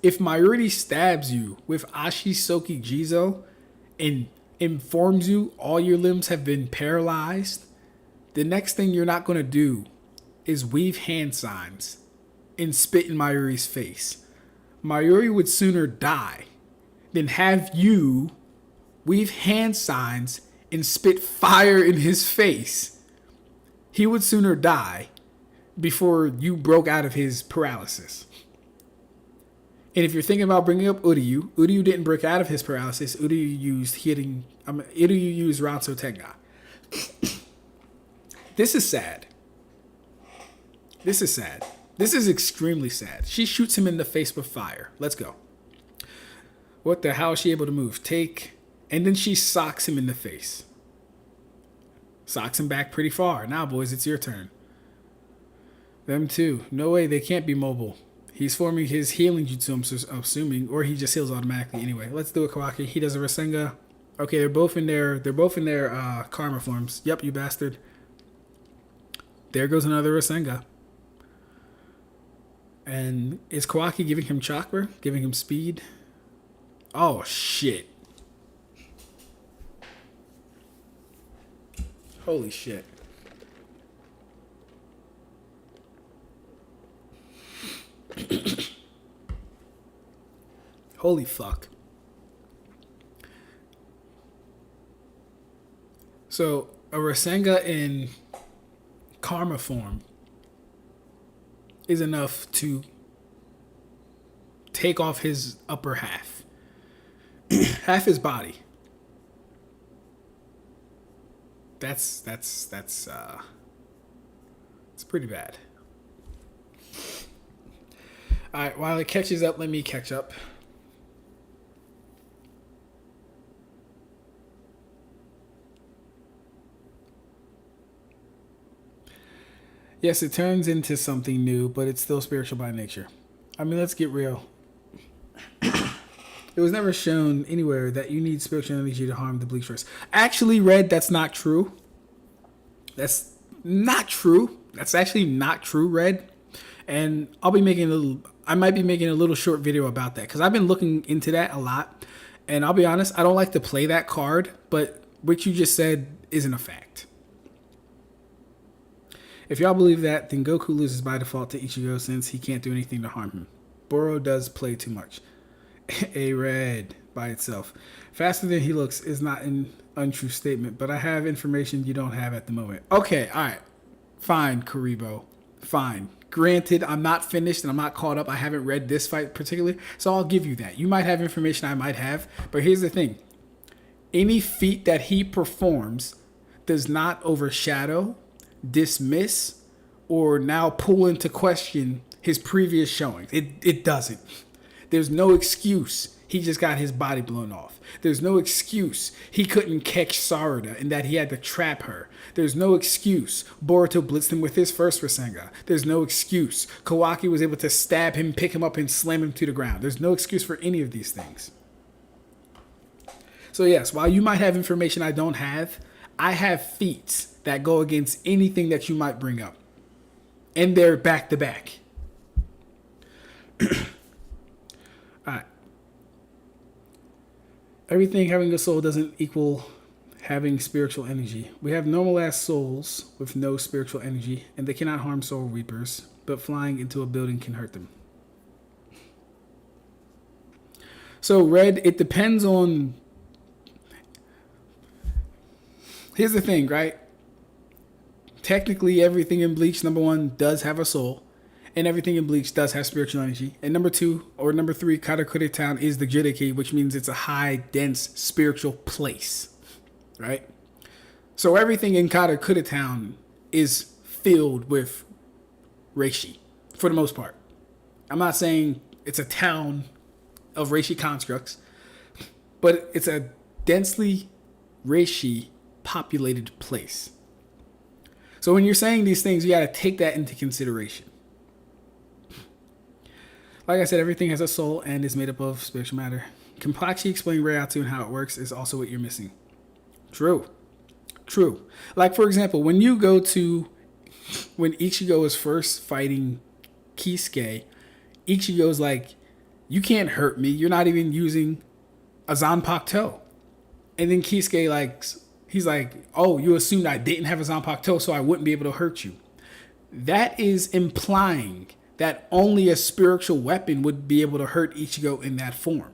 If Mayuri stabs you with Ashisoki Jizo and informs you all your limbs have been paralyzed, the next thing you're not going to do is weave hand signs and spit in Mayuri's face. Mayuri would sooner die than have you weave hand signs and spit fire in his face. He would sooner die before you broke out of his paralysis. And if you're thinking about bringing up Uryu didn't break out of his paralysis. Uryu used Ranso Tenga. This is sad. This is extremely sad. She shoots him in the face with fire. Let's go. What the hell is she able to move? And then she socks him in the face. Socks him back pretty far. Now, boys, it's your turn. Them too. No way, they can't be mobile. He's forming his healing jutsu, I'm assuming, or he just heals automatically anyway. Let's do it, Kawaki. He does a Rasengan. Okay, they're both in their karma forms. Yep, you bastard. There goes another Rasengan. And is Kawaki giving him chakra? Giving him speed? Oh, shit. Holy shit. Holy fuck. So, a Rasengan in karma form is enough to take off his upper half. Half his body. That's it's pretty bad. Alright, while it catches up, let me catch up. Yes, it turns into something new, but it's still spiritual by nature. I mean, let's get real. It was never shown anywhere that you need spiritual energy to harm the Bleach race. Actually, Red, that's not true. That's not true. That's actually not true, Red. And I might be making a little short video about that because I've been looking into that a lot. And I'll be honest, I don't like to play that card, but what you just said isn't a fact. If y'all believe that, then Goku loses by default to Ichigo since he can't do anything to harm him. Boro does play too much. A Red by itself. Faster than he looks is not an untrue statement, but I have information you don't have at the moment. Okay, alright. Fine, Karibo. Fine. Granted, I'm not finished and I'm not caught up. I haven't read this fight particularly, so I'll give you that. You might have information I might have, but here's the thing. Any feat that he performs does not overshadow, dismiss, or now pull into question his previous showings. It doesn't. There's no excuse he just got his body blown off. There's no excuse he couldn't catch Sarada and that he had to trap her. There's no excuse Boruto blitzed him with his first Rasengan. There's no excuse Kawaki was able to stab him, pick him up, and slam him to the ground. There's no excuse for any of these things. So yes, while you might have information I don't have, I have feats that go against anything that you might bring up. And they're back to back. Alright. Everything having a soul doesn't equal having spiritual energy. We have normal ass souls with no spiritual energy, and they cannot harm soul reapers, but flying into a building can hurt them. So, Red, it depends on... Here's the thing, right? technically everything in Bleach, number one, does have a soul. And everything in Bleach does have spiritual energy. And number two, or number three, Karakure Town is the Jideki, which means it's a high, dense, spiritual place. Right? So everything in Karakure Town is filled with reishi, for the most part. I'm not saying it's a town of reishi constructs, but it's a densely reishi populated place. So when you're saying these things, you got to take that into consideration. Like I said, everything has a soul and is made up of spiritual matter. Complexion explaining reiatsu and how it works is also what you're missing. True. Like, for example, when Ichigo is first fighting Kisuke, Ichigo's like, you can't hurt me. You're not even using a Zanpakuto. And then Kisuke, he's like, oh, you assumed I didn't have a Zanpakuto, so I wouldn't be able to hurt you. That is implying that only a spiritual weapon would be able to hurt Ichigo in that form.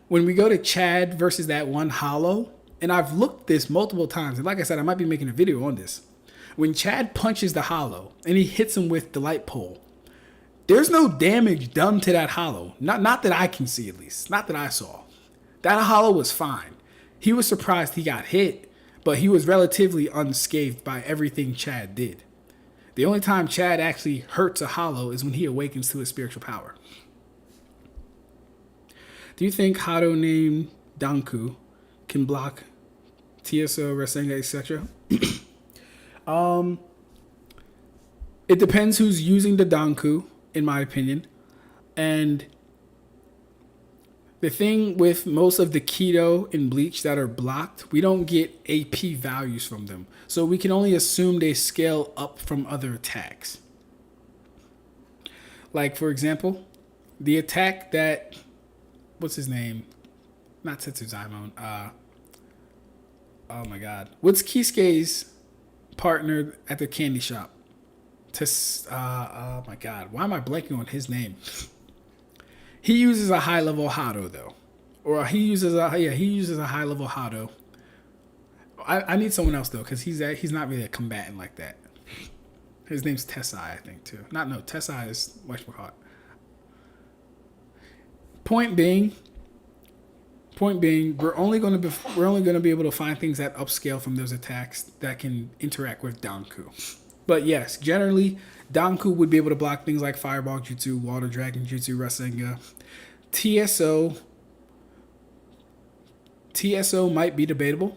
When we go to Chad versus that one hollow, and I've looked this multiple times, and like I said, I might be making a video on this. When Chad punches the hollow and he hits him with the light pole, there's no damage done to that hollow. Not that I can see, at least. Not that I saw. That hollow was fine. He was surprised he got hit, but he was relatively unscathed by everything Chad did. The only time Chad actually hurts a hollow is when he awakens to his spiritual power. Do you think Hado named Danku can block TSO, Rasengan, etc.? It depends who's using the Danku, in my opinion. And the thing with most of the Keto in Bleach that are blocked, we don't get AP values from them. So we can only assume they scale up from other attacks. Like, for example, the attack that... What's his name? Not Tetsuzaimon. Oh my god. What's Kisuke's partner at the candy shop? Oh my god. Why am I blanking on his name? He uses a high level Hado though. Or he uses a high level Hado. I need someone else though, because he's not really a combatant like that. His name's Tessai, I think too. Tessai is much more hot. Point being, we're only going to be able to find things that upscale from those attacks that can interact with Danku. But yes, generally, Danku would be able to block things like Fireball Jutsu, Water Dragon Jutsu, Rasengan. TSO might be debatable.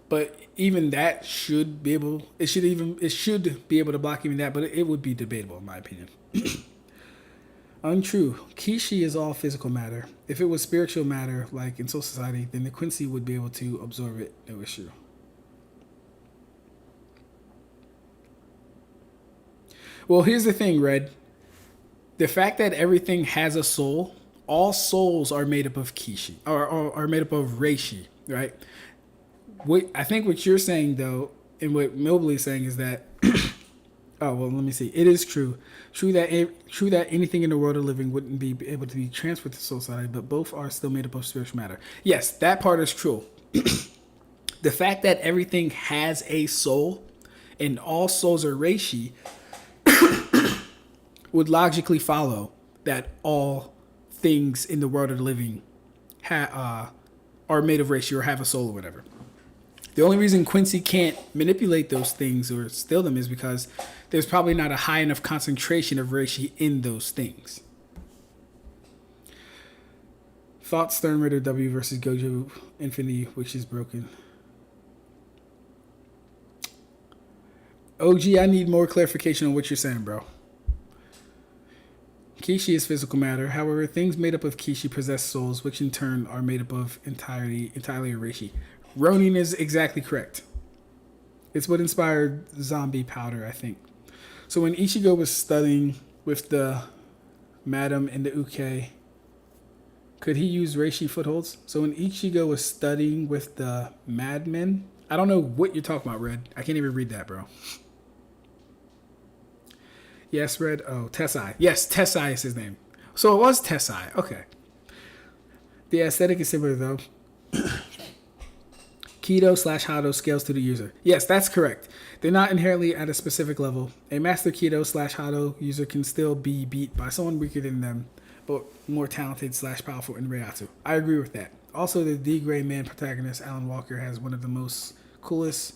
But even that should be able to block even that, but it would be debatable in my opinion. Untrue. Kishi is all physical matter. If it was spiritual matter, like in Soul Society, then the Quincy would be able to absorb it, no issue. Well, here's the thing, Red. The fact that everything has a soul, all souls are made up of Kishi, or are made up of Reishi, right? I think what you're saying, though, and what Mobley is saying is that, oh, well, let me see. It is true. True that anything in the world of living wouldn't be able to be transferred to Soul Society, but both are still made up of spiritual matter. Yes, that part is true. The fact that everything has a soul and all souls are Reishi would logically follow that all things in the world of the living are made of Reishi or have a soul or whatever. The only reason Quincy can't manipulate those things or steal them is because there's probably not a high enough concentration of Reishi in those things. Thought Stern Ritter W versus Gojo Infinity, which is broken. OG, I need more clarification on what you're saying, bro. Kishi is physical matter. However, things made up of Kishi possess souls, which in turn are made up of entirely of Reishi. Ronin is exactly correct. It's what inspired Zombie Powder, I think. So when Ichigo was studying with the Madam and the Uke, could he use Reishi footholds? So when Ichigo was studying with the Madmen, I don't know what you're talking about, Red. I can't even read that, bro. Yes, Red. Oh, Tessai. Yes, Tessai is his name. So it was Tessai. Okay. The aesthetic is similar, though. Kido slash Hado scales to the user. Yes, that's correct. They're not inherently at a specific level. A Master Kido slash Hado user can still be beat by someone weaker than them, but more talented slash powerful in Reiatsu. I agree with that. Also, the D Gray Man protagonist, Alan Walker, has one of the most coolest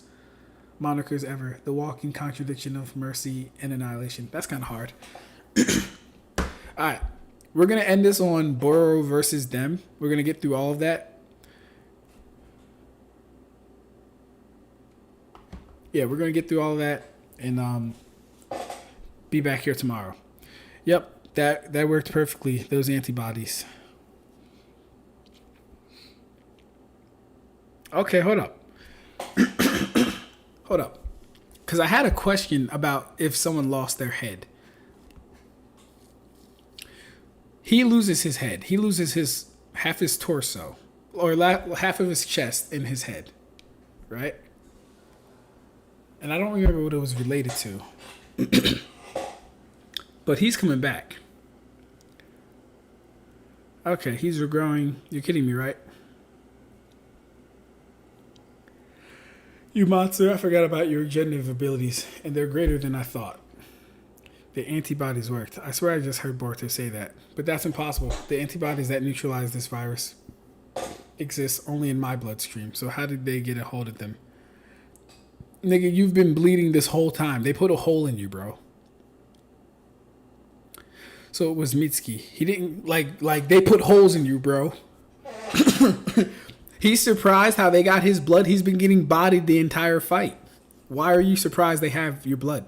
monikers ever. The walking contradiction of mercy and annihilation. That's kind of hard. Alright. We're going to end this on Boro versus them. We're going to get through all of that. Yeah, we're going to get through all of that and be back here tomorrow. Yep, that worked perfectly. Those antibodies. Okay, hold up. Hold up. Because I had a question about if someone lost their head. He loses his head. He loses half his torso. Or half of his chest in his head. Right? And I don't remember what it was related to. But he's coming back. Okay, he's regrowing. You're kidding me, right? You monster, I forgot about your regenerative abilities, and they're greater than I thought. The antibodies worked. I swear I just heard Boruto say that. But that's impossible. The antibodies that neutralize this virus exist only in my bloodstream, so how did they get a hold of them? Nigga, you've been bleeding this whole time. They put a hole in you, bro. So it was Mitsuki. He didn't, like they put holes in you, bro. He's surprised how they got his blood. He's been getting bodied the entire fight. Why are you surprised they have your blood?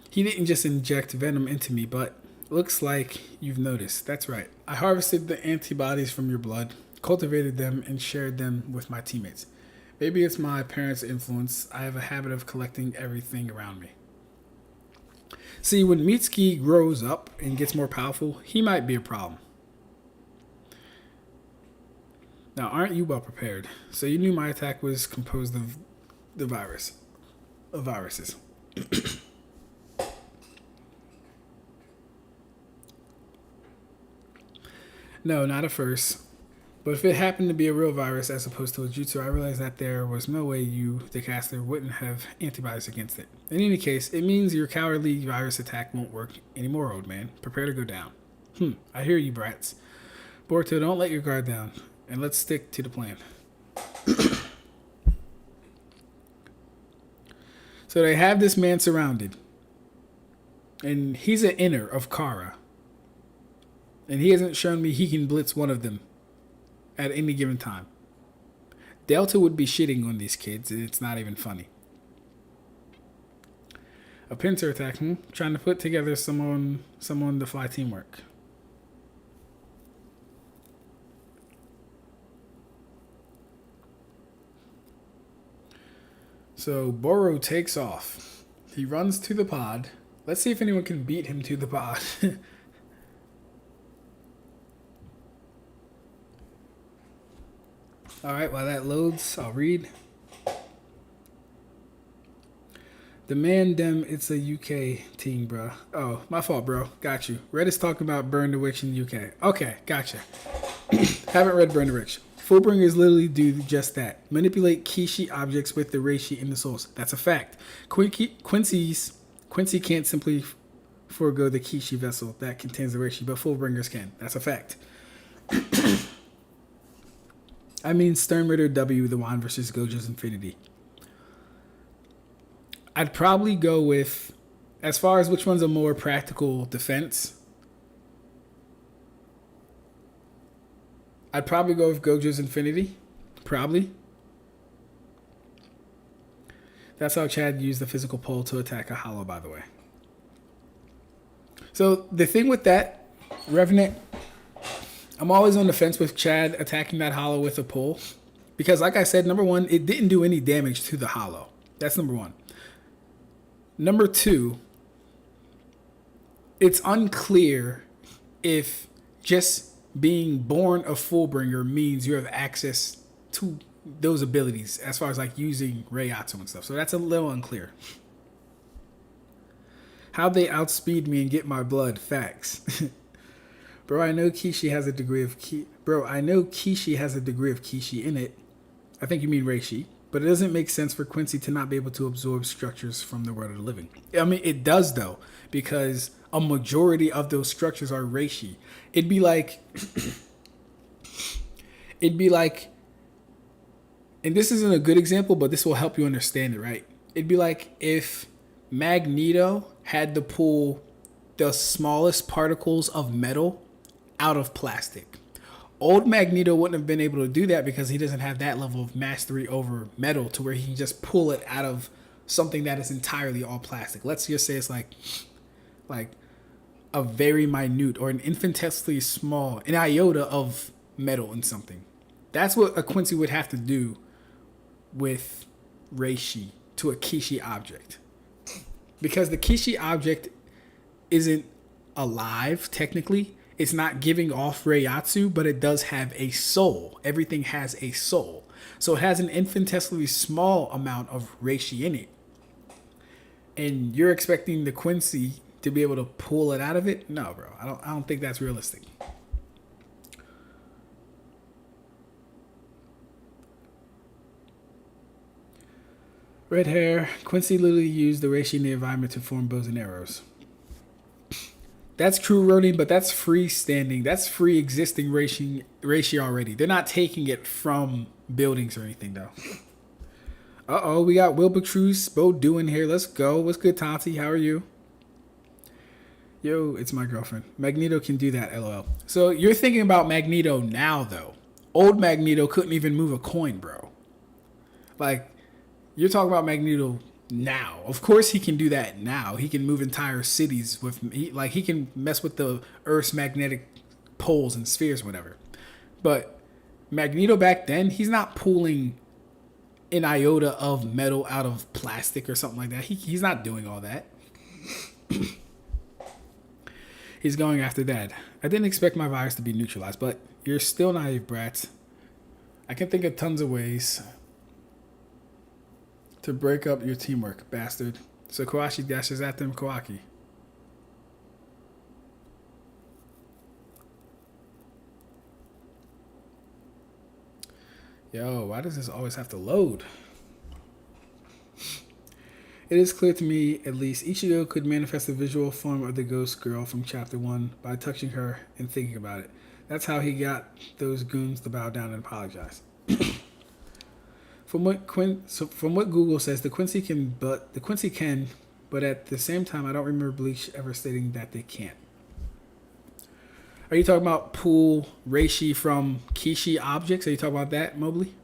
He didn't just inject venom into me, but looks like you've noticed. That's right. I harvested the antibodies from your blood, cultivated them, and shared them with my teammates. Maybe it's my parents' influence. I have a habit of collecting everything around me. See, when Mitsuki grows up and gets more powerful, he might be a problem. Now, aren't you well prepared? So you knew my attack was composed of viruses. No, not at first. But if it happened to be a real virus as opposed to a jutsu, I realized that there was no way you, the caster, wouldn't have antibodies against it. In any case, it means your cowardly virus attack won't work anymore, old man. Prepare to go down. I hear you, brats. Boruto, don't let your guard down, and let's stick to the plan. So they have this man surrounded, and he's an inner of Kara. And he hasn't shown me he can blitz one of them at any given time. Delta would be shitting on these kids, and it's not even funny. A pincer attack, Trying to put together someone to fly teamwork. So Boro takes off. He runs to the pod. Let's see if anyone can beat him to the pod. Alright, while that loads, I'll read. The man dem, it's a UK team, bro. Oh, my fault, bro. Got you. Reddit's talking about Burn the Witch in the UK. Okay, gotcha. Haven't read Burn the Witch. Fullbringers literally do just that. Manipulate Kishi objects with the reishi in the source. That's a fact. Quincy can't simply forego the Kishi vessel that contains the reishi, but Fullbringers can. That's a fact. I mean Sternritter W, the Wand versus Gojo's Infinity. I'd probably go with, as far as which one's a more practical defense, I'd probably go with Gojo's Infinity. Probably. That's how Chad used the physical pole to attack a hollow, by the way. So the thing with that, Revenant, I'm always on the fence with Chad attacking that hollow with a pole. Because like I said, number one, it didn't do any damage to the hollow. That's number one. Number two, it's unclear if just being born a Fullbringer means you have access to those abilities as far as like using reiatsu and stuff. So that's a little unclear. How'd they outspeed me and get my blood? Facts. Bro, I know Kishi has a degree of Kishi in it. I think you mean reishi. But it doesn't make sense for Quincy to not be able to absorb structures from the world of the living. I mean, it does, though, because a majority of those structures are reishi. It'd be like... it'd be like... And this isn't a good example, but this will help you understand it, right? It'd be like if Magneto had to pull the smallest particles of metal out of plastic. Old Magneto wouldn't have been able to do that because he doesn't have that level of mastery over metal to where he can just pull it out of something that is entirely all plastic. Let's just say it's like a very minute or an infinitesimally small, an iota of metal in something. That's what a Quincy would have to do with reishi to a Kishi object. Because the Kishi object isn't alive, technically. It's not giving off reiatsu, but it does have a soul. Everything has a soul. So it has an infinitesimally small amount of reishi in it. And you're expecting the Quincy to be able to pull it out of it? No, bro. I don't think that's realistic. Red hair. Quincy literally used the reishi in the environment to form bows and arrows. That's true, Ronin, but that's freestanding. That's free existing reishi already. They're not taking it from buildings or anything, though. Uh-oh, we got Wilbur Cruz, Bo doing here. Let's go. What's good, Tati? How are you? Yo, it's my girlfriend. Magneto can do that, LOL. So you're thinking about Magneto now, though. Old Magneto couldn't even move a coin, bro. Like, you're talking about Magneto now. Of course he can do that now. He can move entire cities with... He can mess with the Earth's magnetic poles and spheres, whatever. But Magneto back then, he's not pulling an iota of metal out of plastic or something like that. He's not doing all that. He's going after that. I didn't expect my virus to be neutralized, but you're still naive, brats. I can think of tons of ways to break up your teamwork, bastard. So Kawashi dashes at them, Kawaki. Yo, why does this always have to load? It is clear to me, at least, Ichigo could manifest the visual form of the ghost girl from chapter 1 by touching her and thinking about it. That's how he got those goons to bow down and apologize. From what Google says, the Quincy can, but at the same time, I don't remember Bleach ever stating that they can't. Are you talking about pull reishi from Kishi objects? Are you talking about that, Mobley?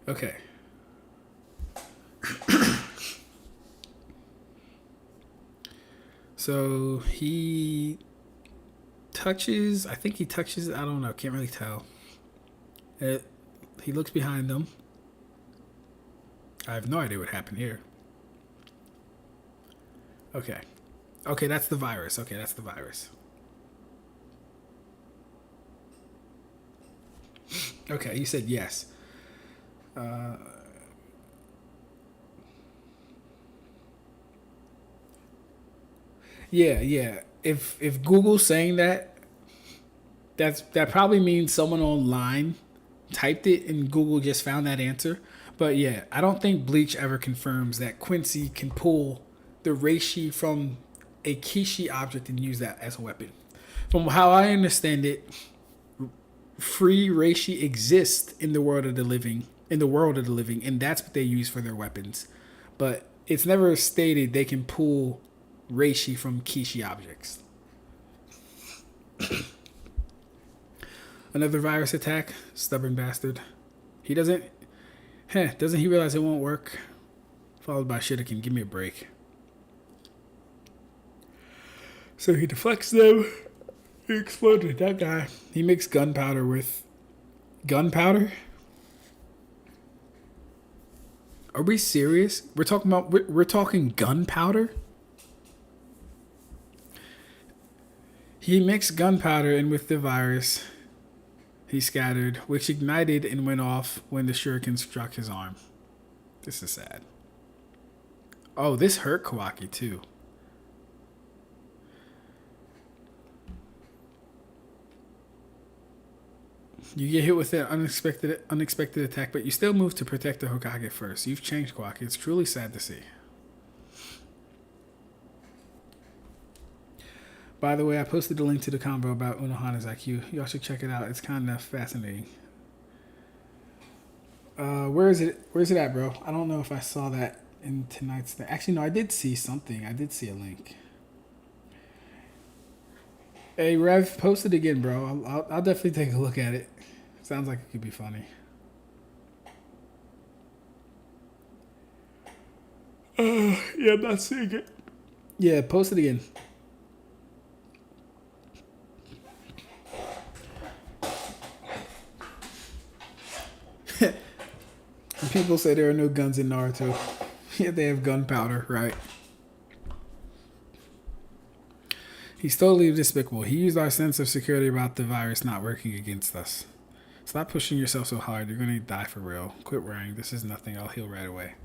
Okay. So he touches, I think he touches, I don't know, can't really tell. He looks behind them. I have no idea what happened here. Okay. Okay, that's the virus. Okay, that's the virus. Okay, you said yes. Yeah. If Google's saying that probably means someone online typed it and Google just found that answer. But yeah, I don't think Bleach ever confirms that Quincy can pull the reishi from a Kishi object and use that as a weapon. From how I understand it, free reishi exists in the world of the living, and that's what they use for their weapons. But it's never stated they can pull reishi from Kishi objects. Another virus attack, stubborn bastard. He doesn't he realize it won't work? Followed by Shuriken, give me a break. So he deflects them. He exploded. That guy. He mixed gunpowder with gunpowder. Are we serious? We're talking gunpowder? He mixed gunpowder in with the virus he scattered, which ignited and went off when the shuriken struck his arm. This is sad. Oh, this hurt Kawaki too. You get hit with an unexpected attack, but you still move to protect the Hokage first. You've changed, Kawaki. It's truly sad to see. By the way, I posted a link to the convo about Unohana's IQ. Y'all should check it out. It's kind of fascinating. Where is it? Where's it at, bro? I don't know if I saw that in tonight's thing. Actually, no, I did see something. I did see a link. Hey, Rev, post it again, bro. I'll definitely take a look at it. Sounds like it could be funny. Yeah, I'm not seeing it. Yeah, post it again. People say there are no guns in Naruto. Yeah, they have gunpowder, right? He's totally despicable. He used our sense of security about the virus not working against us. Stop pushing yourself so hard. You're going to die for real. Quit worrying. This is nothing. I'll heal right away.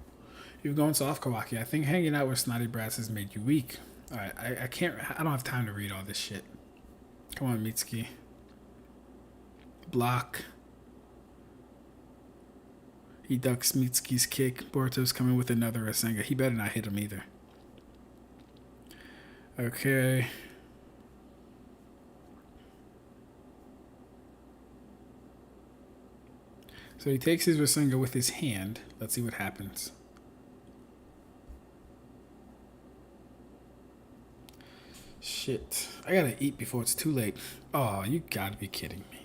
You've gone soft, Kawaki. I think hanging out with snotty brats has made you weak. Alright, I can't... I don't have time to read all this shit. Come on, Mitsuki. Block. He ducks Mitsuki's kick. Boruto's coming with another Rasengan. He better not hit him either. Okay. So he takes his Rasengan with his hand. Let's see what happens. Shit. I gotta eat before it's too late. Oh, you gotta be kidding me.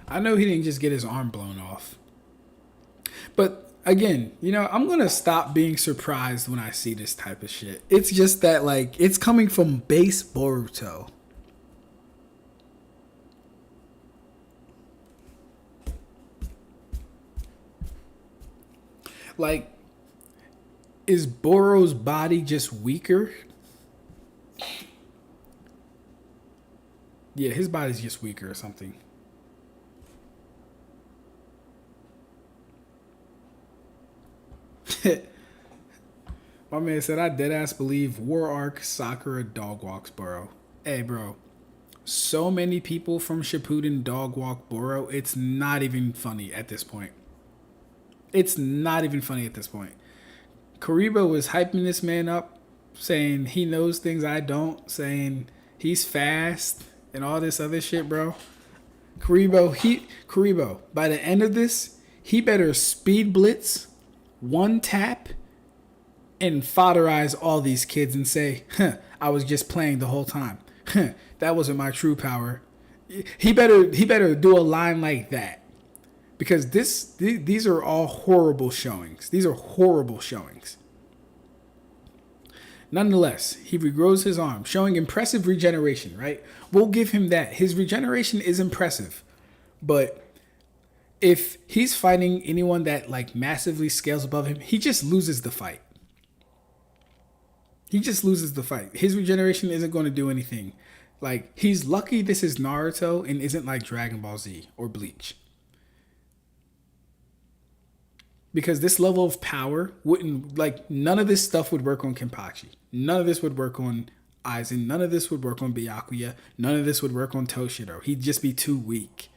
I know he didn't just get his arm blown off. But again, you know, I'm going to stop being surprised when I see this type of shit. It's just that, like, it's coming from base Boruto. Like, is Boro's body just weaker? Yeah, his body's just weaker or something. My man said, I deadass believe War Arc Sakura dog walks Boro. Hey, bro. So many people from Shippuden dog walk Boro. It's not even funny at this point. It's not even funny at this point. Karibo was hyping this man up, saying he knows things I don't, saying he's fast and all this other shit, bro. Karibo, by the end of this, he better speed blitz, one tap, and fodderize all these kids and say, huh, I was just playing the whole time. Huh, that wasn't my true power. He better do a line like that. Because these are all horrible showings. These are horrible showings. Nonetheless, he regrows his arm, showing impressive regeneration, right? We'll give him that. His regeneration is impressive. But if he's fighting anyone that like massively scales above him, he just loses the fight. He just loses the fight. His regeneration isn't going to do anything. Like, he's lucky this is Naruto and isn't like Dragon Ball Z or Bleach. Because this level of power wouldn't, like, none of this stuff would work on Kenpachi. None of this would work on Aizen. None of this would work on Byakuya. None of this would work on Toshiro. He'd just be too weak.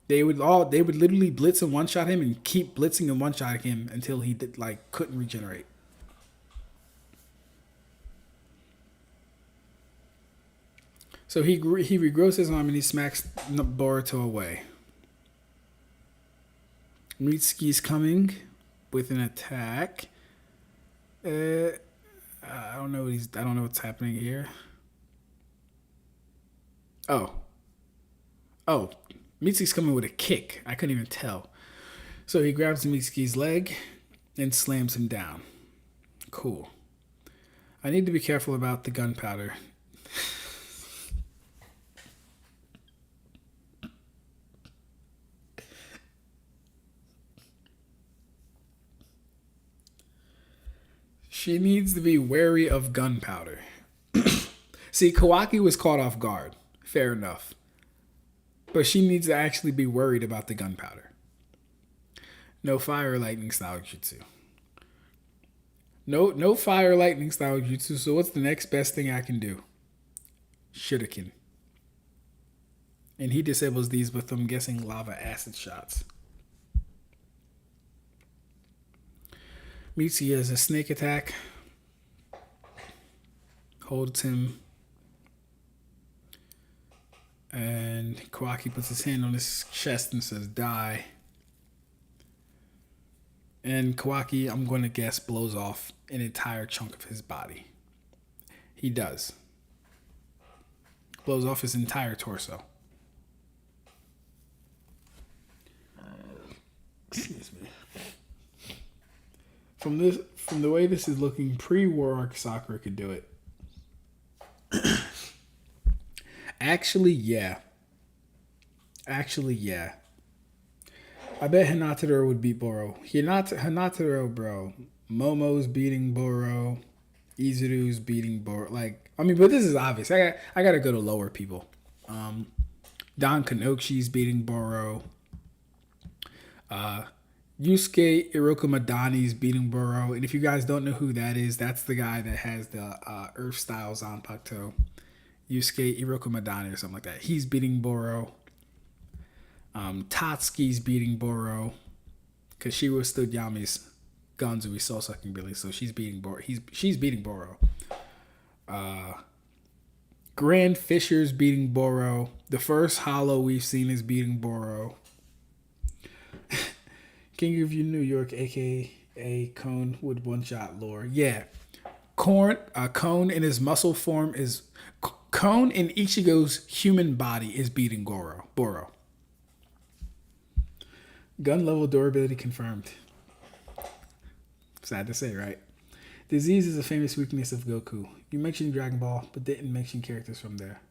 They would literally blitz and one-shot him and keep blitzing and one-shotting him until he couldn't regenerate. So he regrows his arm and he smacks Boruto away. Mitsuki's coming with an attack. I don't know what's happening here. Oh, Mitsuki's coming with a kick. I couldn't even tell. So he grabs Mitsuki's leg and slams him down. Cool. I need to be careful about the gunpowder. She needs to be wary of gunpowder. See, Kawaki was caught off guard. Fair enough. But she needs to actually be worried about the gunpowder. No fire or lightning style jutsu. No fire or lightning style jutsu. So what's the next best thing I can do? Shuriken. And he disables these with, I'm guessing, lava acid shots. Mitsuki has a snake attack. Holds him. And Kawaki puts his hand on his chest and says, die. And Kawaki, I'm going to guess, blows off an entire chunk of his body. He does. Blows off his entire torso. Excuse me. From the way this is looking, pre-war arc Sakura could do it. Actually, yeah. I bet Hinataro would beat Boro. Hinataro, bro. Momo's beating Boro. Izuru's beating Boro. But this is obvious. I gotta go to lower people. Don Kanokshi's beating Boro. Yusuke Iroku Madani's beating Boro. And if you guys don't know who that is, that's the guy that has the Earth Styles on Zanpakuto. Yusuke Iroku Madani or something like that. He's beating Boro. Tatsuki's beating Boro. Because she withstood Yami's Gonzui soul sucking ability. So she's beating Boro. She's beating Boro. Grand Fisher's beating Boro. The first Hollow we've seen is beating Boro. King of New York, aka Cone with one shot lore. Yeah. Cone in his muscle form is Cone in Ichigo's human body is beating Boro. Gun level durability confirmed. Sad to say, right? Disease is a famous weakness of Goku. You mentioned Dragon Ball, but didn't mention characters from there.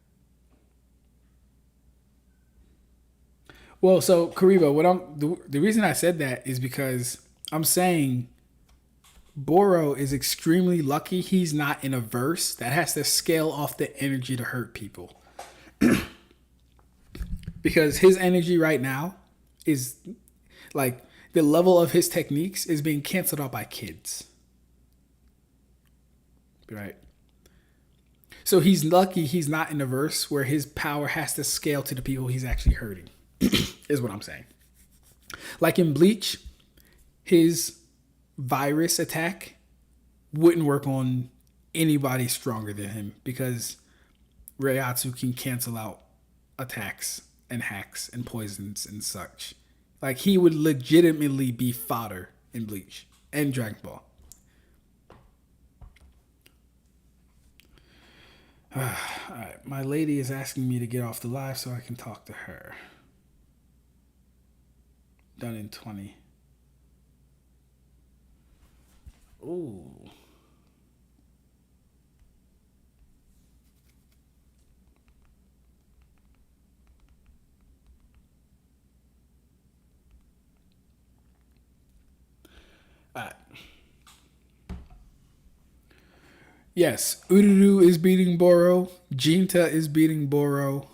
Well, so Karibo, the reason I said that is because I'm saying Boro is extremely lucky he's not in a verse that has to scale off the energy to hurt people. Because his energy right now is like the level of his techniques is being canceled out by kids. Right. So he's lucky he's not in a verse where his power has to scale to the people he's actually hurting. Is what I'm saying. Like in Bleach, his virus attack wouldn't work on anybody stronger than him because Reiatsu can cancel out attacks and hacks and poisons and such. Like he would legitimately be fodder in Bleach and Dragon Ball. Alright, my lady is asking me to get off the live so I can talk to her. Done in 20. Ooh. Alright. Yes, Ururu is beating Boro. Jinta is beating Boro.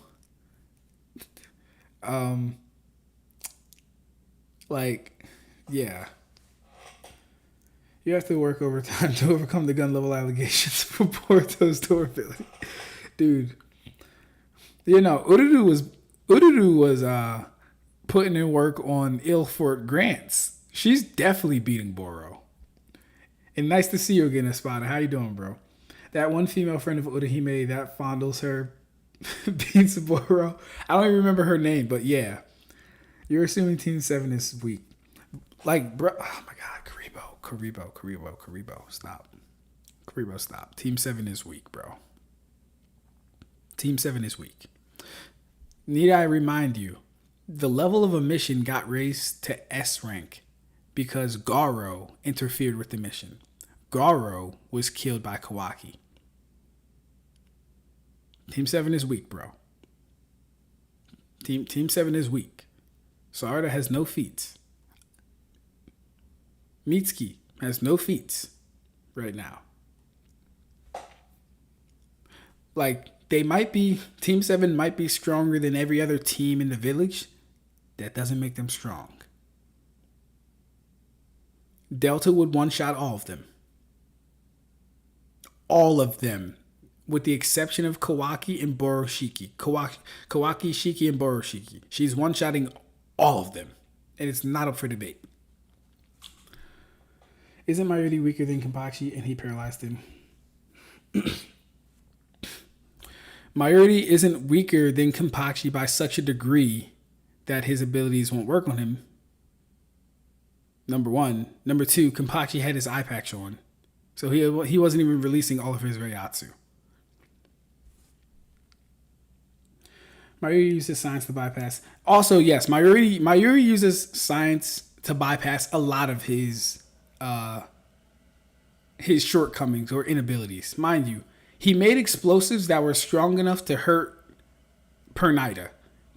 Yeah. You have to work overtime to overcome the gun level allegations for Boruto's durability. Dude. Ururu was putting in work on Ilfort Grants. She's definitely beating Boro. And nice to see you again, Espada. How you doing, bro? That one female friend of Urahime that fondles her beats Boro. I don't even remember her name, but yeah. You're assuming Team 7 is weak. Like, bro, oh my God, Karibo, stop. Karibo, stop. Team 7 is weak, bro. Team 7 is weak. Need I remind you, the level of a mission got raised to S rank because Garo interfered with the mission. Garo was killed by Kawaki. Team 7 is weak, bro. Team 7 is weak. Sarada has no feats. Mitsuki has no feats. right now. Like, Team 7 might be stronger than every other team in the village. That doesn't make them strong. Delta would one-shot all of them. All of them. With the exception of Kawaki and Boro Shiki. Kawaki, Shiki, and Boro Shiki. She's one-shotting all of them. And it's not up for debate. Isn't Mayuri weaker than Kenpachi and he paralyzed him? Mayuri isn't weaker than Kenpachi by such a degree that his abilities won't work on him. Number one. Number two, Kenpachi had his eye patch on. So he wasn't even releasing all of his reiatsu. Mayuri uses science to bypass. Also, yes, Mayuri uses science to bypass a lot of his shortcomings or inabilities. Mind you, he made explosives that were strong enough to hurt Pernida.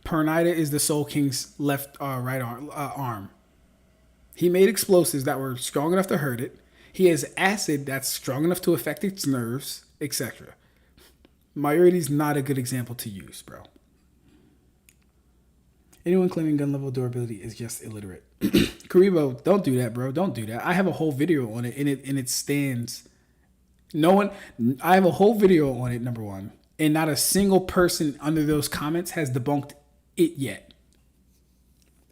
Pernida is the Soul King's right arm. He made explosives that were strong enough to hurt it. He has acid that's strong enough to affect its nerves, etc. Mayuri's not a good example to use, bro. Anyone claiming gun level durability is just illiterate. Karibo, don't do that, bro. Don't do that. I have a whole video on it, and it stands. I have a whole video on it, number one, and not a single person under those comments has debunked it yet.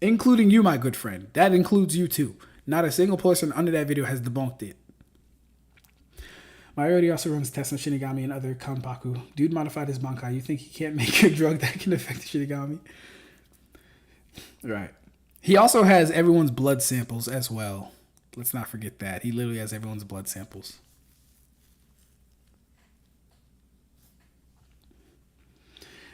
Including you, my good friend. That includes you too. Not a single person under that video has debunked it. Mayuri also runs tests on Shinigami and other Kanpaku. Dude modified his Bankai. You think he can't make a drug that can affect the Shinigami? Right. He also has everyone's blood samples as well. Let's not forget that. He literally has everyone's blood samples.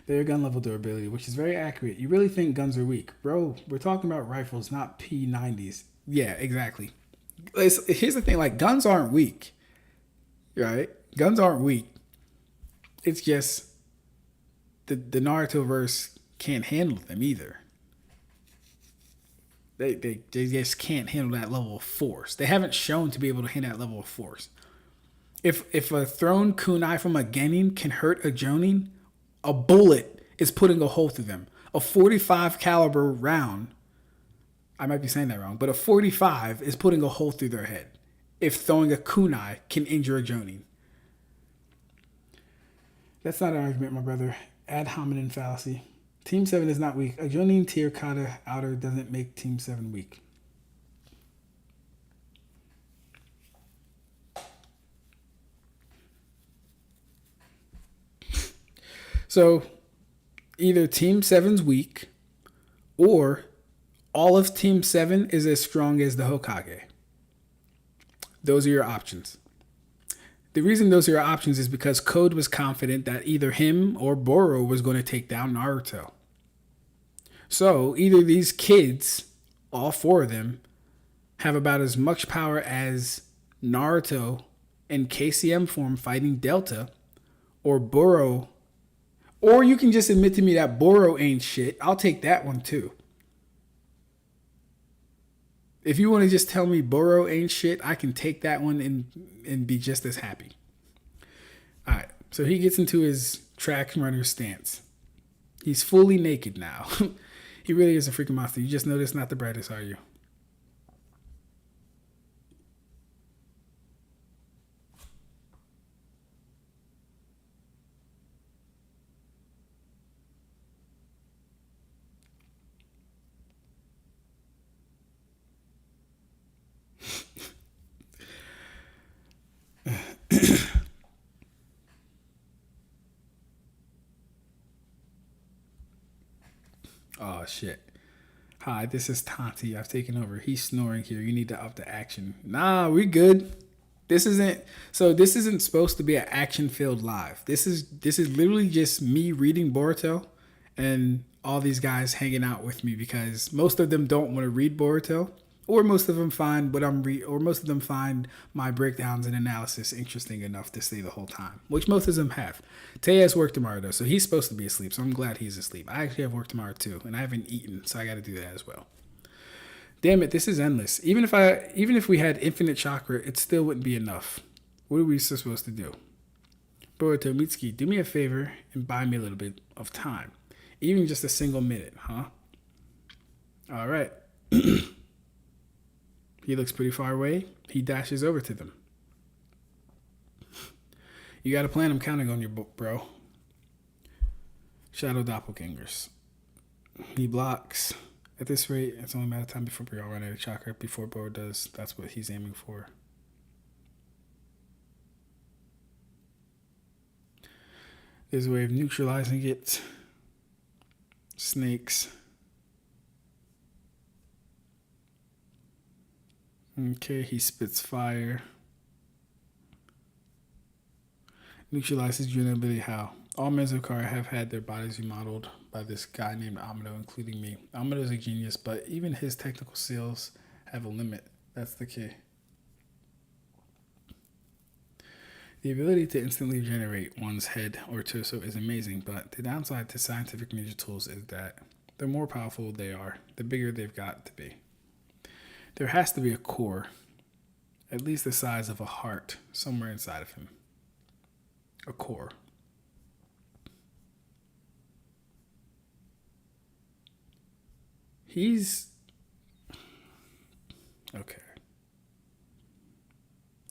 Their gun level durability, which is very accurate. You really think guns are weak? Bro, we're talking about rifles, not P90s. Yeah, exactly. Here's the thing, like, guns aren't weak. Right? Guns aren't weak. It's just the Naruto verse can't handle them either. They just can't handle that level of force. They haven't shown to be able to handle that level of force. If a thrown kunai from a genin can hurt a jonin, a bullet is putting a hole through them. A 45 caliber round, I might be saying that wrong, but a 45 is putting a hole through their head. If throwing a kunai can injure a jonin. That's not an argument, my brother. Ad hominem fallacy. Team 7 is not weak. A jonin tier kata outer doesn't make Team 7 weak. So, either Team 7's weak, or all of Team 7 is as strong as the Hokage. Those are your options. The reason those are your options is because Code was confident that either him or Boro was going to take down Naruto. So, either these kids, all four of them, have about as much power as Naruto in KCM form fighting Delta, or Boro. Or you can just admit to me that Boro ain't shit. I'll take that one too. If you want to just tell me Boro ain't shit, I can take that one and be just as happy. All right, so he gets into his track runner stance. He's fully naked now. He really is a freaking monster. You just noticed not the brightest, are you? Oh, shit. Hi, this is Tanti. I've taken over. He's snoring here. You need to up the action. Nah, we good. This isn't supposed to be an action-filled live. This is literally just me reading Boruto and all these guys hanging out with me because most of them don't want to read Boruto, or most of them find my breakdowns and analysis interesting enough to stay the whole time, which most of them have. Tay has work tomorrow though, so he's supposed to be asleep, so I'm glad he's asleep. I actually have work tomorrow too, and I haven't eaten, so I got to do that as well. Damn it, this is endless. Even if we had infinite chakra, it still wouldn't be enough. What are we supposed to do? Boruto, Mitsuki, do me a favor and buy me a little bit of time. Even just a single minute, huh? All right. He looks pretty far away. He dashes over to them. You got a plan. I'm counting on you, bro. Shadow doppelgangers. He blocks. At this rate, it's only a matter of time before we all run out of chakra. Before Boro does, that's what he's aiming for. There's a way of neutralizing it. Snakes. Okay, he spits fire. Neutralizes durability. How? All members of Kara have had their bodies remodeled by this guy named Amado, including me. Amado's a genius, but even his technical skills have a limit. That's the key. The ability to instantly regenerate one's head or torso is amazing, but the downside to scientific ninja tools is that the more powerful they are, the bigger they've got to be. There has to be a core, at least the size of a heart, somewhere inside of him. A core. He's... okay.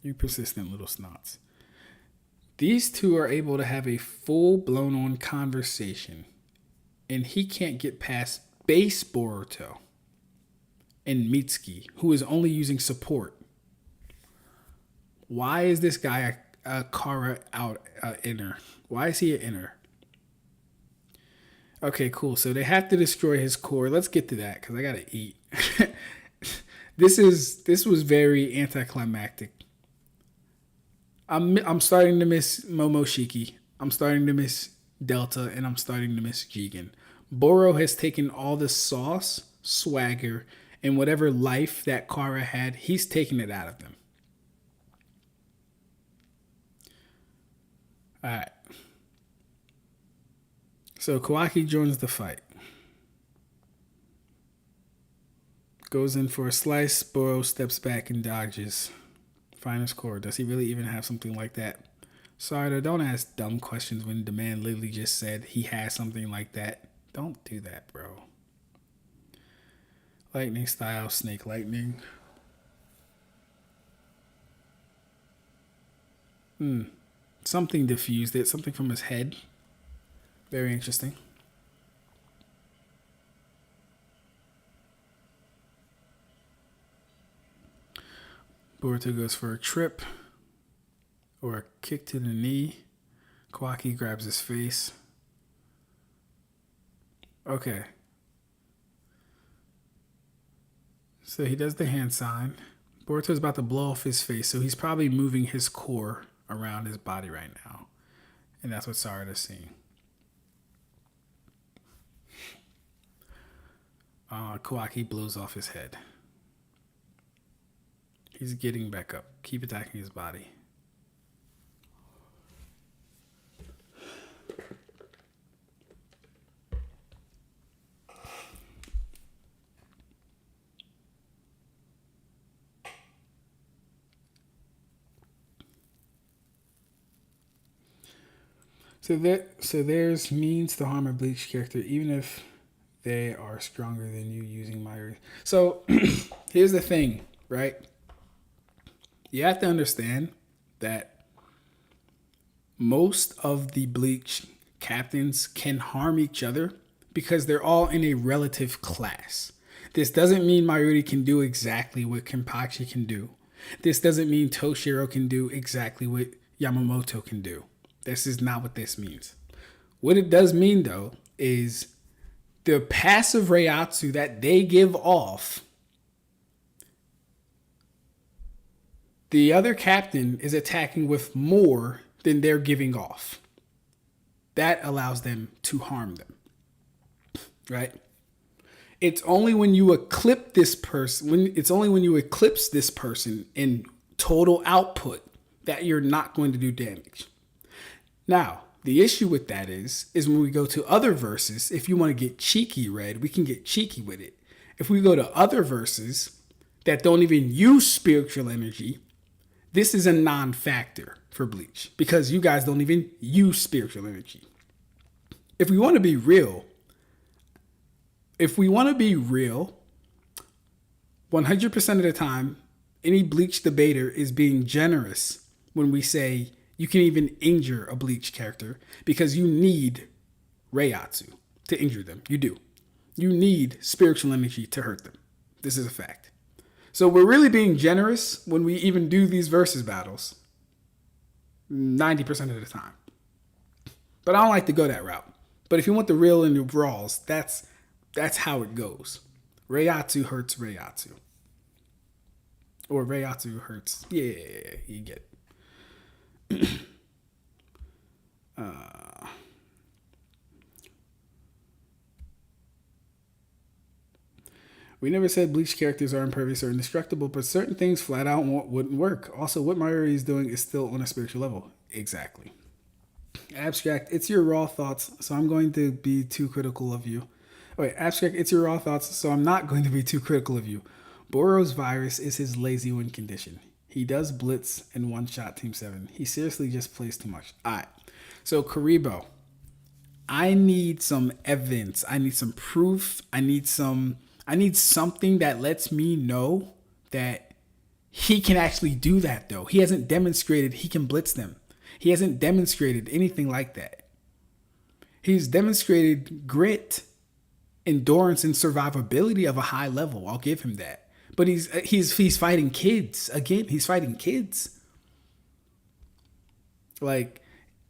You persistent little snots. These two are able to have a full-blown-on conversation, and he can't get past base Boruto and Mitsuki, who is only using support. Why is this guy a Kara inner? Why is he an inner? Okay, cool. So they have to destroy his core. Let's get to that because I gotta eat. This was very anticlimactic. I'm starting to miss Momoshiki. I'm starting to miss Delta, and I'm starting to miss Jigen. Boro has taken all the sauce, swagger, and whatever life that Kara had, he's taken it out of them. Alright. So Kawaki joins the fight. Goes in for a slice. Boro steps back and dodges. Finest core. Does he really even have something like that? Sarada, don't ask dumb questions when the man literally just said he has something like that. Don't do that, bro. Lightning style, snake lightning. Something diffused it. Something from his head. Very interesting. Boruto goes for a trip or a kick to the knee. Kawaki grabs his face. Okay. So he does the hand sign. Boruto's about to blow off his face, so he's probably moving his core around his body right now. And that's what Sarada's seeing. Kawaki blows off his head. He's getting back up. Keep attacking his body. So there's means to harm a Bleach character, even if they are stronger than you using my... So here's the thing, right? You have to understand that most of the Bleach captains can harm each other because they're all in a relative class. This doesn't mean Mayuri can do exactly what Kenpachi can do. This doesn't mean Toshiro can do exactly what Yamamoto can do. This is not what this means. What it does mean, though, is the passive reiatsu that they give off, the other captain is attacking with more than they're giving off. That allows them to harm them. Right? It's only when you eclipse this person, in total output that you're not going to do damage. Now, the issue with that is when we go to other verses, if you want to get cheeky, Red, we can get cheeky with it. If we go to other verses that don't even use spiritual energy, This is a non-factor for Bleach because you guys don't even use spiritual energy. If we want to be real, 100% of the time, any Bleach debater is being generous when we say you can even injure a Bleach character because you need reiatsu to injure them. You do. You need spiritual energy to hurt them. This is a fact. So we're really being generous when we even do these versus battles 90% of the time. But I don't like to go that route. But if you want the real and the brawls, that's how it goes. Reiatsu hurts reiatsu. Or reiatsu hurts. Yeah, you get it. We never said Bleach characters are impervious or indestructible, but certain things flat out wouldn't work. Also, what Mayuri is doing is still on a spiritual level. Exactly. Ab-Stract, it's your raw thoughts, so I'm going to be too critical of you. Wait, Ab-Stract, it's your raw thoughts, so I'm not going to be too critical of you. Boro's virus is his lazy win condition. He does blitz and one-shot Team 7. He seriously just plays too much. Alright, so Karibo, I need some evidence. I need some proof. I need something that lets me know that he can actually do that, though. He hasn't demonstrated he can blitz them. He hasn't demonstrated anything like that. He's demonstrated grit, endurance, and survivability of a high level. I'll give him that. But he's fighting kids. Again, he's fighting kids. Like,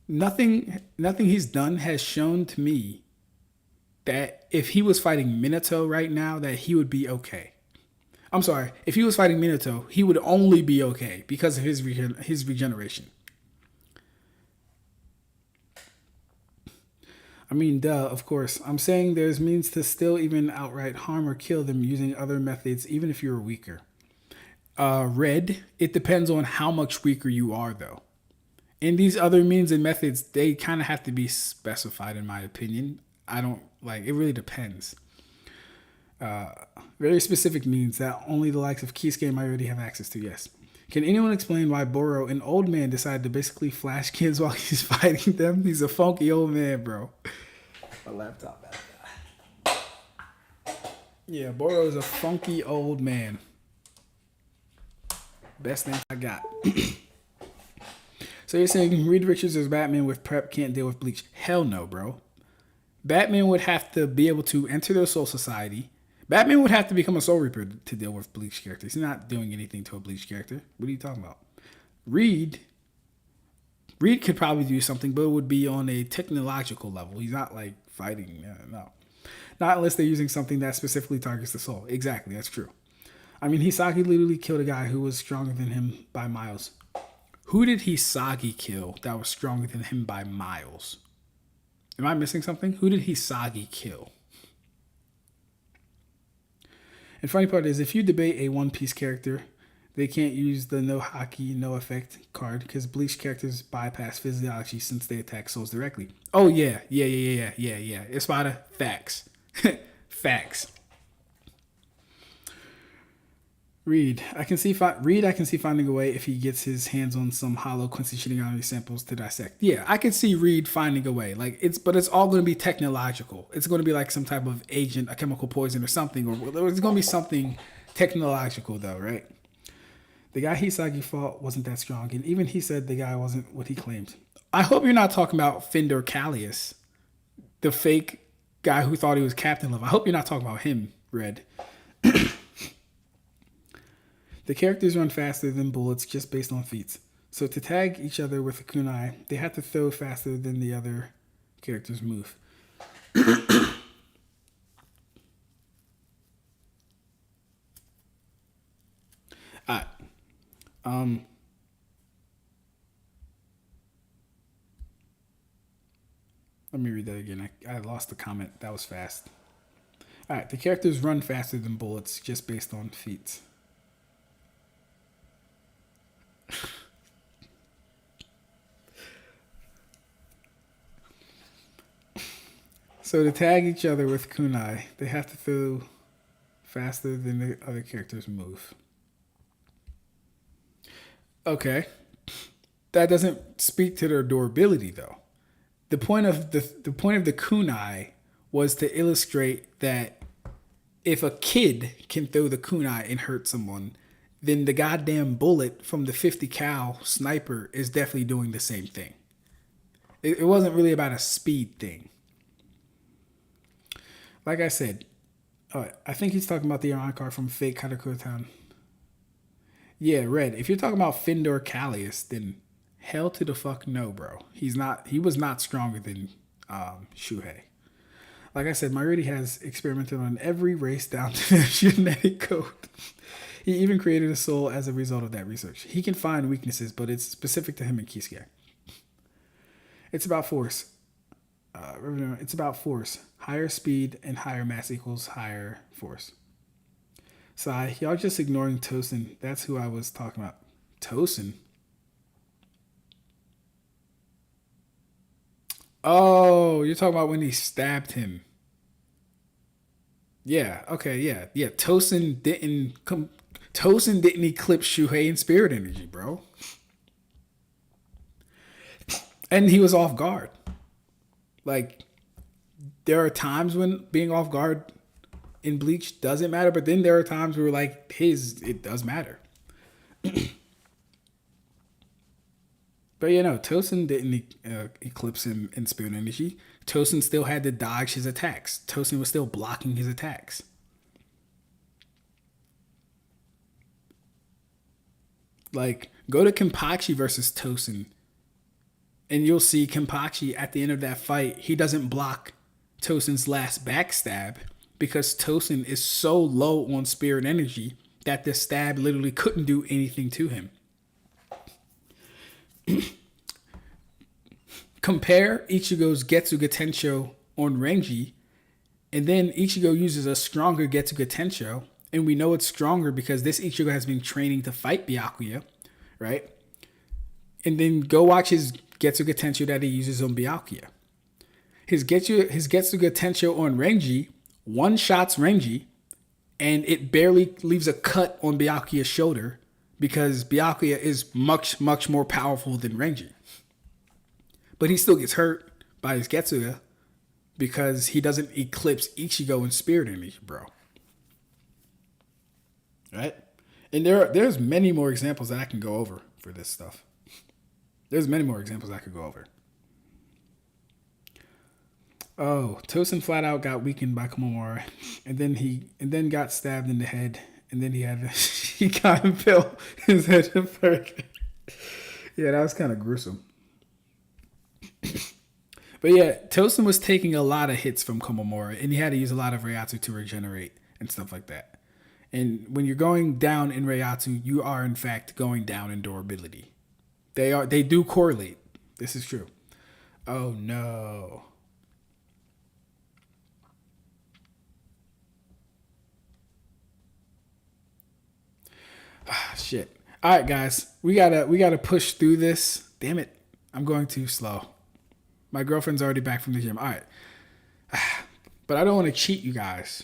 nothing he's done has shown to me that if he was fighting Minato right now, that he would be okay. I'm sorry. If he was fighting Minato, he would only be okay because of his regeneration. I mean, duh, of course. I'm saying there's means to still even outright harm or kill them using other methods, even if you're weaker. Red, it depends on how much weaker you are, though. And these other means and methods, they kind of have to be specified, in my opinion. It really depends. Very specific means that only the likes of Kisuke and Mayuri have access to, yes. Can anyone explain why Boro, an old man, decided to basically flash kids while he's fighting them? He's a funky old man, bro. My laptop back. Yeah, Boro is a funky old man. Best thing I got. So you're saying Reed Richards as Batman with prep can't deal with Bleach? Hell no, bro. Batman would have to be able to enter the Soul Society. Batman would have to become a Soul Reaper to deal with Bleach characters. He's not doing anything to a Bleach character. What are you talking about? Reed could probably do something, but it would be on a technological level. He's not like fighting. No. Not unless they're using something that specifically targets the soul. Exactly, that's true. I mean, Hisagi literally killed a guy who was stronger than him by miles. Who did Hisagi kill that was stronger than him by miles? Am I missing something? Who did Hisagi kill? And funny part is, if you debate a One Piece character, they can't use the no haki, no effect card because Bleach characters bypass physiology since they attack souls directly. Oh, yeah. Espada, facts. Facts. Reed, I can see finding a way if he gets his hands on some hollow Quincy Shinigami samples to dissect. Yeah, I can see Reed finding a way. But it's all going to be technological. It's going to be like some type of agent, a chemical poison or something, or it's going to be something technological though, right? The guy Hisagi fought wasn't that strong, and even he said the guy wasn't what he claimed. I hope you're not talking about Fender Callius, the fake guy who thought he was Captain Love. I hope you're not talking about him, Red. The characters run faster than bullets just based on feats. So to tag each other with a kunai, they have to throw faster than the other characters move. Alright. Let me read that again. I lost the comment. That was fast. Alright, the characters run faster than bullets just based on feats. So to tag each other with kunai, they have to throw faster than the other characters move. Okay. That doesn't speak to their durability though. The point of the kunai was to illustrate that if a kid can throw the kunai and hurt someone, then the goddamn bullet from the 50 cal sniper is definitely doing the same thing. It wasn't really about a speed thing. Like I said, I think he's talking about the Iran card from Fake Katakura-tan. Yeah, Red. If you're talking about Findor Callius, then hell to the fuck no, bro. He's not. He was not stronger than Shuhei. Like I said, Maruti has experimented on every race down to the genetic code. He even created a soul as a result of that research. He can find weaknesses, but it's specific to him and Kisuke. It's about force. It's about force. Higher speed and higher mass equals higher force. Sai, y'all just ignoring Tosin. That's who I was talking about. Tosin? Oh, you're talking about when he stabbed him. Yeah, okay, yeah. Yeah, Tosin didn't eclipse Shuhei in spirit energy, bro. And he was off guard. Like, there are times when being off guard in Bleach doesn't matter, but then there are times where like it does matter. But you know, Tosin didn't eclipse him in spirit energy. Tosin still had to dodge his attacks. Tosin was still blocking his attacks. Like, go to Kenpachi versus Tosin, and you'll see Kenpachi at the end of that fight, he doesn't block Tosin's last backstab because Tosin is so low on spirit energy that the stab literally couldn't do anything to him. Compare Ichigo's Getsuga Tensho on Renji, and then Ichigo uses a stronger Getsuga Tensho, and we know it's stronger because this Ichigo has been training to fight Byakuya, right? And then go watch his Getsuga Tensho that he uses on Byakuya. His Getsuga Tensho on Renji one-shots Renji, and it barely leaves a cut on Byakuya's shoulder because Byakuya is much, much more powerful than Renji. But he still gets hurt by his Getsuga because he doesn't eclipse Ichigo in spirit energy, bro. Right? And there's many more examples that I can go over for this stuff. There's many more examples I could go over. Oh, Tosin flat out got weakened by Komomora, and then got stabbed in the head, and then he got impaled his head to break. Yeah, that was kind of gruesome. But yeah, Tosin was taking a lot of hits from Komomora, and he had to use a lot of reiatsu to regenerate and stuff like that. And when you're going down in reiatsu, you are in fact going down in durability. They do correlate. This is true. Oh no. Ah, shit. All right, guys, we gotta push through this. Damn it, I'm going too slow. My girlfriend's already back from the gym. All right, but I don't want to cheat you guys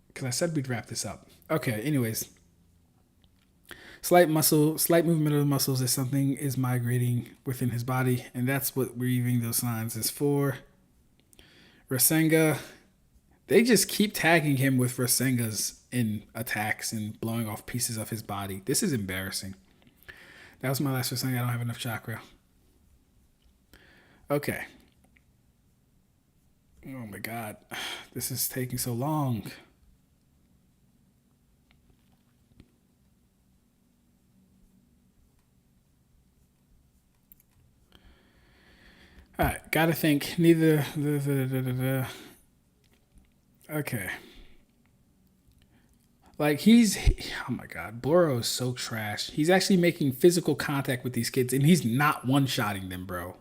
because I said we'd wrap this up. Okay. Anyways, slight movement of the muscles as something is migrating within his body, and that's what weaving those signs is for. Rasengan, they just keep tagging him with Rasengas in attacks and blowing off pieces of his body. This is embarrassing. That was my last Rasengan. I don't have enough chakra. Okay. Oh my god. This is taking so long. Alright, gotta think. Okay. Like, oh my god, Boro is so trash. He's actually making physical contact with these kids, and he's not one-shotting them, bro.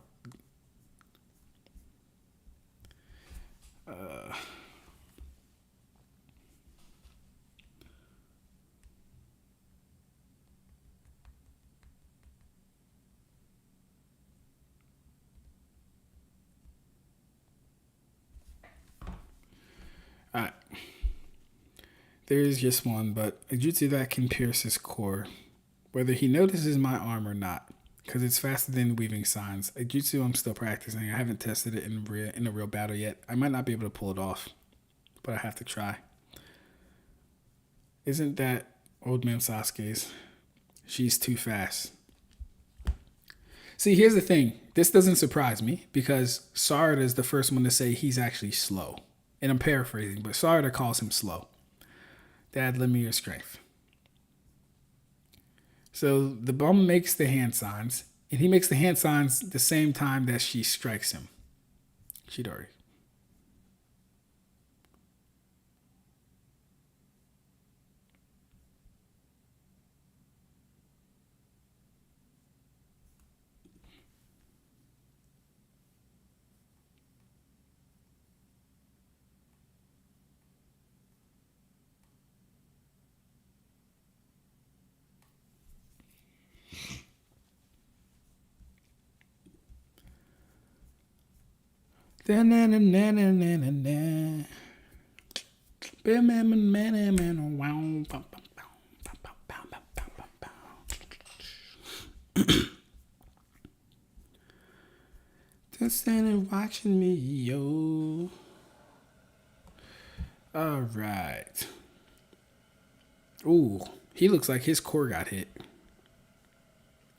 Alright. There is just one, but a jutsu that can pierce his core. Whether he notices my arm or not, because it's faster than weaving signs. A jutsu I'm still practicing. I haven't tested it in a real battle yet. I might not be able to pull it off, but I have to try. Isn't that old man Sasuke's? She's too fast. See, here's the thing. This doesn't surprise me because Sarada is the first one to say he's actually slow. And I'm paraphrasing, but Sarada calls him slow. Dad, lend me your strength. So the bum makes the hand signs, and he makes the hand signs the same time that she strikes him. Chidori. Just standing watching me, yo. All right. Ooh, he looks like his core got hit.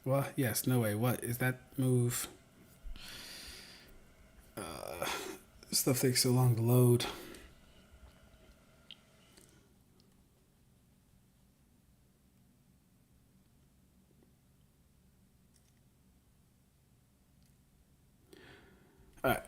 Well, yes, no way. What is that move? This stuff takes so long to load. Alright.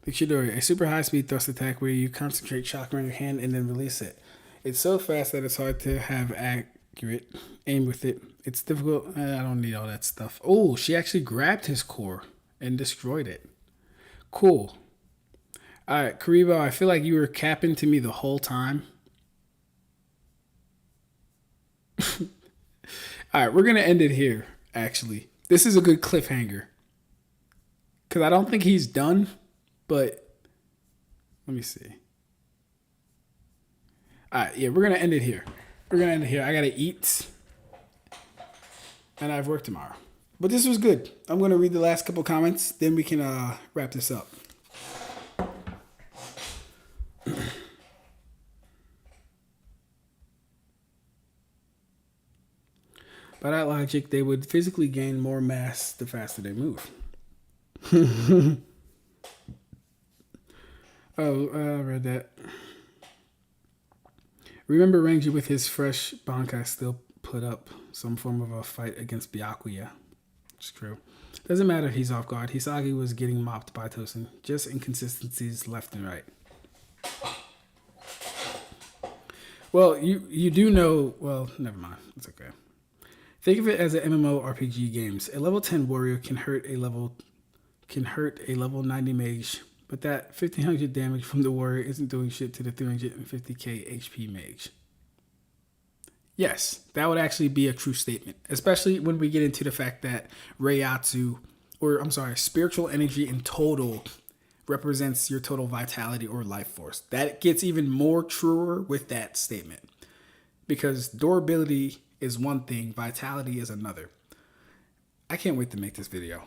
The Chidori, a super high speed thrust attack where you concentrate chakra in your hand and then release it. It's so fast that it's hard to have accurate aim with it. It's difficult. I don't need all that stuff. Oh, she actually grabbed his core and destroyed it. Cool. Alright, Karibo, I feel like you were capping to me the whole time. Alright, we're going to end it here, actually. This is a good cliffhanger. Because I don't think he's done, but let me see. Alright, yeah, we're going to end it here. I got to eat. And I have work tomorrow. But this was good. I'm going to read the last couple comments. Then we can wrap this up. By that logic, they would physically gain more mass the faster they move. Oh, I read that. Remember Renji with his fresh Bankai still put up some form of a fight against Byakuya. It's true. Doesn't matter if he's off guard. Hisagi was getting mopped by Tosin. Just inconsistencies left and right. Well, you do know... Well, never mind. It's okay. Think of it as an MMORPG games. A level 10 warrior can hurt a level 90 mage, but that 1500 damage from the warrior isn't doing shit to the 350k HP mage. Yes, that would actually be a true statement, especially when we get into the fact that spiritual energy in total represents your total vitality or life force. That gets even more truer with that statement. Because durability is one thing, vitality is another. I can't wait to make this video.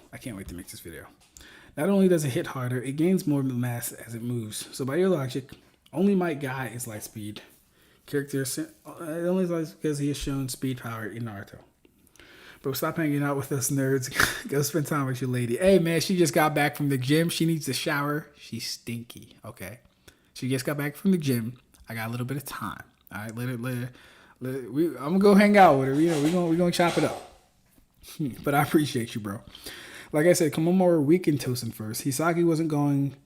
Not only does it hit harder, it gains more mass as it moves. So by your logic, only Might Guy is light speed. Characters only is because he has shown speed power in Naruto. Bro, stop hanging out with us nerds. Go spend time with your lady. Hey man, she just got back from the gym. She needs a shower. She's stinky. Okay, she just got back from the gym. I got a little bit of time. All right, I'm gonna go hang out with her. You know, we're gonna chop it up. But I appreciate you, bro. Like I said, Komomura weakened Tosin first. Hisagi wasn't going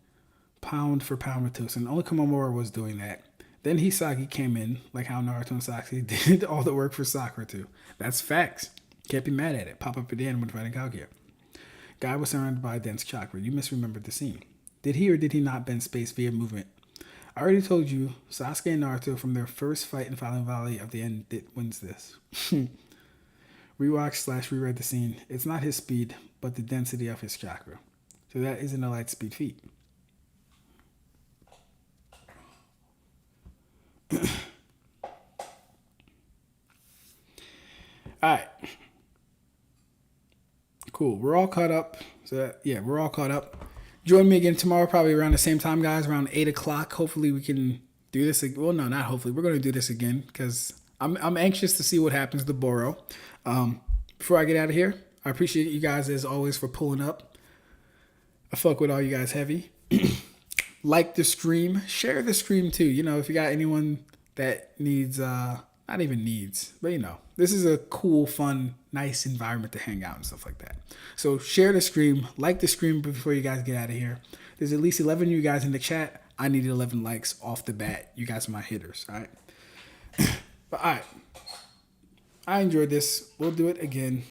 pound for pound with Tosin. Only Komomura was doing that. Then Hisagi came in, like how Naruto and Sasuke did all the work for Sakura too. That's facts. Can't be mad at it. Pop up at the end when fighting Kaguya. Guy was surrounded by a dense chakra. You misremembered the scene. Did he or did he not bend space via movement? I already told you, Sasuke and Naruto from their first fight in Fallen Valley of the end wins this. Rewatch/reread the scene. It's not his speed, but the density of his chakra. So that isn't a light speed feat. All right. Cool. We're all caught up. So yeah, we're all caught up. Join me again tomorrow, probably around the same time, guys, around 8 o'clock. Hopefully we can do this. Well, no, not hopefully. We're going to do this again because I'm anxious to see what happens to Boro. Before I get out of here, I appreciate you guys as always for pulling up. I fuck with all you guys heavy. Like the stream, share the stream too. You know, if you got anyone that needs, not even needs, but you know, this is a cool, fun, nice environment to hang out and stuff like that. So share the stream, like the stream before you guys get out of here. There's at least 11 of you guys in the chat. I need 11 likes off the bat. You guys are my hitters, all right? But all right, I enjoyed this. We'll do it again.